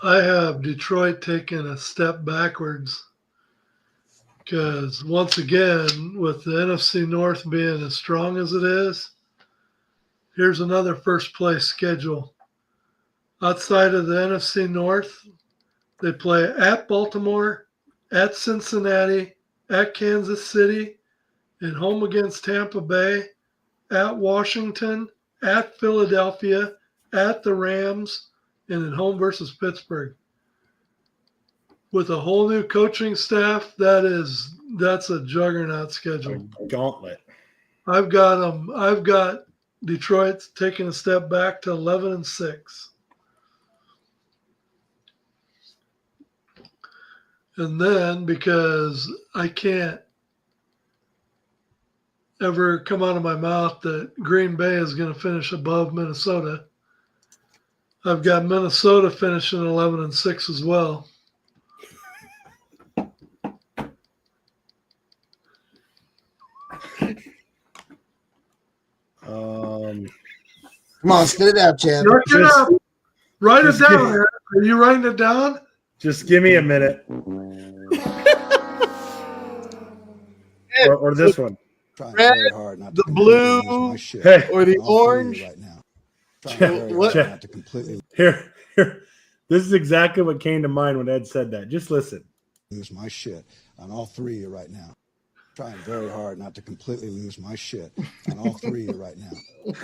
I have Detroit taking a step backwards because once again, with the NFC North being as strong as it is, here's another first place schedule. Outside of the NFC North, they play at Baltimore, at Cincinnati, at Kansas City, and home against Tampa Bay, at Washington, at Philadelphia, at the Rams, and at home versus Pittsburgh. With a whole new coaching staff, that's a juggernaut schedule. Gauntlet. I've got Detroit taking a step back to 11-6. And then, because I can't ever come out of my mouth that Green Bay is going to finish above Minnesota, I've got Minnesota finishing 11-6 as well. Come on, spit it out, Chad. Write it down. Eric. Are you writing it down? Just give me a minute. or this one. Red, the blue, or the orange. Right now. What? Not to completely Here. This is exactly what came to mind when Ed said that. Just listen. lose my shit on all three of you right now. Trying very hard not to completely lose my shit on all three of you right now.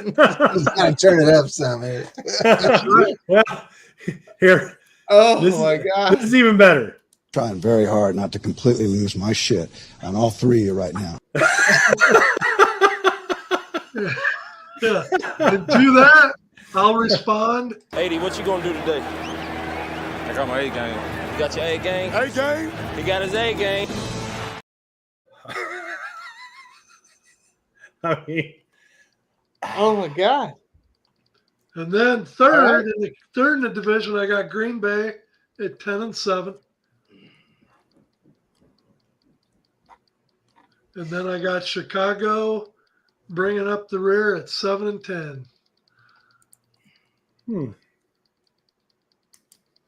You gotta turn it up some, man. Well, here. Oh my God. This is even better. Trying very hard not to completely lose my shit on all three of you right now. Yeah. And do that, I'll respond. 80, what you gonna do today? I got my A game. You got your A game? A game? He got his A game. I mean, Oh my God. And then third in the division, I got Green Bay at 10-7. And then I got Chicago bringing up the rear at 7-10.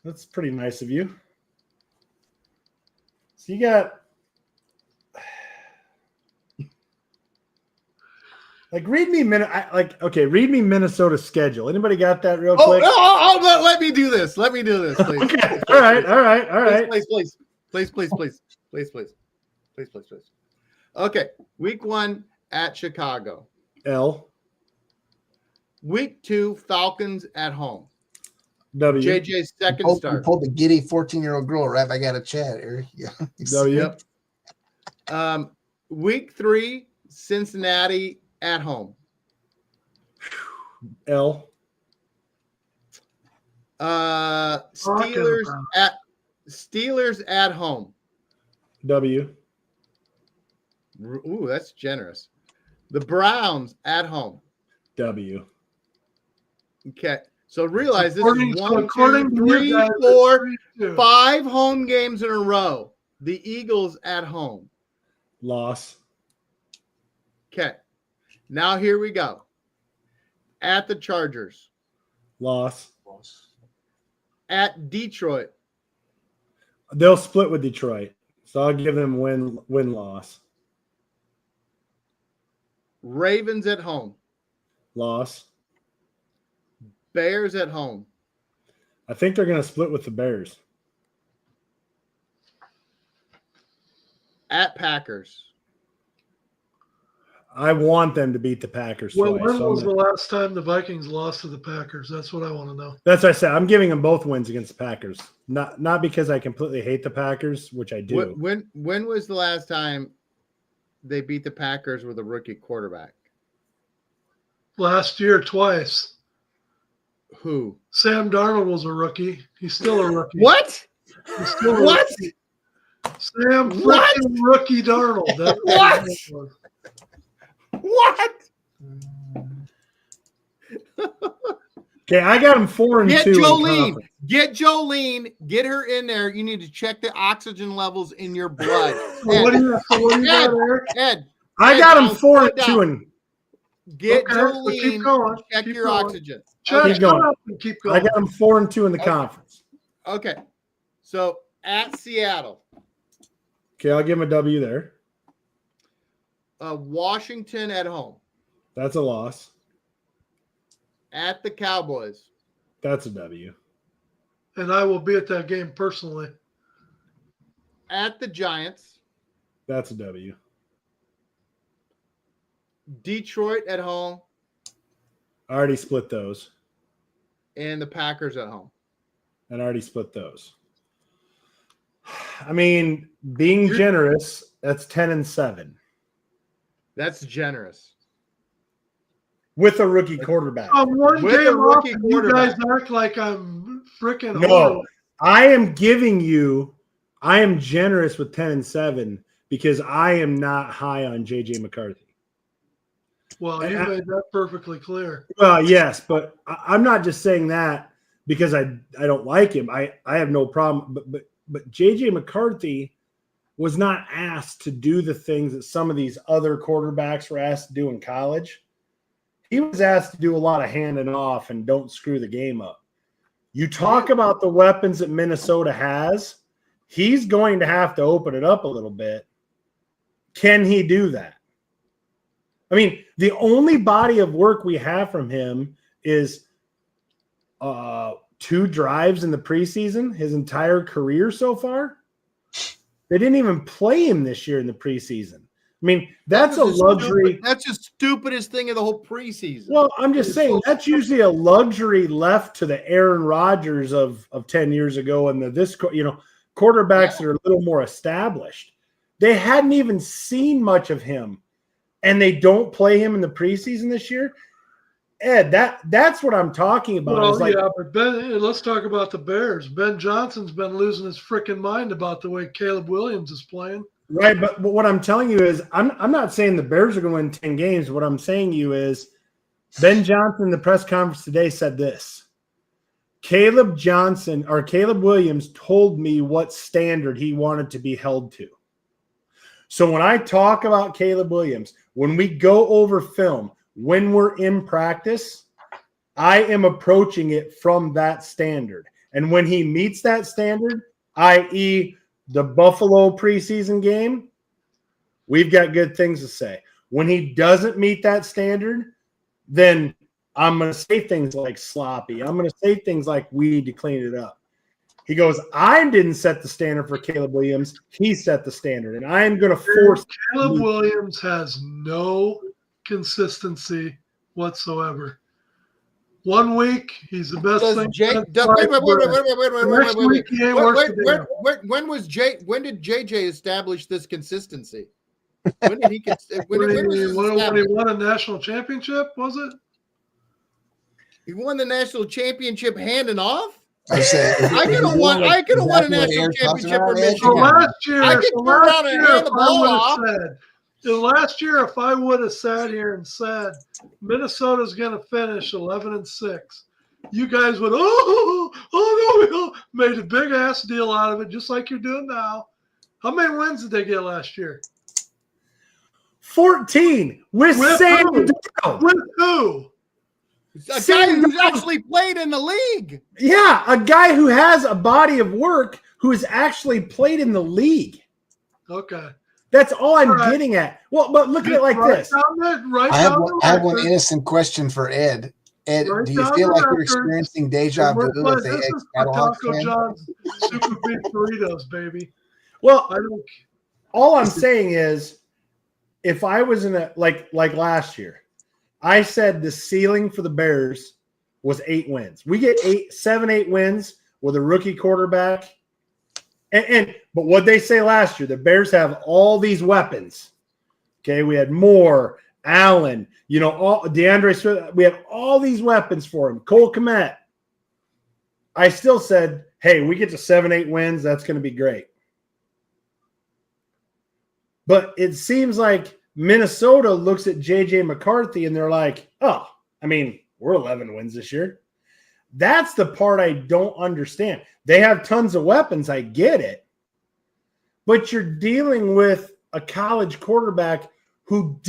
That's pretty nice of you. So you got read me Minnesota's schedule. Anybody got that real quick? Let me do this. Let me do this, please. Okay. All right. Please. Okay. Week 1 at Chicago. L. Week 2, Falcons at home. W. JJ's second You start. pulled the giddy 14-year-old girl right back out of chat, Eric. Yeah. W. Yep. Week 3, Cincinnati at home. L. Steelers at home. W. Ooh, that's generous. The Browns at home. W. Okay. So realize this According- is 1, according 2, to you 3, guys, 4, it's 3-2. 5 home games in a row. The Eagles at home. Loss. Okay. Now here we go. At the Chargers. Loss. At Detroit. They'll split with Detroit, so I'll give them win-loss. Ravens at home. Loss. Bears at home. I think they're going to split with the Bears. At Packers. I want them to beat the Packers Well, twice. when so was the last time the Vikings lost to the Packers? That's what I want to know. That's what I said. I'm giving them both wins against the Packers. Not because I completely hate the Packers, which I do. When was the last time they beat the Packers with a rookie quarterback? Last year, twice. Who? Sam Darnold was a rookie. He's still a rookie. What? He's still a What? rookie. Sam What? freaking rookie Darnold. That's What? his name was. What? Okay, I got him 4-2. Get in Jolene. conference. Get Jolene. Get her in there. You need to check the oxygen levels in your blood. What do you got, Eric? Ed, I got him 4-2. And get Okay, so keep Jolene. going. Check Keep your going. oxygen. Check, Keep going. shut up and keep I going. got him 4-2 in the conference. Okay. So at Seattle, Okay, I'll give him a W there. Washington at home. That's a loss. At the Cowboys. That's a W. And I will be at that game personally. At the Giants. That's a W. Detroit at home. I already split those. And the Packers at home. And I already split those. I mean, being generous, that's 10-7. That's generous. With a rookie quarterback. One With a game off, rookie and you guys quarterback. act like I'm freaking No, horrible. I am generous with 10-7 because I am not high on JJ McCarthy. Well, you made that perfectly clear. Well, yes, but I'm not just saying that because I don't like him. I have no problem. But JJ McCarthy was not asked to do the things that some of these other quarterbacks were asked to do in college. He was asked to do a lot of handing off and don't screw the game up. You talk about the weapons that Minnesota has. He's going to have to open it up a little bit. Can he do that? I mean, the only body of work we have from him is 2 drives in the preseason, his entire career so far. They didn't even play him this year in the preseason. I mean, that's a luxury. That's the stupidest thing of the whole preseason. Well, I'm just saying that's usually a luxury left to the Aaron Rodgers of 10 years ago and quarterbacks that are a little more established. They hadn't even seen much of him, and they don't play him in the preseason this year. Ed, that's what I'm talking about. Well, but Ben, let's talk about the Bears. Ben Johnson's been losing his freaking mind about the way Caleb Williams is playing. Right, but what I'm telling you is I'm not saying the Bears are going to win 10 games. What I'm saying to you is Ben Johnson in the press conference today said this. Caleb Williams told me what standard he wanted to be held to. So when I talk about Caleb Williams, when we go over film, when we're in practice, I am approaching it from that standard. And when he meets that standard, i.e., the Buffalo preseason game, we've got good things to say. When he doesn't meet that standard, then I'm going to say things like sloppy. I'm going to say things like we need to clean it up. He goes, I didn't set the standard for Caleb Williams. He set the standard, and I am going to force Caleb Williams has no consistency whatsoever. 1 week, he's the best thing. When did JJ establish this consistency? When did he when he won a national championship, was it? He won the national championship handing off? I could have won a national championship for Michigan. So last year, I could turn around and hand the ball off. Last year, if I would have sat here and said Minnesota's going to finish 11-6, you guys would made a big ass deal out of it, just like you're doing now. How many wins did they get last year? 14 with Sam Darnold. With who? A guy who's actually played in the league. Yeah, a guy who has a body of work who has actually played in the league. Okay. That's all I'm getting at. Well, but look at it like this. I have one innocent question for Ed. Ed, do you feel like you're experiencing deja vu with the Taco John's Super Big Burritos, baby? Well, all I'm saying is, if I was in a like last year, I said the ceiling for the Bears was 8 wins. We get 8 wins with a rookie quarterback. But what they say last year, the Bears have all these weapons. Okay, we had Moore, Allen, all DeAndre Swift. We had all these weapons for him. Cole Kmet. I still said, hey, we get to 7-8 wins. That's going to be great. But it seems like Minnesota looks at J.J. McCarthy and they're like, oh, I mean, we're 11 wins this year. That's the part I don't understand. They have tons of weapons. I get it. But you're dealing with a college quarterback who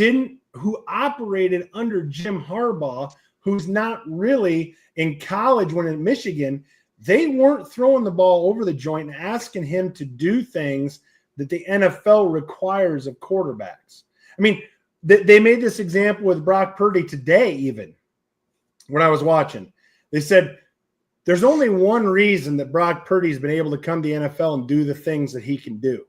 operated under Jim Harbaugh, who's not really in college when in Michigan. They weren't throwing the ball over the joint and asking him to do things that the NFL requires of quarterbacks. I mean, they made this example with Brock Purdy today, even when I was watching. They said there's only one reason that Brock Purdy's been able to come to the NFL and do the things that he can do.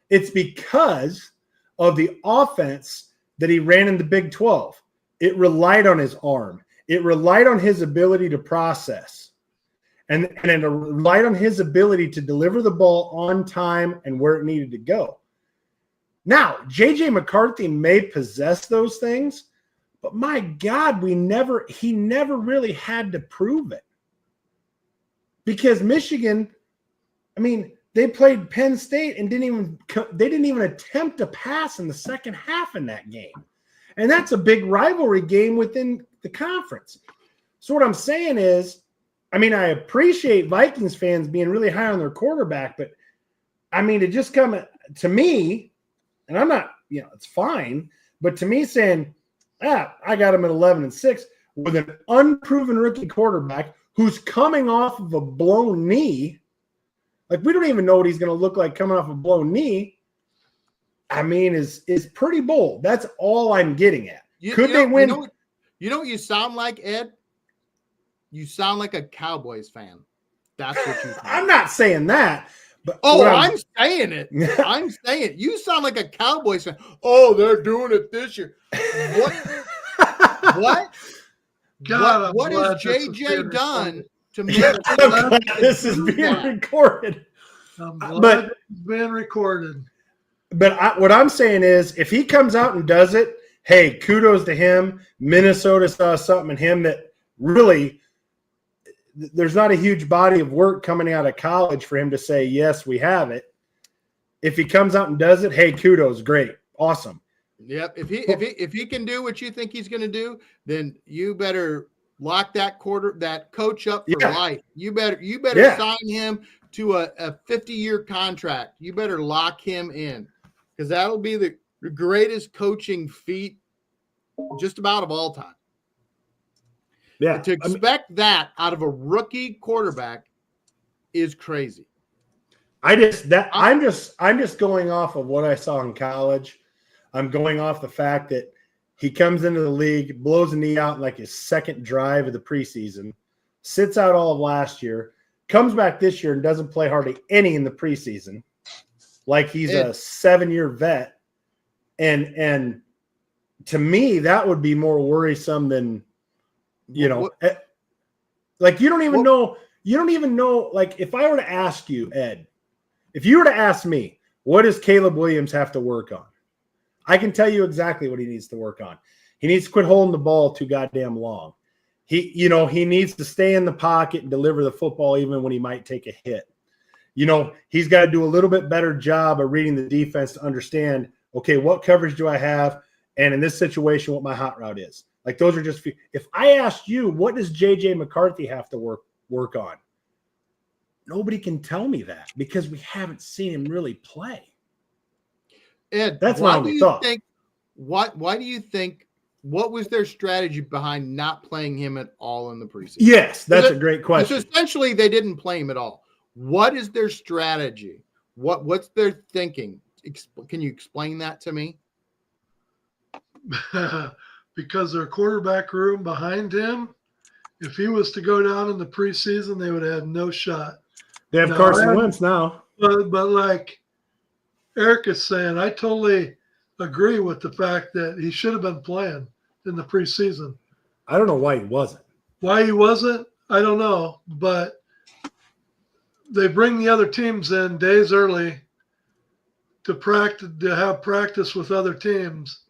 It's because of the offense that he ran in the Big 12. It relied on his arm. It relied on his ability to process. And it relied on his ability to deliver the ball on time and where it needed to go. Now, J.J. McCarthy may possess those things, but my God, he never really had to prove it. Because Michigan, I mean, they played Penn State and they didn't even attempt to pass in the second half in that game. And that's a big rivalry game within the conference. So what I'm saying is, I mean, I appreciate Vikings fans being really high on their quarterback, but I mean, it just come to me, and I'm not, it's fine, but to me saying, I got him at 11-6 with an unproven rookie quarterback who's coming off of a blown knee. Like, we don't even know what he's going to look like coming off a blown knee. I mean, is pretty bold. That's all I'm getting at. Could they win? You know what you sound like, Ed? You sound like a Cowboys fan. That's what you sound I'm not saying that. But I'm saying it. I'm saying it. You sound like a Cowboys fan. Oh, they're doing it this year. What? What has JJ done to make this is being recorded? I'm glad it's being recorded. But what I'm saying is, if he comes out and does it, hey, kudos to him. Minnesota saw something in him that really – there's not a huge body of work coming out of college for him to say, yes, we have it. If he comes out and does it, hey, kudos, great, awesome. Yep. If he can do what you think he's going to do, then you better lock that coach up for life. You better sign him to a 50-year contract. You better lock him in, because that'll be the greatest coaching feat just about of all time. Yeah, to expect that out of a rookie quarterback is crazy. I'm just going off of what I saw in college. I'm going off the fact that he comes into the league, blows a knee out in like his second drive of the preseason, sits out all of last year, comes back this year and doesn't play hardly any in the preseason, like he's a 7-year vet. And to me, that would be more worrisome than, like you don't even know. Like, if I were to ask you, Ed, if you were to ask me, what does Caleb Williams have to work on? I can tell you exactly what he needs to work on. He needs to quit holding the ball too goddamn long. He needs to stay in the pocket and deliver the football even when he might take a hit. He's got to do a little bit better job of reading the defense to understand, okay, what coverage do I have? And in this situation, what my hot route is. Like, those are just few. If I asked you, what does J.J. McCarthy have to work on? Nobody can tell me that, because we haven't seen him really play. Ed, that's my only thought. Why do you think? What was their strategy behind not playing him at all in the preseason? Yes, that's a great question. Because essentially, they didn't play him at all. What is their strategy? What's their thinking? Can you explain that to me? Because their quarterback room behind him, if he was to go down in the preseason, they would have no shot. They have Carson Wentz now. But like Eric is saying, I totally agree with the fact that he should have been playing in the preseason. I don't know why he wasn't. Why he wasn't, I don't know. But they bring the other teams in days early to have practice with other teams.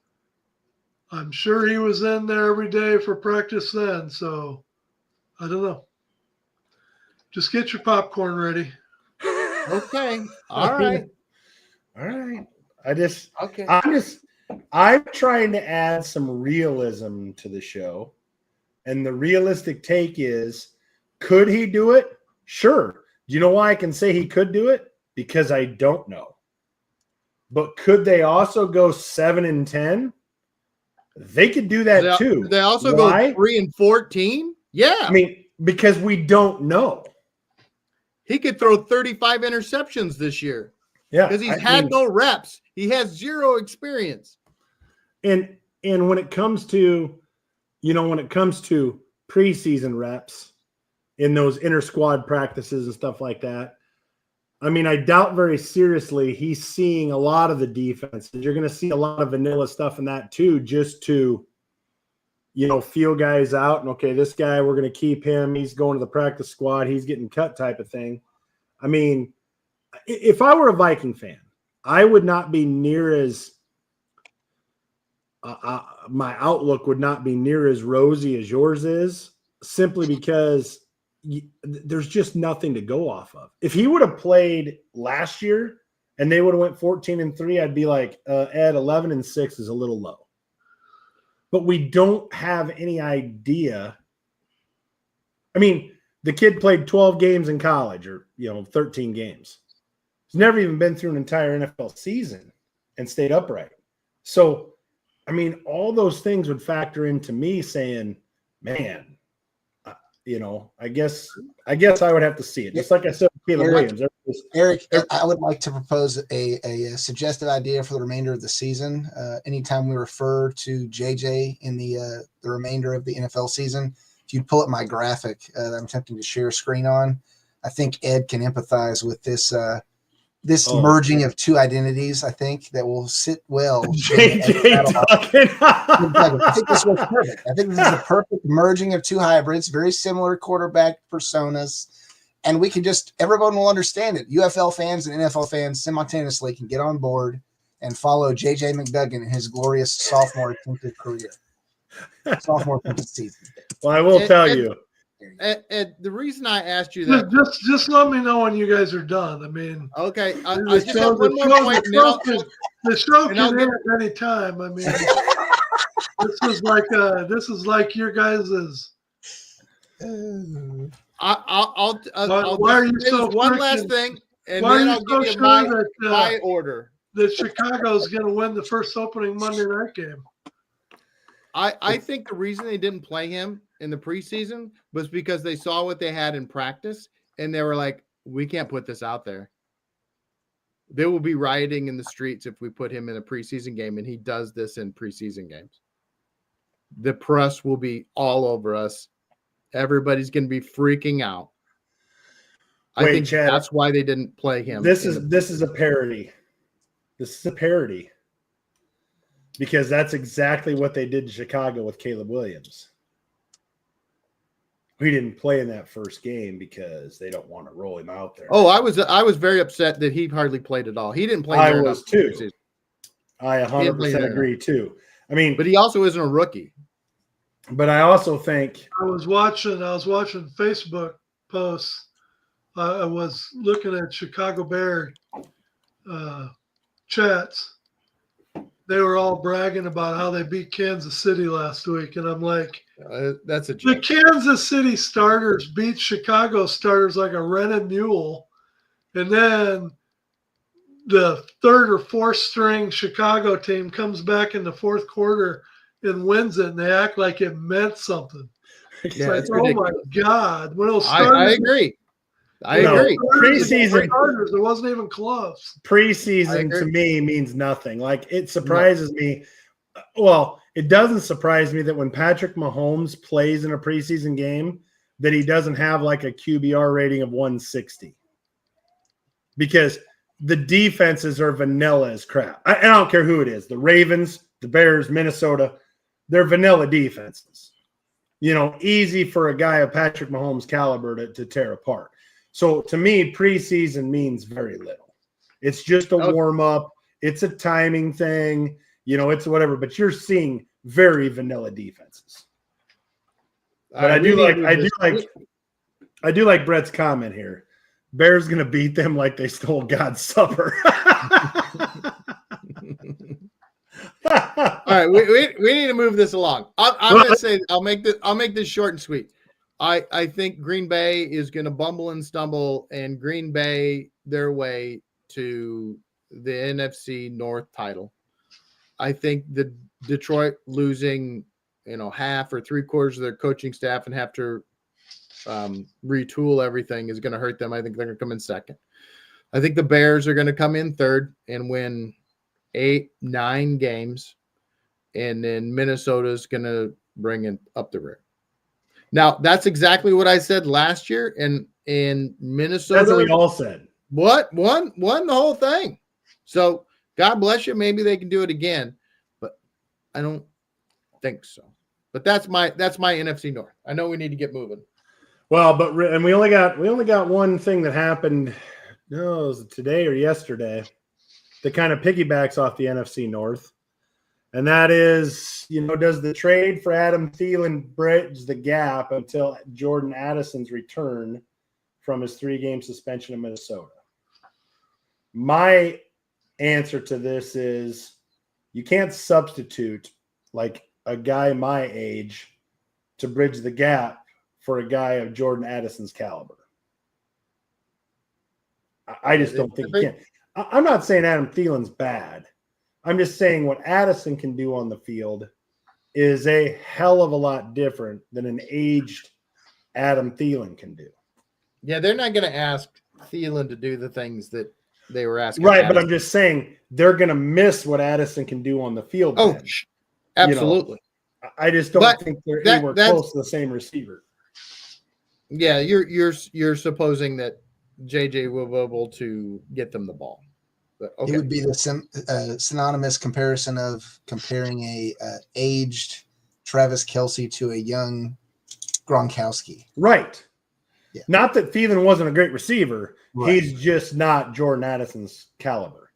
I'm sure he was in there every day for practice then, so I don't know. Just get your popcorn ready. Okay. All right. I'm I'm trying to add some realism to the show. And the realistic take is, could he do it? Sure. Do you know why I can say he could do it? Because I don't know. But could they also go 7-10? They could do that too. They also Why? go 3-14. Yeah. I mean, because we don't know. He could throw 35 interceptions this year. Yeah. Because he's had no reps. He has zero experience. And when it comes to, preseason reps in those inter squad practices and stuff like that, I mean, I doubt very seriously he's seeing a lot of the defense. You're going to see a lot of vanilla stuff in that too, just to, feel guys out. And, okay, this guy, we're going to keep him. He's going to the practice squad. He's getting cut type of thing. I mean, if I were a Viking fan, I would not be near as my outlook would not be near as rosy as yours is, simply because there's just nothing to go off of. If he would have played last year and they would have went 14-3, I'd be like, Ed, 11-6 is a little low. But we don't have any idea. I mean, the kid played 12 games in college, or 13 games. He's never even been through an entire NFL season and stayed upright. So, I mean, all those things would factor into me saying, man, I guess I would have to see it. Just like I said, Caleb Williams. Eric, I would like to propose a suggested idea for the remainder of the season. Anytime we refer to JJ in the remainder of the NFL season, if you'd pull up my graphic that I'm attempting to share screen on, I think Ed can empathize with this merging of two identities. I think that will sit well. JJ talking. I think this was perfect. I think this is the perfect merging of two hybrids, very similar quarterback personas. And we can everyone will understand it. UFL fans and NFL fans simultaneously can get on board and follow JJ McDuggan in his glorious sophomore attempted season. Well, I will tell you. Ed, the reason I asked you that, just let me know when you guys are done. I mean, okay, I just have one more point. The show can end at any time. I mean, this is like your guys's. I'll why are you so one last thing, and why then are I'll you so give you sure my order. That Chicago's going to win the first opening Monday night game? I think the reason they didn't play him in the preseason was because they saw what they had in practice, and they were like, we can't put this out there. They will be rioting in the streets if we put him in a preseason game, and he does this in preseason games. The press will be all over us. Everybody's going to be freaking out. I think Chad, that's why they didn't play him. This is a parody. This is a parody. Because that's exactly what they did in Chicago with Caleb Williams. We didn't play in that first game because they don't want to roll him out there. Oh, I was very upset that he hardly played at all. He didn't play. I was too. I 100% agree too. I mean, but he also isn't a rookie. But I also think I was watching Facebook posts. I was looking at Chicago Bear chats. They were all bragging about how they beat Kansas City last week. And I'm like, that's a joke. The Kansas City starters beat Chicago starters like a rented mule. And then the third or fourth string Chicago team comes back in the fourth quarter and wins it. And they act like it meant something. It's yeah, like, oh my God. When I agree. I agree. Preseason, it wasn't even close. Preseason to me means nothing. Like, it surprises me. Well, it doesn't surprise me that when Patrick Mahomes plays in a preseason game, that he doesn't have like a QBR rating of 160, because the defenses are vanilla as crap. I don't care who it is. The Ravens, the Bears, Minnesota, they're vanilla defenses. Easy for a guy of Patrick Mahomes' caliber to tear apart. So to me, preseason means very little. It's just a warm up. It's a timing thing. It's whatever. But you're seeing very vanilla defenses. But I do like Brett's comment here. Bears gonna beat them like they stole God's supper. All right, we need to move this along. I'm going to say I'll make this short and sweet. I think Green Bay is going to bumble and stumble, and Green Bay their way to the NFC North title. I think the Detroit losing, half or 3/4 of their coaching staff and have to retool everything is going to hurt them. I think they're going to come in second. I think the Bears are going to come in third and win 8-9 games, and then Minnesota's going to bring it up the rear. Now, that's exactly what I said last year, and Minnesota. That's what we all said. What? Won the whole thing. So God bless you. Maybe they can do it again, but I don't think so. But that's my NFC North. I know we need to get moving. Well, and we only got one thing that happened. No, it was today or yesterday that kind of piggybacks off the NFC North. And that is, does the trade for Adam Thielen bridge the gap until Jordan Addison's return from his 3-game suspension in Minnesota? My answer to this is you can't substitute like a guy my age to bridge the gap for a guy of Jordan Addison's caliber. I just don't think you can. I'm not saying Adam Thielen's bad. I'm just saying what Addison can do on the field is a hell of a lot different than an aged Adam Thielen can do. Yeah, they're not going to ask Thielen to do the things that they were asking. Right, Addison. but I'm just saying they're going to miss what Addison can do on the field. Oh, then. absolutely. I just don't think they're anywhere close to the same receiver. Yeah, you're supposing that JJ will be able to get them the ball. But, okay. It would be the synonymous comparison of comparing a aged Travis Kelce to a young Gronkowski. Right. Yeah. Not that Thielen wasn't a great receiver. Right. He's just not Jordan Addison's caliber.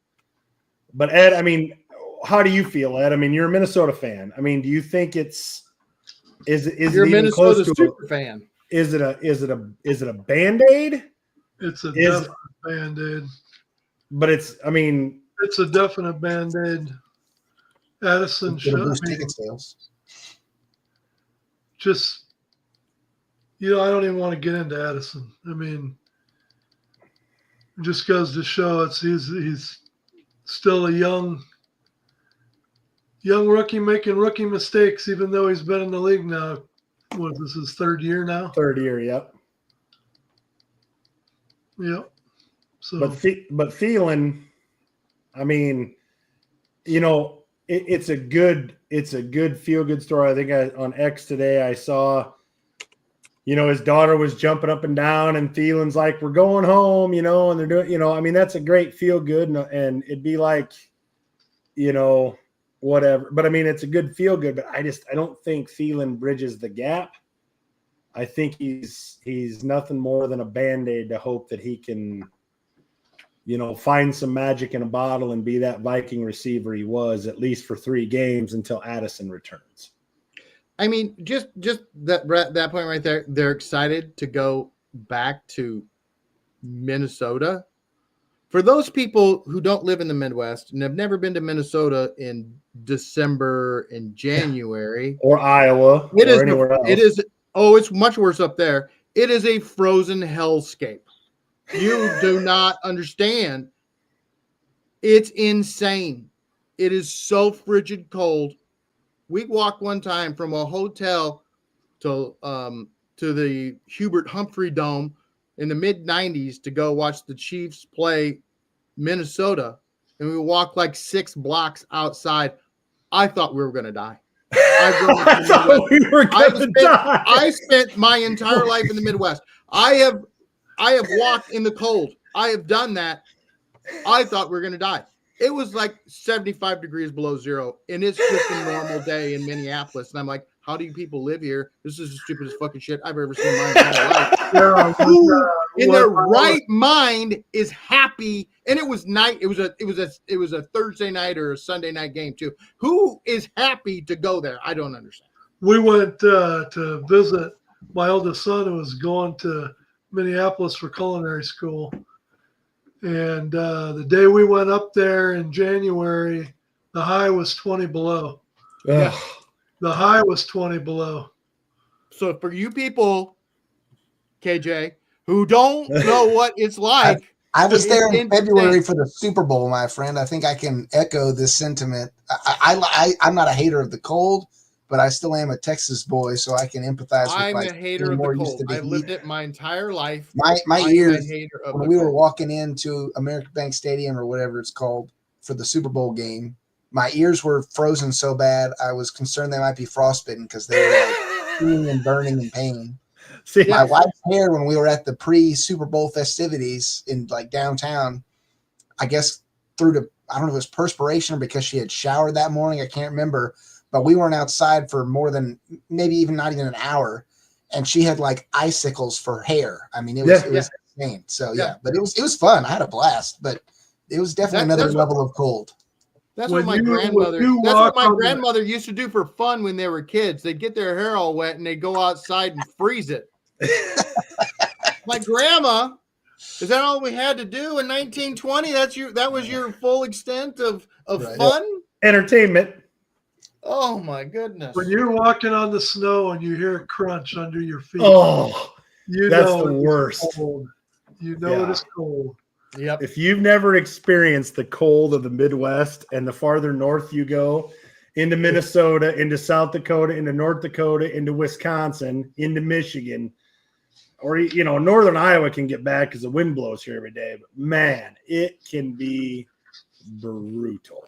But Ed, I mean, how do you feel, Ed? I mean, you're a Minnesota fan. I mean, do you think is you're it a Minnesota to super fan? Is it a Band-Aid? It's a definite Band-Aid. But it's a definite Band-Aid. Addison should boost ticket sales. Just, I don't even want to get into Addison. I mean, it just goes to show he's still a young rookie making rookie mistakes, even though he's been in the league now. What is this, his third year now? Third year, yep. Yep. So, but Thielen, I mean, it's a good feel-good story. I think on X today I saw, his daughter was jumping up and down, and Thielen's like, "We're going home," and they're doing, I mean, that's a great feel-good, and it'd be like, whatever. But I mean, it's a good feel-good. But I don't think Thielen bridges the gap. I think he's nothing more than a Band-Aid to hope that he can, find some magic in a bottle and be that Viking receiver he was, at least for 3 games until Addison returns. I mean, just that point right there, they're excited to go back to Minnesota. For those people who don't live in the Midwest and have never been to Minnesota in December and January, or Iowa, or anywhere else, it's much worse up there. It is a frozen hellscape. You do not understand. It's insane. It is so frigid cold. We walked one time from a hotel to the Hubert Humphrey Dome in the mid-90s to go watch the Chiefs play Minnesota, and we walked like 6 blocks outside. I thought we were going to die. I thought we were going to die. I spent my entire life in the Midwest. I have walked in the cold. I have done that. I thought we were going to die. It was like 75 degrees below zero, and it's just a normal day in Minneapolis. And I'm like, how do you people live here? This is the stupidest fucking shit I've ever seen in my entire life. Who in their right mind is happy? And it was night. It was a Thursday night or a Sunday night game too. Who is happy to go there? I don't understand. We went to visit my oldest son, who was going to Minneapolis for culinary school. And the day we went up there in January, The high was 20 below. Ugh. The high was 20 below. So for you people, KJ, who don't know what it's like, I was there in it's February insane. for the Super Bowl, my friend. I think I can echo this sentiment. I'm not a hater of the cold, but I still am a Texas boy, so I can empathize with I'm like a hater being of more the used cold. to the I've lived heat. it my entire life. My I'm ears, a hater of when the we were cold. walking into American Bank Stadium or whatever it's called for the Super Bowl game, my ears were frozen so bad I was concerned they might be frostbitten because they were like stinging and burning in pain. See, My wife's hair when we were at the pre-Super Bowl festivities in like downtown, I guess I don't know if it was perspiration or because she had showered that morning. I can't remember, but we weren't outside for more than maybe even not even an hour. And she had like icicles for hair. I mean, it was insane. So yeah, but it was fun. I had a blast, but it was definitely another level of cold. That's When what my you- grandmother. when you That's what walk my on the- grandmother used to do for fun when they were kids. They'd get their hair all wet and they'd go outside and freeze it. My grandma, is that all we had to do in 1920? That was your full extent of Right. fun? entertainment. Oh my goodness. When you're walking on the snow and you hear a crunch under your feet, Oh, you that's know the it is worst. cold. You know it Yeah. is cold. Yep. If you've never experienced the cold of the Midwest and the farther north you go, into Minnesota, into South Dakota, into North Dakota, into Wisconsin, into Michigan, or northern Iowa can get bad because the wind blows here every day. But man, it can be brutal.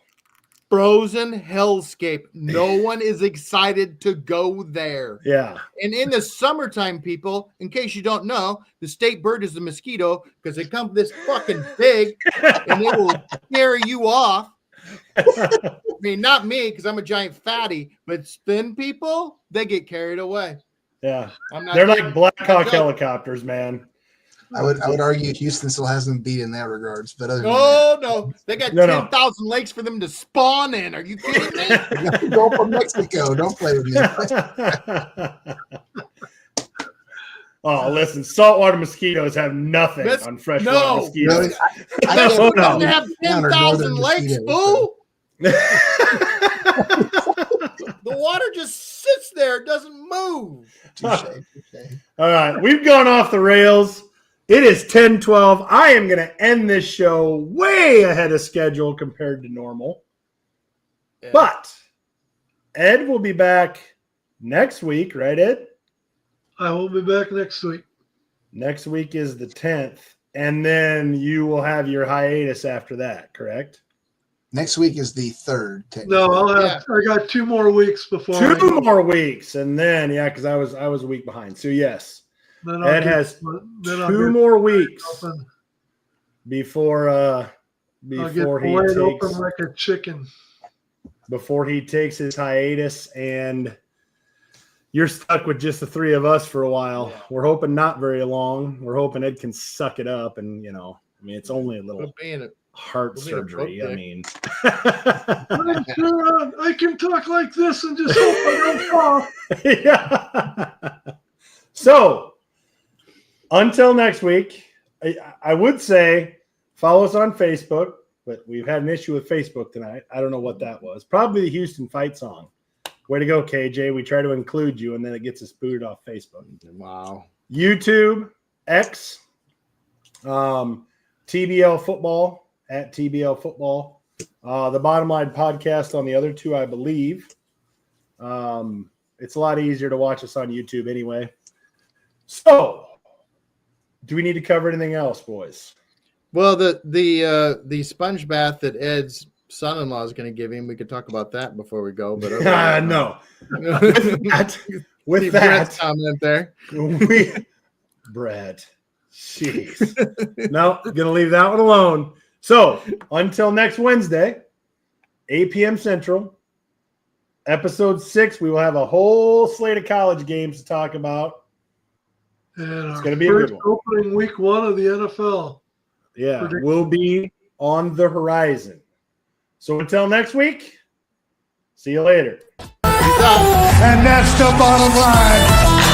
Frozen hellscape. No one is excited to go there. Yeah. And in the summertime, people, in case you don't know, the state bird is the mosquito because they come this fucking big and they will scare you off. I mean, not me because I'm a giant fatty, but thin people, they get carried away. Yeah. I'm not They're kidding. like Black Hawk joking. helicopters, man. I would argue Houston still hasn't beat in that regards, but other than No. They got No. 10,000 lakes for them to spawn in. Are you kidding me? that, go from Mexico. Don't play with me. Oh, listen, saltwater mosquitoes have nothing on freshwater No. mosquitoes. I That's can't what no. they have Down or 10,000 northern lakes, mosquitoes, fool. The water just sits there. It doesn't move. Touche. All right, we've gone off the rails. It is 10:12. I am going to end this show way ahead of schedule compared to normal. Yeah. But Ed will be back next week, right, Ed? I will be back next week. Next week is the 10th, and then you will have your hiatus after that, correct? Next week is the 3rd. No, I got 2 more weeks before. 2 more weeks, and then because I was a week behind. So yes, Ed has 2 more weeks before I'll get boiled open like a chicken. Before he takes his hiatus, and you're stuck with just the 3 of us for a while. Yeah. We're hoping not very long. We're hoping Ed can suck it up, and it's only a little heart surgery. I mean, I'm sure I can talk like this and just hope I don't fall. yeah. So until next week, I would say follow us on Facebook, but we've had an issue with Facebook tonight. I don't know what that was. Probably the Houston fight song. Way to go, KJ. We try to include you, and then it gets us booted off Facebook. Wow. YouTube, X, TBL Football, at TBL Football. The Bottom Line Podcast on the other 2, I believe. It's a lot easier to watch us on YouTube anyway. So, do we need to cover anything else, boys? Well, the sponge bath that Ed's son-in-law is going to give him, we could talk about that before we go. But No. With Brett's that, comment there. Brett. Jeez. No, gonna leave that one alone. So until next Wednesday, 8 p.m. Central, episode 6, we will have a whole slate of college games to talk about. And It's our gonna be a good first one. opening week 1 of the NFL. Yeah, will be on the horizon. So until next week, see you later. And that's the bottom line.